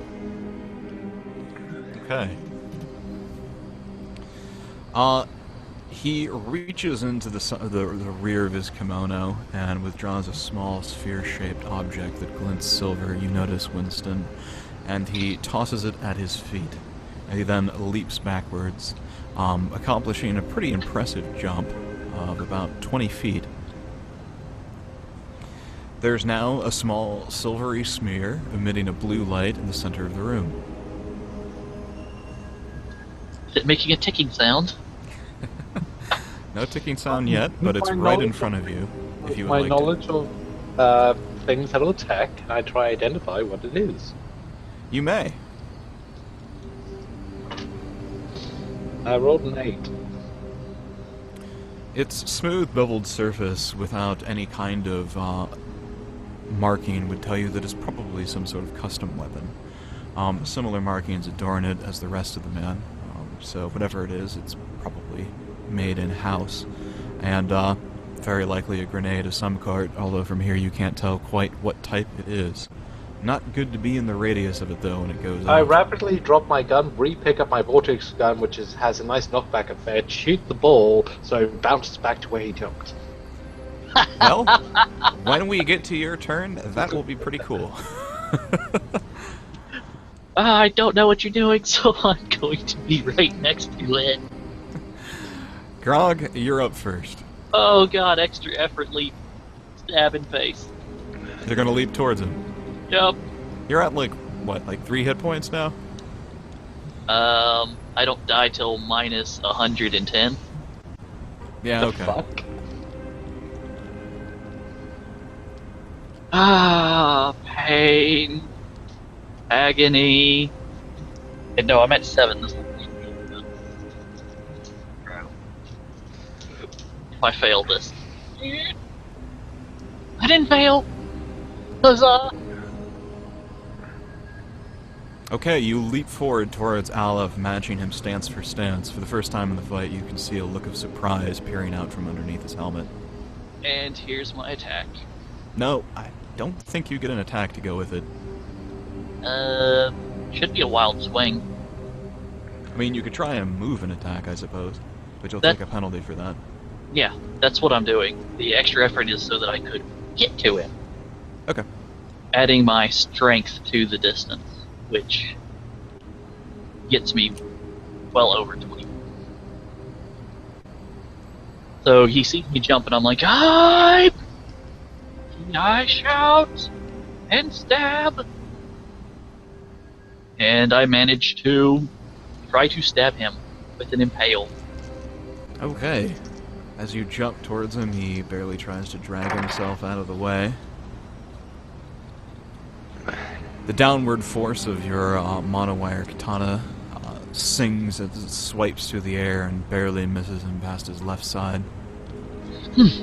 Okay. He reaches into the rear of his kimono and withdraws a small sphere-shaped object that glints silver. You notice, Winston, and he tosses it at his feet. And he then leaps backwards, accomplishing a pretty impressive jump of about 20 feet. There's now a small silvery smear emitting a blue light in the center of the room. Is it making a ticking sound? No ticking sound yet, but it's right in front of you, if you would My like knowledge to. of things that will attack, and I try to identify what it is. You may. I rolled an 8. Its smooth, beveled surface without any kind of marking would tell you that it's probably some sort of custom weapon. Similar markings adorn it as the rest of the man, so whatever it is, it's probably made in-house. And very likely a grenade of some sort, although from here you can't tell quite what type it is. Not good to be in the radius of it, though, when it goes I off. rapidly drop my gun, re-pick up my vortex gun, which has a nice knockback effect, shoot the ball so it bounces back to where he jumped. Well, when we get to your turn, that will be pretty cool. I don't know what you're doing, so I'm going to be right next to it. Grog, you're up first. Oh god, extra effort leap. Stab in face. They're gonna leap towards him. Yup. You're at, like, what, like 3 hit points now? I don't die till minus 110. Yeah, The okay. fuck? Pain. Agony. And no, I'm at 7 this one. If I fail this. I didn't fail! Huzzah! Okay, you leap forward towards Aleph, matching him stance for stance. For the first time in the fight, you can see a look of surprise peering out from underneath his helmet. And here's my attack. No, I don't think you get an attack to go with it. Should be a wild swing. I mean, you could try and move an attack, I suppose, but you'll That- take a penalty for that. Yeah, that's what I'm doing. The extra effort is so that I could get to him. Okay. Adding my strength to the distance, which gets me well over 20. So he sees me jump, and I'm like, I shout and stab, and I manage to try to stab him with an impale. Okay. As you jump towards him, he barely tries to drag himself out of the way. The downward force of your monowire katana sings as it swipes through the air and barely misses him past his left side. He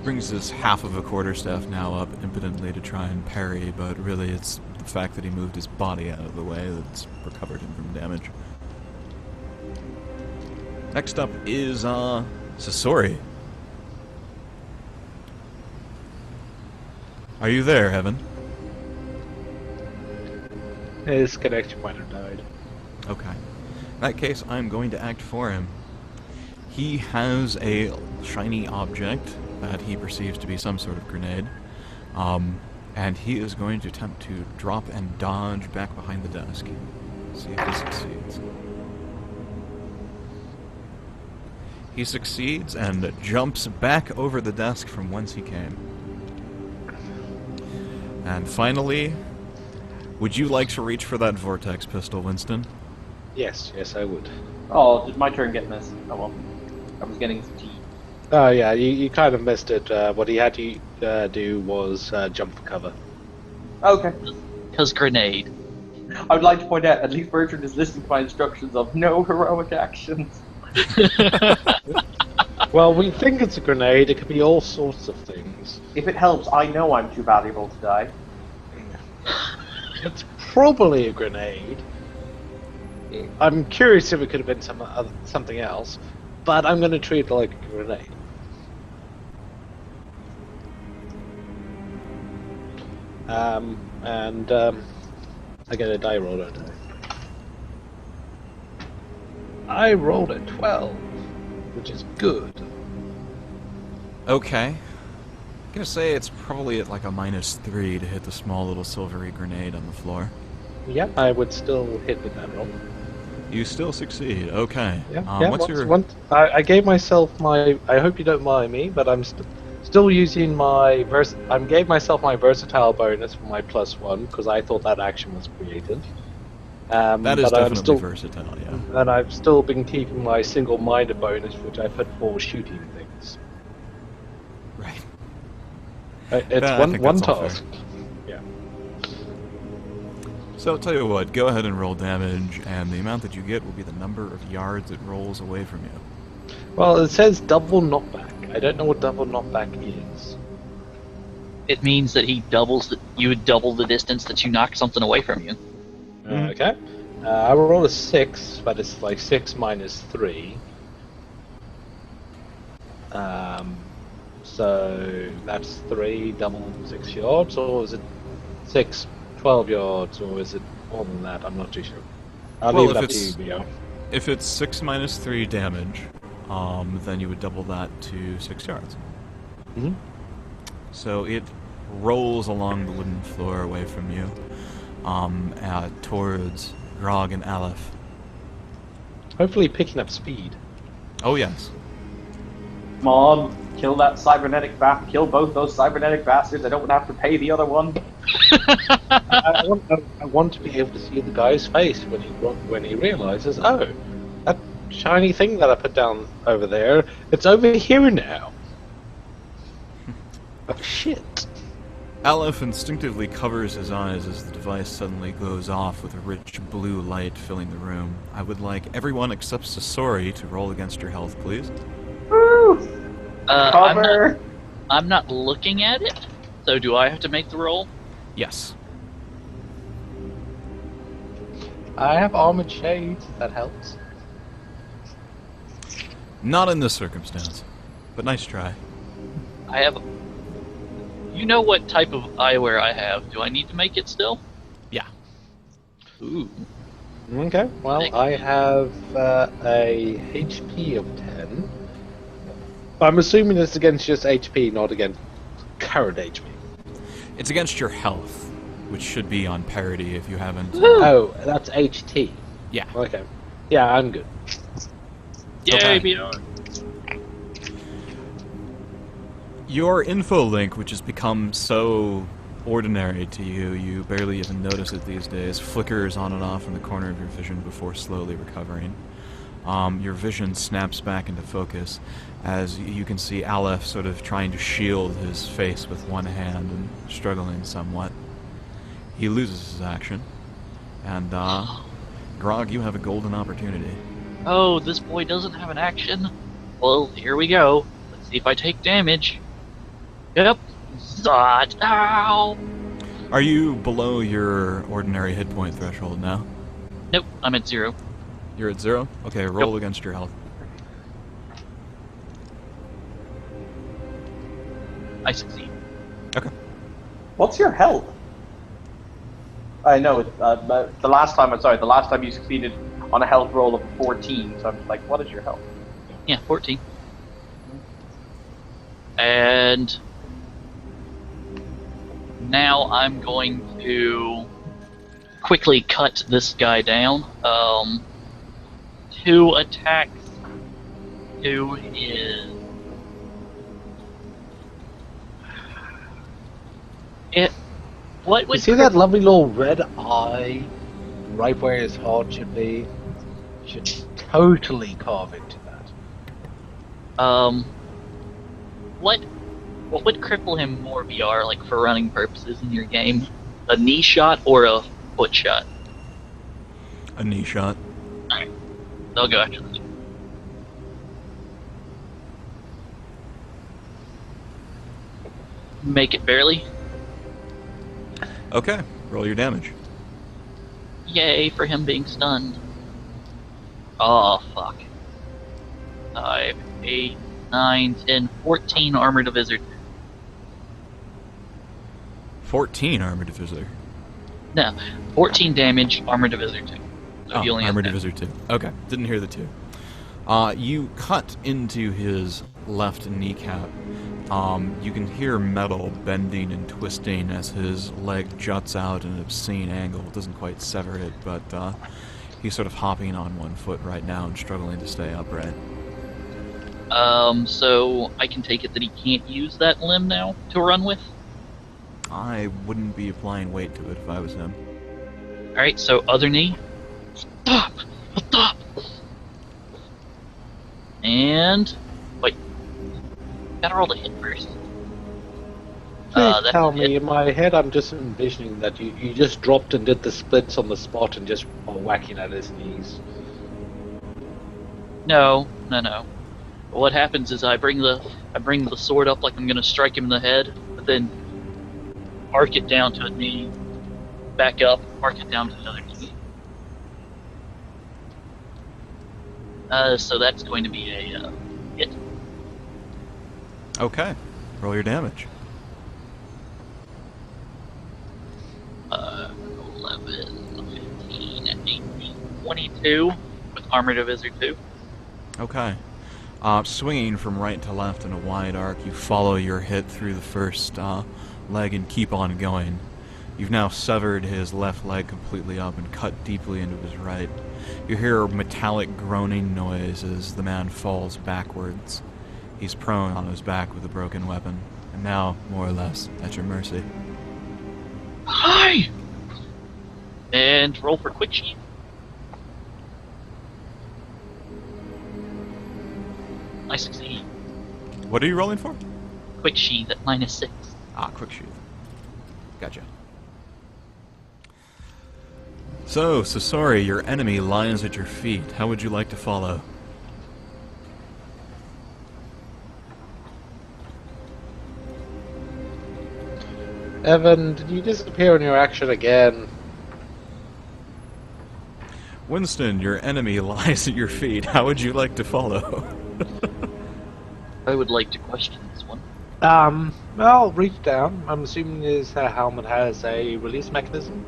brings his half of a quarterstaff now up impotently to try and parry, but really it's the fact that he moved his body out of the way that's recovered him from damage. Next up is Sasori. Are you there, Heaven? His connection might have died. Okay. In that case, I'm going to act for him. He has a shiny object that he perceives to be some sort of grenade, and he is going to attempt to drop and dodge back behind the desk. See if he succeeds. He succeeds and jumps back over the desk from whence he came. And finally, would you like to reach for that vortex pistol, Winston? Yes, I would. Oh, did my turn get missed? Oh well. I was getting some tea. Oh yeah, you kind of missed it. What he had to do was jump for cover. Okay. Because grenade. I would like to point out, at least Bertrand is listening to my instructions of no heroic actions. Well, we think it's a grenade. It could be all sorts of things. If it helps, I know I'm too valuable to die. It's probably a grenade. I'm curious if it could have been something else, but I'm going to treat it like a grenade. I get a die roll, don't I rolled a 12, which is good. Okay. I'm gonna say it's probably at like a -3 to hit the small little silvery grenade on the floor. Yep, I would still hit with that roll. You still succeed. Okay. What's your? I gave myself my. I hope you don't mind me, but I'm still using my I gave myself my versatile bonus for my +1 because I thought that action was creative. That is definitely versatile, yeah. And I've still been keeping my single-minded bonus, which I put for shooting things. Right. It's one task. Yeah. So, I'll tell you what, go ahead and roll damage, and the amount that you get will be the number of yards it rolls away from you. Well, it says double knockback. I don't know what double knockback is. It means that you would double the distance that you knock something away from you. Okay. I will roll a 6, but it's like 6 minus 3. So that's 3 double 6 yards, or is it 6, 12 yards, or is it more than that? I'm not too sure. I'll leave it up to you, Bio. If it's 6 minus 3 damage, then you would double that to 6 yards. Mm-hmm. So it rolls along the wooden floor away from you, towards Grog and Aleph. Hopefully picking up speed. Oh yes. Come on, kill that cybernetic kill both those cybernetic bastards. I don't have to pay the other one. I want to be able to see the guy's face when he realizes, oh, that shiny thing that I put down over there, it's over here now. Oh shit. Aleph instinctively covers his eyes as the device suddenly goes off with a rich blue light filling the room. I would like everyone except Sasori to roll against your health, please. Woo! Cover! I'm not looking at it, so do I have to make the roll? Yes. I have armored shades, if that helps. Not in this circumstance, but nice try. I have... You know what type of eyewear I have. Do I need to make it still? Yeah. Ooh. Okay, well, I have a HP of 10. I'm assuming it's against just HP, not against current HP. It's against your health, which should be on parity if you haven't... Oh, that's HT. Yeah. Okay. Yeah, I'm good. Yay, Okay. VR. Your info link, which has become so ordinary to you, you barely even notice it these days, flickers on and off in the corner of your vision before slowly recovering. Your vision snaps back into focus as you can see Aleph sort of trying to shield his face with one hand and struggling somewhat. He loses his action, and Grog, you have a golden opportunity. Oh, this boy doesn't have an action? Well, here we go. Let's see if I take damage. Yep. Zot. Ow! Are you below your ordinary hit point threshold now? Nope, I'm at 0. You're at 0? Okay, roll Yep. against your health. I succeed. Okay. What's your health? I know, but the last time you succeeded on a health roll of 14, so I'm just like, what is your health? Yeah, 14. And now I'm going to quickly cut this guy down. 2 attacks. 2 is... What would You see that lovely little red eye right where his heart should be? You should totally carve into that. What would cripple him more, VR, like for running purposes in your game? A knee shot or a foot shot? A knee shot. Alright. They'll go after this. Make it barely. Okay, roll your damage. Yay for him being stunned. Oh, fuck. 5, 8, 9, 10, 14 armor divisor. 14 armor divisor. No, 14 damage, armor divisor 2. So he only has armor that. divisor 2. Okay, didn't hear the 2. You cut into his left kneecap. You can hear metal bending and twisting as his leg juts out at an obscene angle. It doesn't quite sever it, but he's sort of hopping on one foot right now and struggling to stay upright. So I can take it that he can't use that limb now to run with? I wouldn't be applying weight to it if I was him. Alright, so other knee. Stop! Stop! And... wait. Gotta roll the hit first. Please that's tell a hit. me, in my head I'm just envisioning that you just dropped and did the splits on the spot and just are whacking at his knees. No. What happens is I bring the sword up like I'm gonna strike him in the head, but then arc it down to a knee, back up, arc it down to another knee. So that's going to be a hit. Okay, roll your damage. 11, 15, 18, 22 with armor divisor 2. Okay. Swinging from right to left in a wide arc, you follow your hit through the first leg and keep on going. You've now severed his left leg completely up and cut deeply into his right. You hear a metallic groaning noise as the man falls backwards. He's prone on his back with a broken weapon, and now, more or less, at your mercy. Hi! And roll for quick sheet. I succeed. What are you rolling for? Quick sheet at -6. Ah, quick shoot. Gotcha. So, Sasori, your enemy lies at your feet. How would you like to follow? Evan, did you disappear in your action again? Winston, your enemy lies at your feet. How would you like to follow? I would like to question this one. I'll reach down. I'm assuming his helmet has a release mechanism.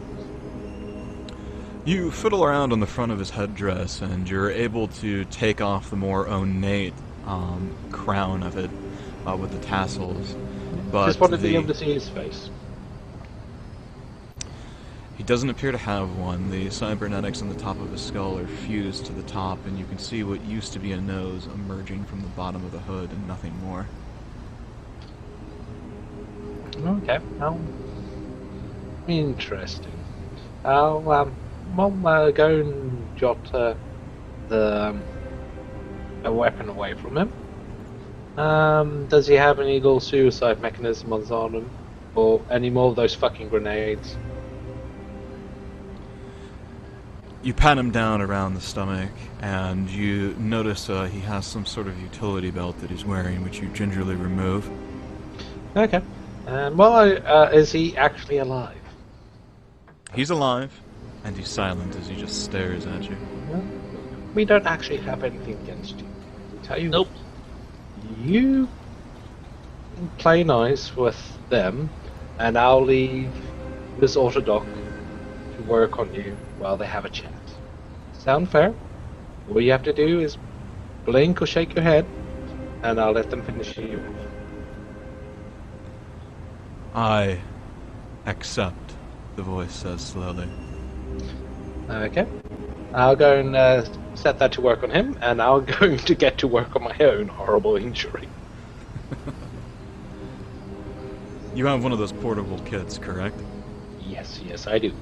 You fiddle around on the front of his headdress, and you're able to take off the more ornate crown of it with the tassels. But Just wanted to be able to see his face. He doesn't appear to have one. The cybernetics on the top of his skull are fused to the top, and you can see what used to be a nose emerging from the bottom of the hood and nothing more. Okay. Oh, interesting. I'll go and jot a weapon away from him. Does he have any little suicide mechanisms on him, or any more of those fucking grenades? You pat him down around the stomach, and you notice he has some sort of utility belt that he's wearing, which you gingerly remove. Okay. Is he actually alive? He's alive, and he's silent as he just stares at you. We don't actually have anything against you. I tell you, Nope. You play nice with them, and I'll leave this Autodoc to work on you while they have a chat. Sound fair? All you have to do is blink or shake your head, and I'll let them finish you off. I accept, the voice says slowly. Okay. I'll go and set that to work on him, and I'm going to get to work on my own horrible injury. You have one of those portable kits, correct? Yes, I do.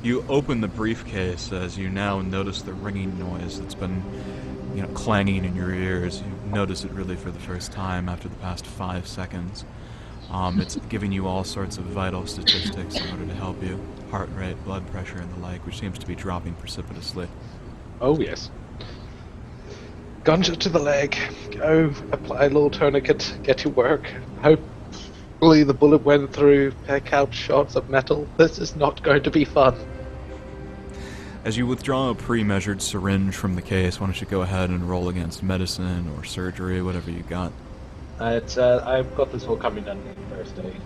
You open the briefcase as you now notice the ringing noise that's been, clanging in your ears. You notice it really for the first time after the past 5 seconds. It's giving you all sorts of vital statistics in order to help you. Heart rate, blood pressure, and the like, which seems to be dropping precipitously. Oh, yes. Gunshot to the leg. Go, apply a little tourniquet, get to work. Hopefully the bullet went through, pick out shots of metal. This is not going to be fun. As you withdraw a pre-measured syringe from the case, why don't you go ahead and roll against medicine or surgery, whatever you got. I've got this all coming down in first aid,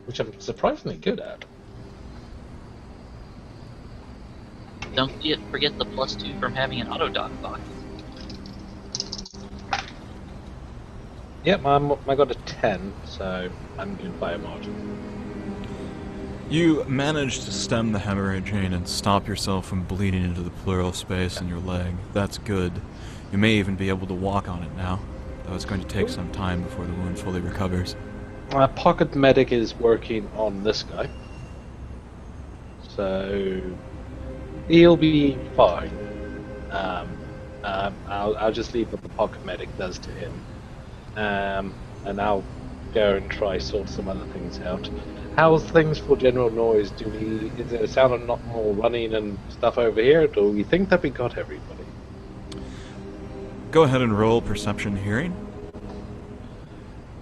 which I'm surprisingly good at. Don't forget the +2 from having an Autodoc box. Yep, I got a 10, so I'm good by a margin. You manage to stem the hemorrhaging and stop yourself from bleeding into the pleural space in your leg. That's good. You may even be able to walk on it now, though it's going to take some time before the wound fully recovers. Pocket medic is working on this guy, so he'll be fine. I'll just leave what the pocket medic does to him, and I'll go and try sort some other things out. How's things for general noise? Is there a sound of not more running and stuff over here? Do we think that we got everybody? Go ahead and roll perception hearing.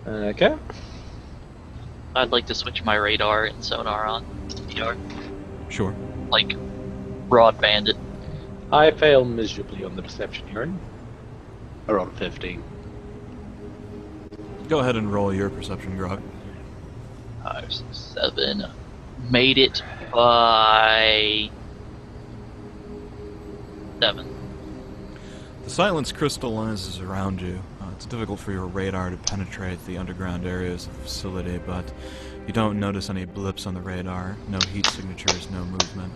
Okay. I'd like to switch my radar and sonar on. VR. Sure. Like, broadband it. I fail miserably on the perception hearing. Around 15. Go ahead and roll your perception, Grog. 5, 6, 7. Made it by 7. The silence crystallizes around you. It's difficult for your radar to penetrate the underground areas of the facility, but you don't notice any blips on the radar, no heat signatures, no movement.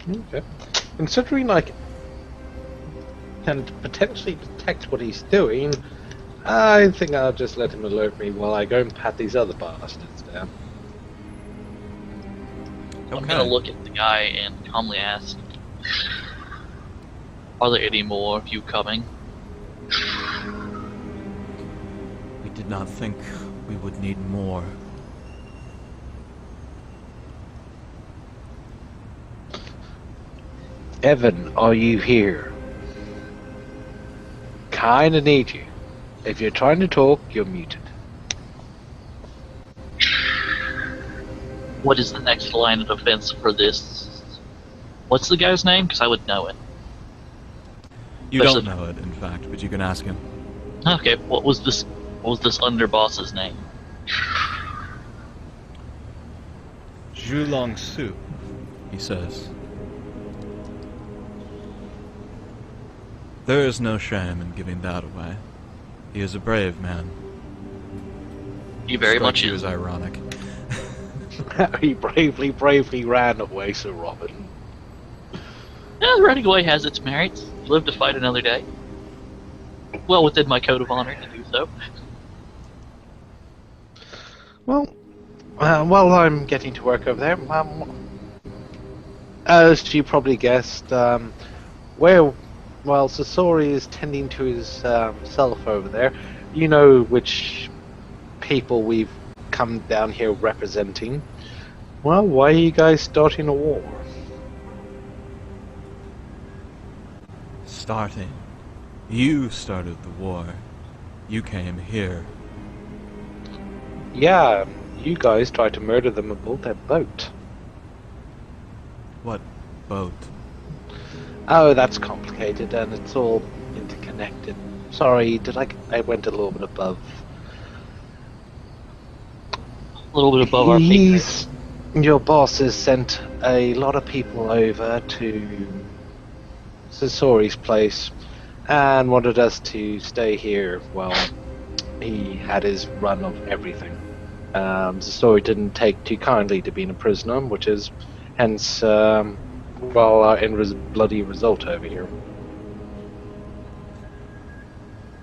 Okay. Considering I can potentially detect what he's doing, I think I'll just let him alert me while I go and pat these other bastards down. I'm gonna look at the guy and calmly ask, are there any more of you coming? We did not think we would need more. Evan, are you here? Kinda need you. If you're trying to talk, you're muted. What is the next line of defense for this? What's the guy's name? Because I would know it. You don't know it, in fact, but you can ask him. Okay, what was this underboss's name? Zhulong Su, he says. There is no shame in giving that away. He is a brave man. He very much He is. was ironic. He bravely ran away, Sir Robin. Yeah, running away has its merits. Live to fight another day. Well within my code of honor to do so. Well, while I'm getting to work over there, as you probably guessed, while Sasori is tending to his self over there, you know which people we've come down here representing. Well, why are you guys starting a war? Starting. You started the war. You came here. Yeah, you guys tried to murder them aboard that boat. What boat? Oh, that's complicated, and it's all interconnected. Sorry, I went a little bit above. A little bit above our pay grade. Your boss has sent a lot of people over to Sasori's place and wanted us to stay here while he had his run of everything. Sasori didn't take too kindly to being a prisoner, which is hence our bloody result over here.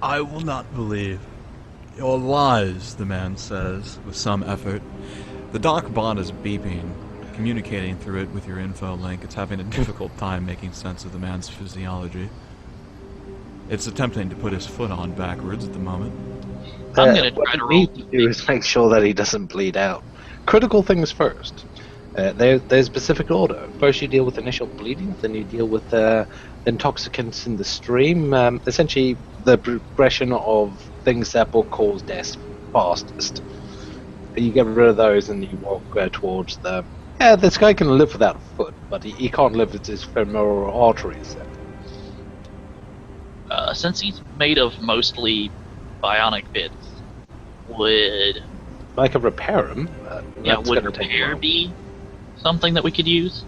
I will not believe your lies, the man says, with some effort. The dock bot is beeping, communicating through it with your info link. It's having a difficult time making sense of the man's physiology. It's attempting to put his foot on backwards at the moment. I'm gonna try to What we roll. need to do is make sure that he doesn't bleed out. Critical things first. There's specific order. First you deal with initial bleeding, then you deal with intoxicants in the stream. Essentially, the progression of things that will cause death fastest. You get rid of those and you walk towards the... Yeah, this guy can live without a foot, but he can't live with his femoral arteries. Since he's made of mostly bionic bits, would I can repair him. would repair be something that we could use?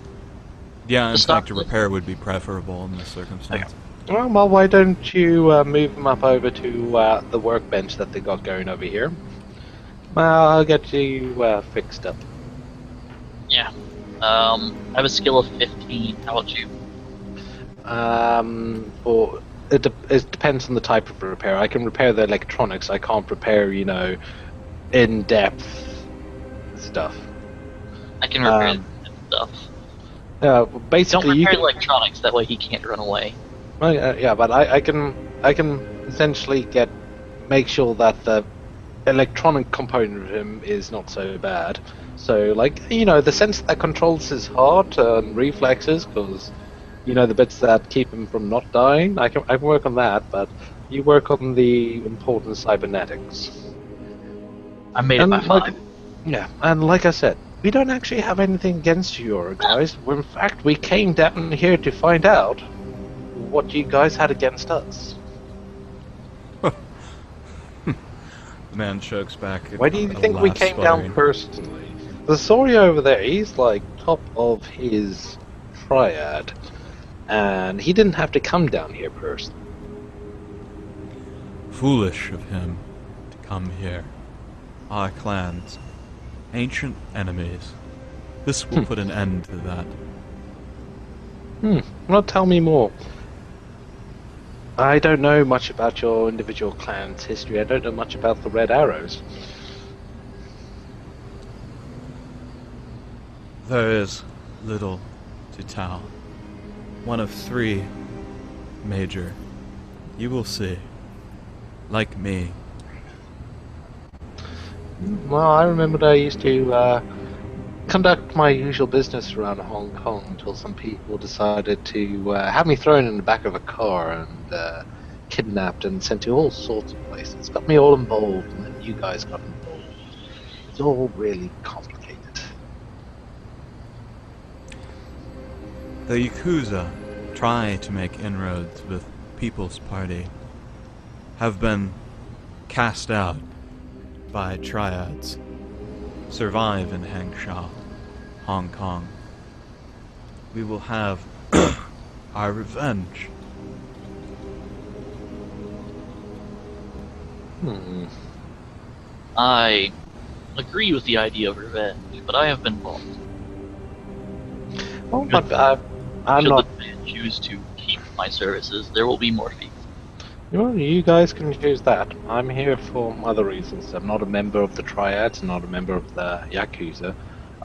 Yeah, in To stop fact, a repair would be preferable in this circumstance. Well, why don't you move him up over to the workbench that they got going over here? I'll get you fixed up. Yeah. I have a skill of 15. How about you? Or it depends on the type of repair. I can repair the electronics. I can't repair, in-depth stuff. I can repair stuff. Don't Basically, you repair can, electronics. That way he can't run away. yeah, but I can essentially make sure that the electronic component of him is not so bad. So, the sense that controls his heart and reflexes, because the bits that keep him from not dying. I can work on that, but you work on the important cybernetics. I made it by 5. Yeah, and like I said, we don't actually have anything against you guys. In fact, we came down here to find out what you guys had against us. The man chokes back. Why do you think we came down personally? The story over there, he's top of his Triad, and he didn't have to come down here personally. Foolish of him to come here. Our clans, ancient enemies. This will put an end to that. Well, tell me more. I don't know much about your individual clan's history. I don't know much about the Red Arrows. There is little to tell. One of 3 major. You will see. Like me. Well, I remembered I used to conduct my usual business around Hong Kong until some people decided to have me thrown in the back of a car and kidnapped and sent to all sorts of places. Got me all involved, and then you guys got involved. It's all really complicated. The Yakuza try to make inroads with People's Party. Have been cast out by Triads. Survive in Hengsha, Hong Kong. We will have our revenge. I agree with the idea of revenge, but I have been wrong. Well, I'm Should not. the man choose to keep my services, there will be more fees. Well, you guys can choose that. I'm here for other reasons. I'm not a member of the Triad, not a member of the Yakuza.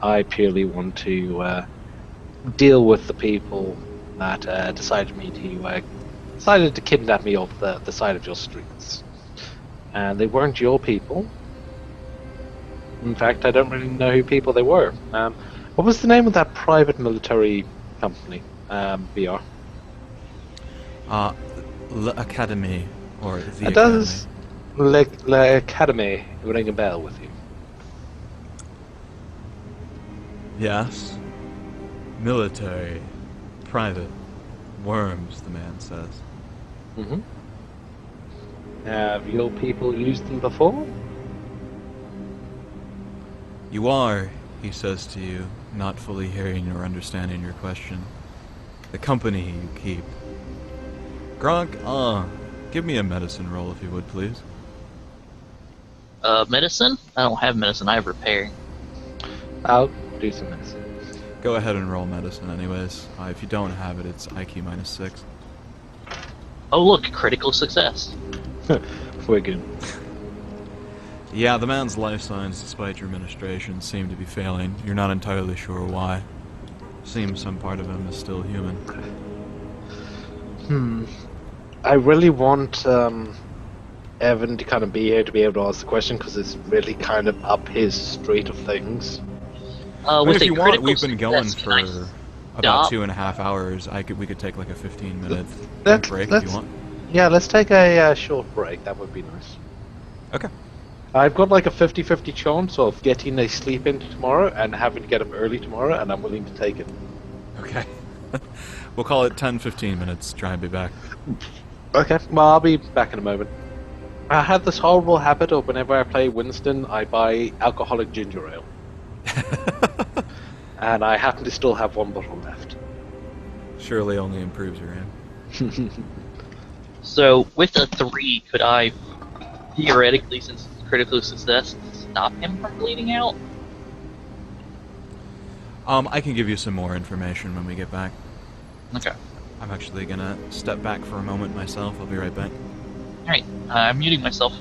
I purely want to deal with the people that decided to kidnap me off the side of your streets. And they weren't your people. In fact, I don't really know who people they were. What was the name of that private military company, BR? L'Academy, or the Does Le Academy ring a bell with you? Yes. Military. Private. Worms, the man says. Mm-hmm. Have your people used them before? You are, he says to you, not fully hearing or understanding your question. The company you keep. Gronk, give me a medicine roll if you would, please. Medicine? I don't have medicine, I have repair. I'll do some medicine. Go ahead and roll medicine anyways. If you don't have it, it's IQ -6. Oh look, critical success. We're good. Yeah, the man's life signs, despite your administration, seem to be failing. You're not entirely sure why. Seems some part of him is still human. I really want Evan to kind of be here to be able to ask the question because it's really kind of up his street of things. If you want, we've been going for about stop? 2.5 hours. we could take like a 15-minute break if you want. Yeah, let's take a short break. That would be nice. Okay. I've got like a 50-50 chance of getting a sleep in tomorrow and having to get up early tomorrow, and I'm willing to take it. Okay. We'll call it 10-15 minutes. Try and be back. Okay, well, I'll be back in a moment. I have this horrible habit of whenever I play Winston, I buy alcoholic ginger ale. And I happen to still have one bottle left. Surely only improves your aim. So, with a 3, could I, theoretically, since it's critical success, stop him from bleeding out? I can give you some more information when we get back. Okay. I'm actually gonna step back for a moment myself. I'll be right back. Alright, I'm muting myself.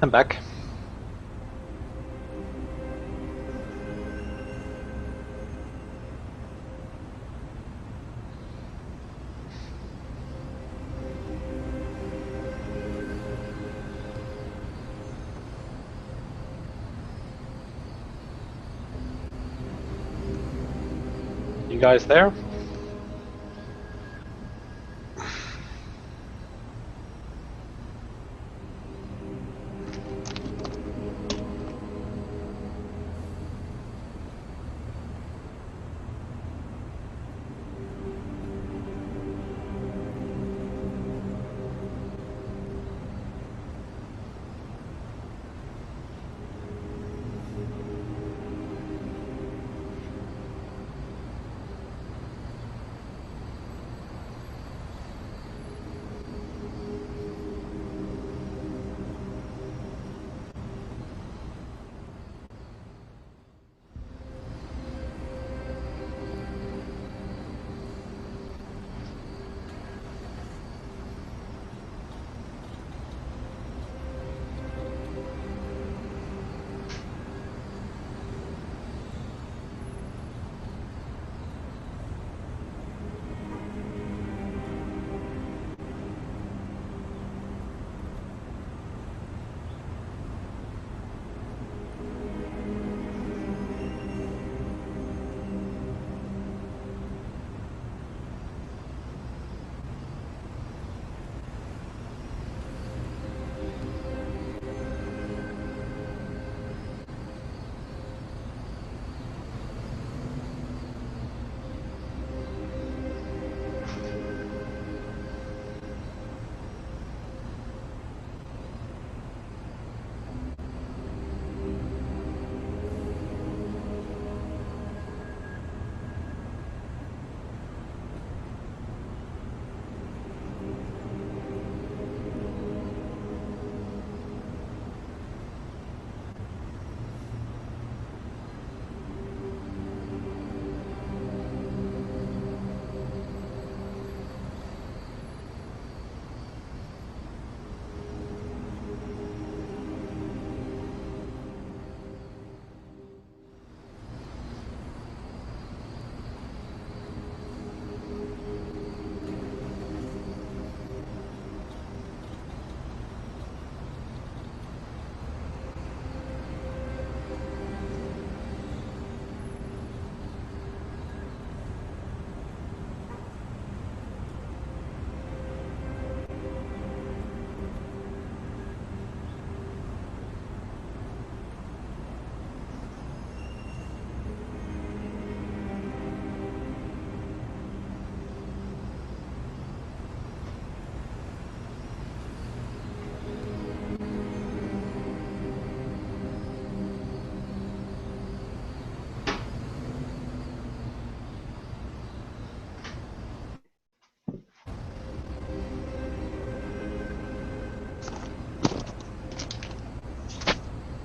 I'm back. You guys there?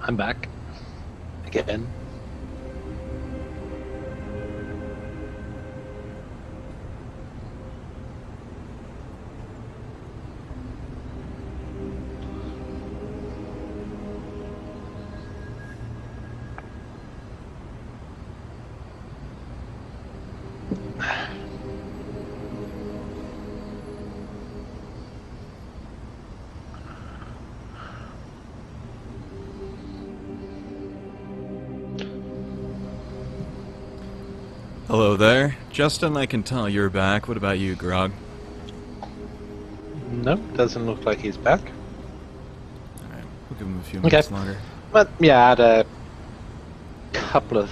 I'm back. Again. Hello there. Justin, I can tell you're back. What about you, Grog? No, doesn't look like he's back. Alright, we'll give him a few minutes longer. But yeah, I had a couple of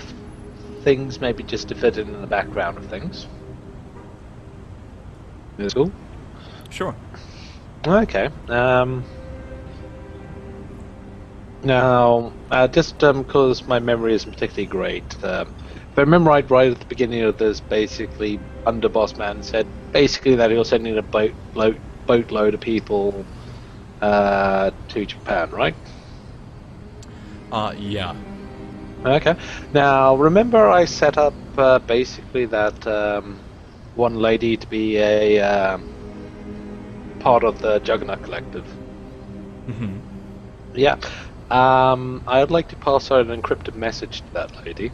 things maybe just to fit in the background of things. Is cool? Sure. Okay. Now, just because my memory isn't particularly great, if I remember right at the beginning of this, basically, Underboss Man said basically that he was sending a boatload of people to Japan, right? Yeah. Okay. Now, remember I set up basically that one lady to be a part of the Juggernaut Collective. Mm-hmm. Yeah. I would like to pass out an encrypted message to that lady.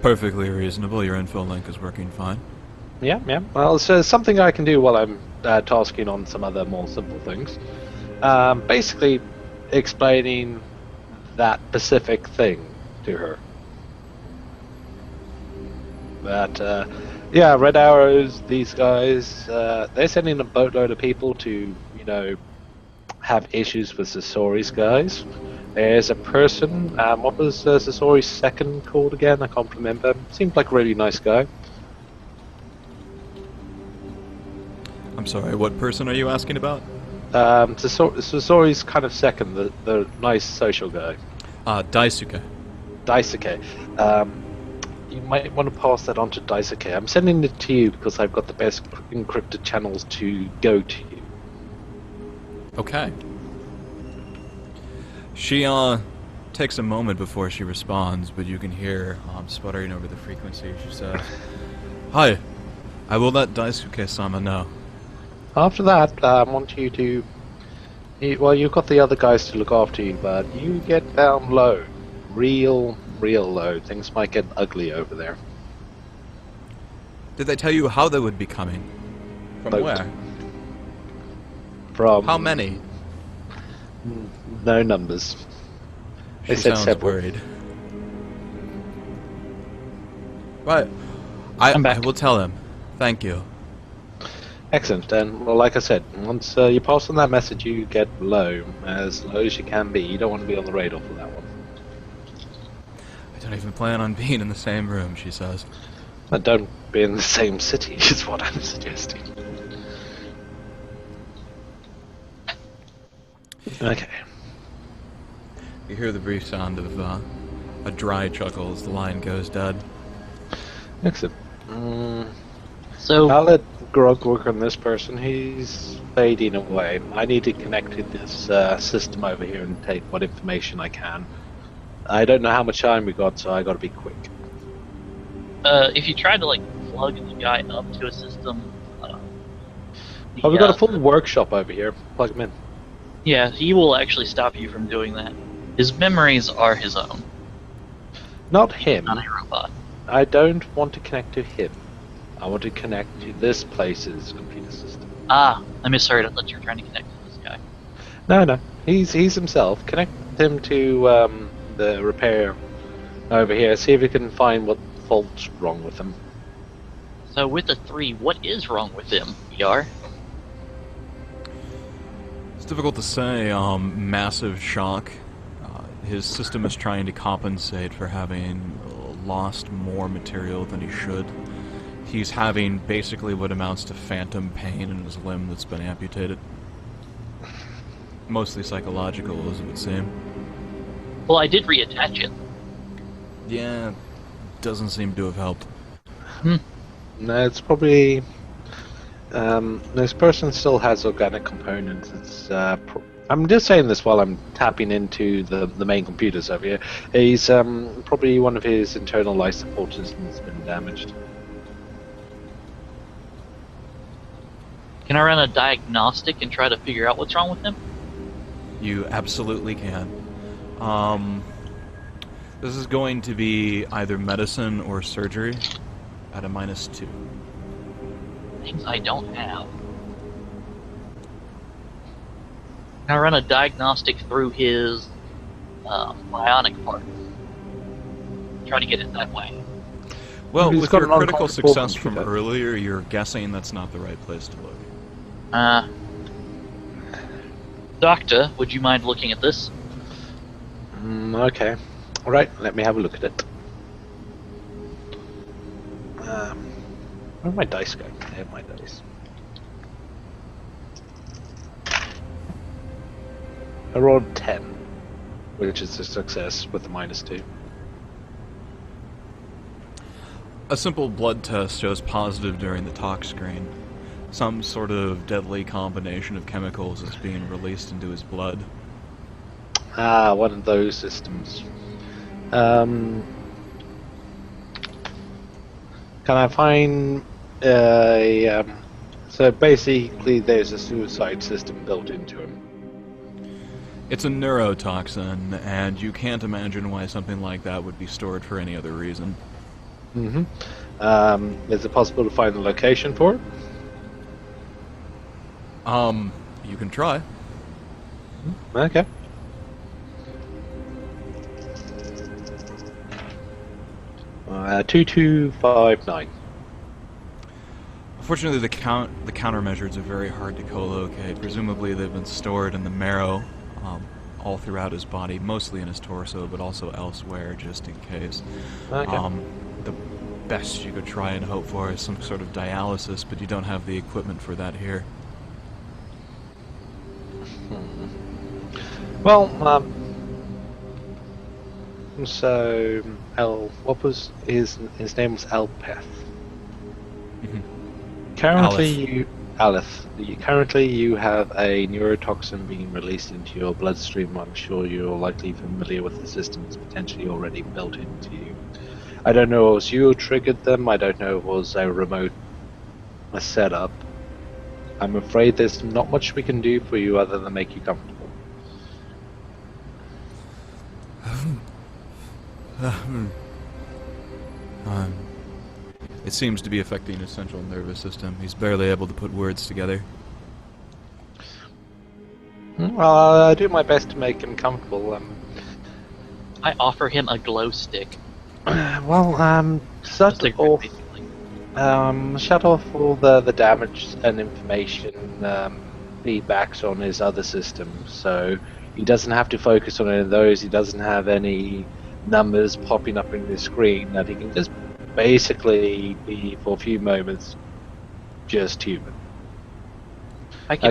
Perfectly reasonable. Your info link is working fine. Yeah, yeah. Well, it's something I can do while I'm tasking on some other more simple things. Basically, explaining that specific thing to her. That, yeah, Red Arrows, these guys, they're sending a boatload of people to, have issues with Sasori's guys. There's a person, what was Sasori's second called again? I can't remember. Seemed like a really nice guy. I'm sorry, what person are you asking about? Sasori's kind of second, the nice social guy. Daisuke. Daisuke. You might want to pass that on to Daisuke. I'm sending it to you because I've got the best encrypted channels to go to you. Okay. She, takes a moment before she responds, but you can hear, sputtering over the frequency. She says, "Hi, I will let Daisuke-sama know." After that, I want you to... well, you've got the other guys to look after you, but you get down low. Real low. Things might get ugly over there. Did they tell you how they would be coming? From Boat. where? From... How many? No numbers. She They said sounds several. worried. Right. I I'm back. will tell him. Thank you. Excellent. And, well, like I said, once you pass on that message, you get low as you can be. You don't want to be on the radar for that one. I don't even plan on being in the same room, she says. And don't be in the same city, is what I'm suggesting. Okay. You hear the brief sound of a dry chuckle as the line goes dead. Excellent. So, I'll let Grog work on this person. He's fading away. I need to connect to this system over here and take what information I can. I don't know how much time we got, so I gotta be quick. if you try to like plug the guy up to a system, Oh, we've got a full workshop over here. Plug him in. Yeah, he will actually stop you from doing that. His memories are his own, Not him. not a robot. I don't want to connect to him. I want to connect to this place's computer system. Ah, I misheard. I thought you were trying to connect to this guy. No. He's himself. Connect him to the repair over here. See if you can find what fault's wrong with him. So with the 3, what is wrong with him, ER? It's difficult to say. Massive shock. His system is trying to compensate for having lost more material than he should. He's having basically what amounts to phantom pain in his limb that's been amputated. Mostly psychological, as it would seem. Well, I did reattach it. Yeah, doesn't seem to have helped. No, it's probably... this person still has organic components. It's I'm just saying this while I'm tapping into the main computers over here. He's probably one of his internal life support systems has been damaged. Can I run a diagnostic and try to figure out what's wrong with him? You absolutely can. This is going to be either medicine or surgery at a -2. Things I don't have. Can I run a diagnostic through his bionic part? Try to get it that way. Well, He's with got your an critical uncomfortable success from computer. earlier, you're guessing that's not the right place to look. Doctor, would you mind looking at this? Okay. Alright, let me have a look at it. Where are my dice going? I have my dice. I rolled 10, which is a success with a -2. A simple blood test shows positive during the tox screen. Some sort of deadly combination of chemicals is being released into his blood. Ah, one of those systems. Can I find a So basically, there's a suicide system built into him. It's a neurotoxin, and you can't imagine why something like that would be stored for any other reason. Is it possible to find the location for it? You can try. Okay. Uh, 2259. Unfortunately, the countermeasures are very hard to co-locate. Presumably, they've been stored in the marrow, all throughout his body, mostly in his torso, but also elsewhere, just in case. Okay. The best you could try and hope for is some sort of dialysis, but you don't have the equipment for that here. Well, so what was his name was Alpeth. Currently, currently you have a neurotoxin being released into your bloodstream. I'm sure you're likely familiar with the systems potentially already built into you. I don't know if it was you who triggered them. I don't know if it was a remote setup. I'm afraid there's not much we can do for you other than make you comfortable. It seems to be affecting his central nervous system. He's barely able to put words together. Well, I'll do my best to make him comfortable. I offer him a glow stick. Well, shut off all the damage and information feedbacks on his other systems, so he doesn't have to focus on any of those. He doesn't have any numbers popping up in the screen. That he can just basically be, for a few moments, just human.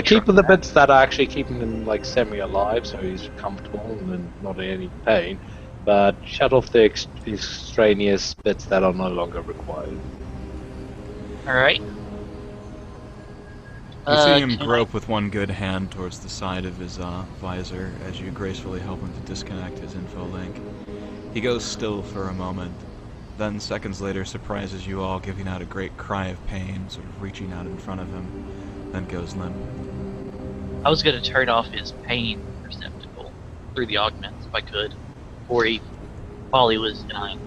Keeping the bits that are actually keeping him like semi-alive, so he's comfortable and not in any pain. But shut off the extraneous bits that are no longer required. Alright. You see him grope with one good hand towards the side of his visor as you gracefully help him to disconnect his info link. He goes still for a moment, then seconds later surprises you all, giving out a great cry of pain, sort of reaching out in front of him, then goes limp. I was going to turn off his pain receptacle through the augments if I could, while he was dying.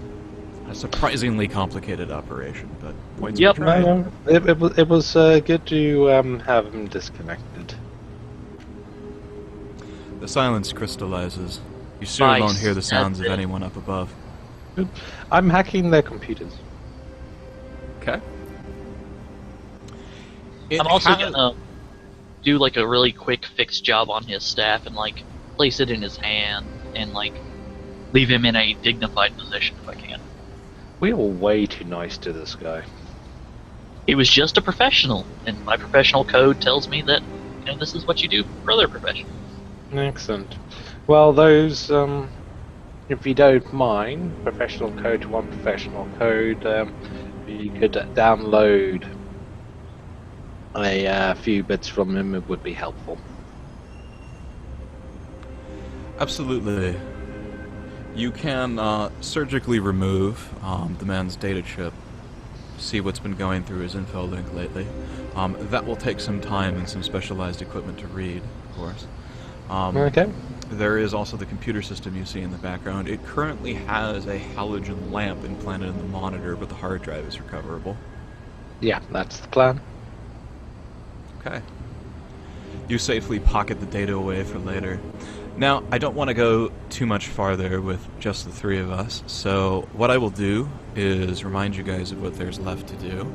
A surprisingly complicated operation, but points Yep. were tried. No, it was good to have him disconnected. The silence crystallizes. You still Nice. don't hear the sounds That's of it. anyone up above. I'm hacking their computers. Okay. I'm also gonna do like a really quick fix job on his staff and like place it in his hand and like leave him in a dignified position if I can. We are way too nice to this guy. He was just a professional, and my professional code tells me that this is what you do for other professionals. Excellent. Well, those, if you don't mind, professional code to one professional code, you could download a few bits from him. It would be helpful. Absolutely. You can surgically remove the man's data chip, see what's been going through his info link lately. That will take some time and some specialized equipment to read, of course. Okay. There is also the computer system you see in the background. It currently has a halogen lamp implanted in the monitor, but the hard drive is recoverable. Yeah, that's the plan. Okay. You safely pocket the data away for later. Now, I don't want to go too much farther with just the three of us, so what I will do is remind you guys of what there's left to do.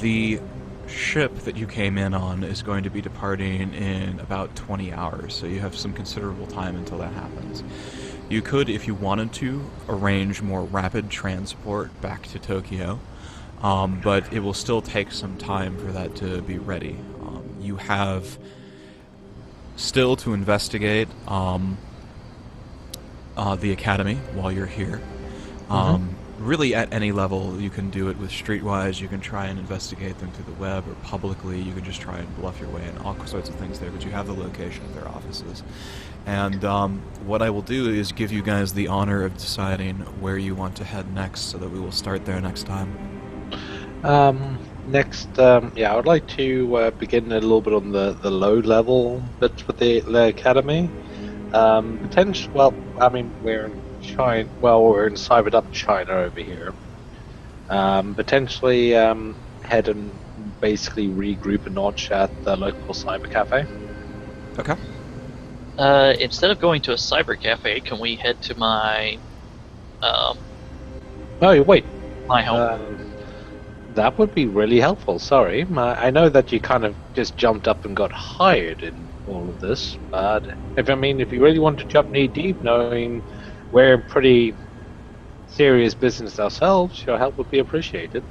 The ship that you came in on is going to be departing in about 20 hours, so you have some considerable time until that happens. You could, if you wanted to, arrange more rapid transport back to Tokyo, but it will still take some time for that to be ready. You have still to investigate the academy while you're here. Really, at any level, you can do it with Streetwise. You can try and investigate them through the web, or publicly. You can just try and bluff your way in, all sorts of things there, but you have the location of their offices. And what I will do is give you guys the honor of deciding where you want to head next, so that we will start there next time. Next, yeah, I would like to begin a little bit on the low level bits with the academy. Potential. Well, I mean, we're in China. Well, we're in Cyberpunk China over here. Potentially head and basically regroup a notch at the local cyber cafe. Okay. Instead of going to a cyber cafe, can we head to my Oh, wait. my home? That would be really helpful. Sorry, I know that you kind of just jumped up and got hired in all of this, but if you really want to jump knee deep, knowing we're pretty serious business ourselves, your help would be appreciated.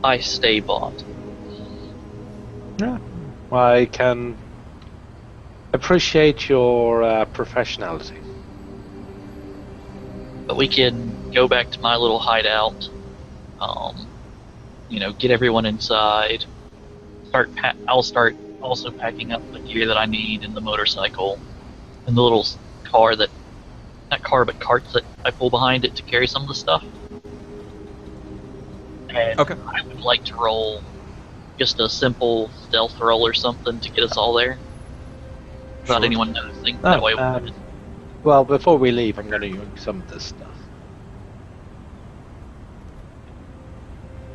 I stay bought. Yeah, I can appreciate your professionality. But we can go back to my little hideout. Get everyone inside. I'll start also packing up the gear that I need and the motorcycle and the little car not car but carts that I pull behind it to carry some of the stuff. And Okay. I would like to roll just a simple stealth roll or something to get us all there without Sure. anyone noticing. That way. Well, before we leave, I'm going to use some of this stuff.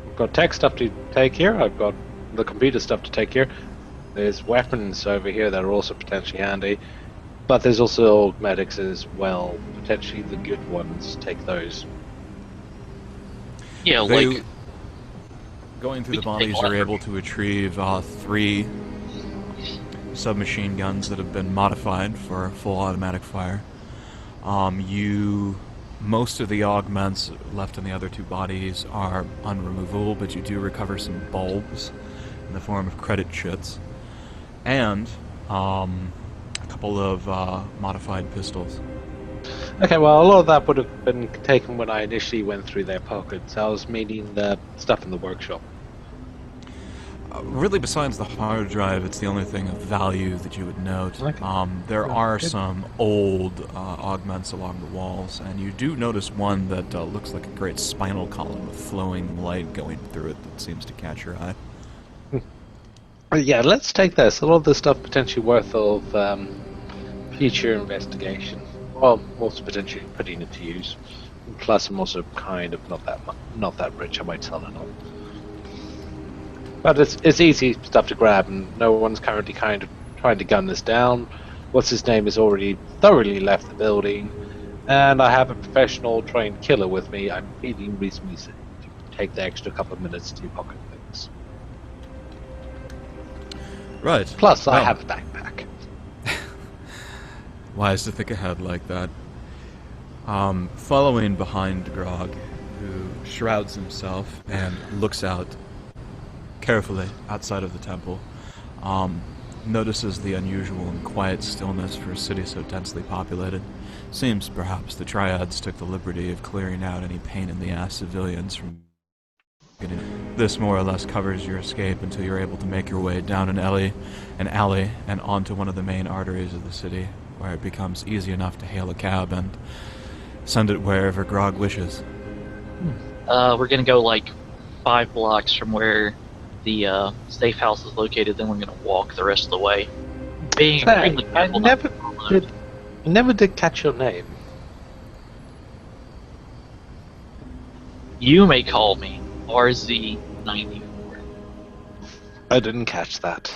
I've got tech stuff to take here. I've got the computer stuff to take here. There's weapons over here that are also potentially handy. But there's also medics as well. Potentially the good ones. Take those. Yeah, They- like Going through we the can take bodies, one. you're able to retrieve 3 submachine guns that have been modified for full automatic fire. Most of the augments left in the other 2 bodies are unremovable, but you do recover some bulbs in the form of credit chits, and a couple of modified pistols. Okay, well, a lot of that would have been taken when I initially went through their pockets. I was meaning the stuff in the workshop. Really, besides the hard drive, it's the only thing of value that you would note. Okay. There Yeah, are good. some old augments along the walls, and you do notice one that looks like a great spinal column with flowing light going through it that seems to catch your eye. Yeah, let's take this. A lot of this stuff potentially worth of future investigation. Well, also potentially putting it to use. Plus, I'm also kind of not that rich. I might sell it on. But it's easy stuff to grab, and no one's currently kind of trying to gun this down. What's his name has already thoroughly left the building, and I have a professional trained killer with me. I'm feeling reasonably safe to take the extra couple of minutes to pocket things. Right. Plus, I Well, have a backpack. wise to think ahead like that. Following behind Grog, who shrouds himself and looks out carefully outside of the temple, notices the unusual and quiet stillness for a city so densely populated. Seems perhaps the Triads took the liberty of clearing out any pain-in-the-ass civilians from getting. This more or less covers your escape until you're able to make your way down an alley, and onto one of the main arteries of the city, where it becomes easy enough to hail a cab and send it wherever Grog wishes. we're gonna go like 5 blocks from where the safe house is located. Then we're gonna walk the rest of the way. Being extremely I careful not never to fall in. never did catch your name. You may call me RZ94. I didn't catch that.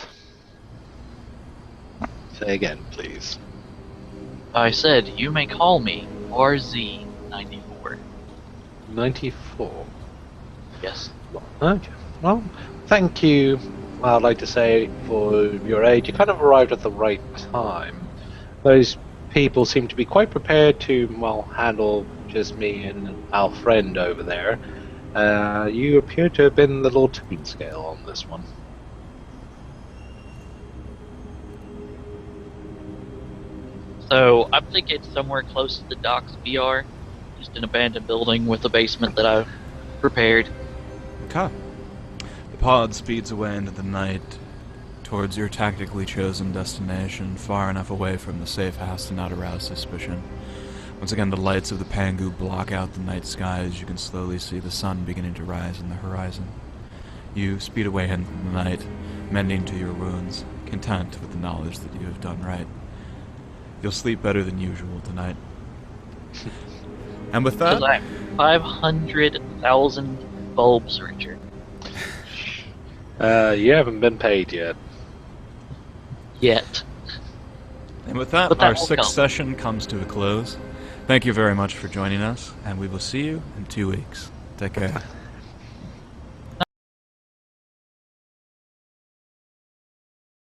Say again, please. I said you may call me RZ94. 94. Yes. Okay. Well, thank you. I'd like to say for your age, you kind of arrived at the right time. Those people seem to be quite prepared to, well, handle just me and our friend over there. You appear to have been the little tipping scale on this one. So I'm thinking somewhere close to the docks VR, just an abandoned building with a basement that I've prepared. Okay. The pod speeds away into the night towards your tactically chosen destination, far enough away from the safe house to not arouse suspicion. Once again, the lights of the Pangu block out the night sky as you can slowly see the sun beginning to rise in the horizon. You speed away into the night, mending to your wounds, content with the knowledge that you have done right. You'll sleep better than usual tonight. And with that... Because I have 500,000 bulbs, Richard. You haven't been paid yet. Yet. And with that, But that our will sixth come. session comes to a close. Thank you very much for joining us, and we will see you in 2 weeks. Take care.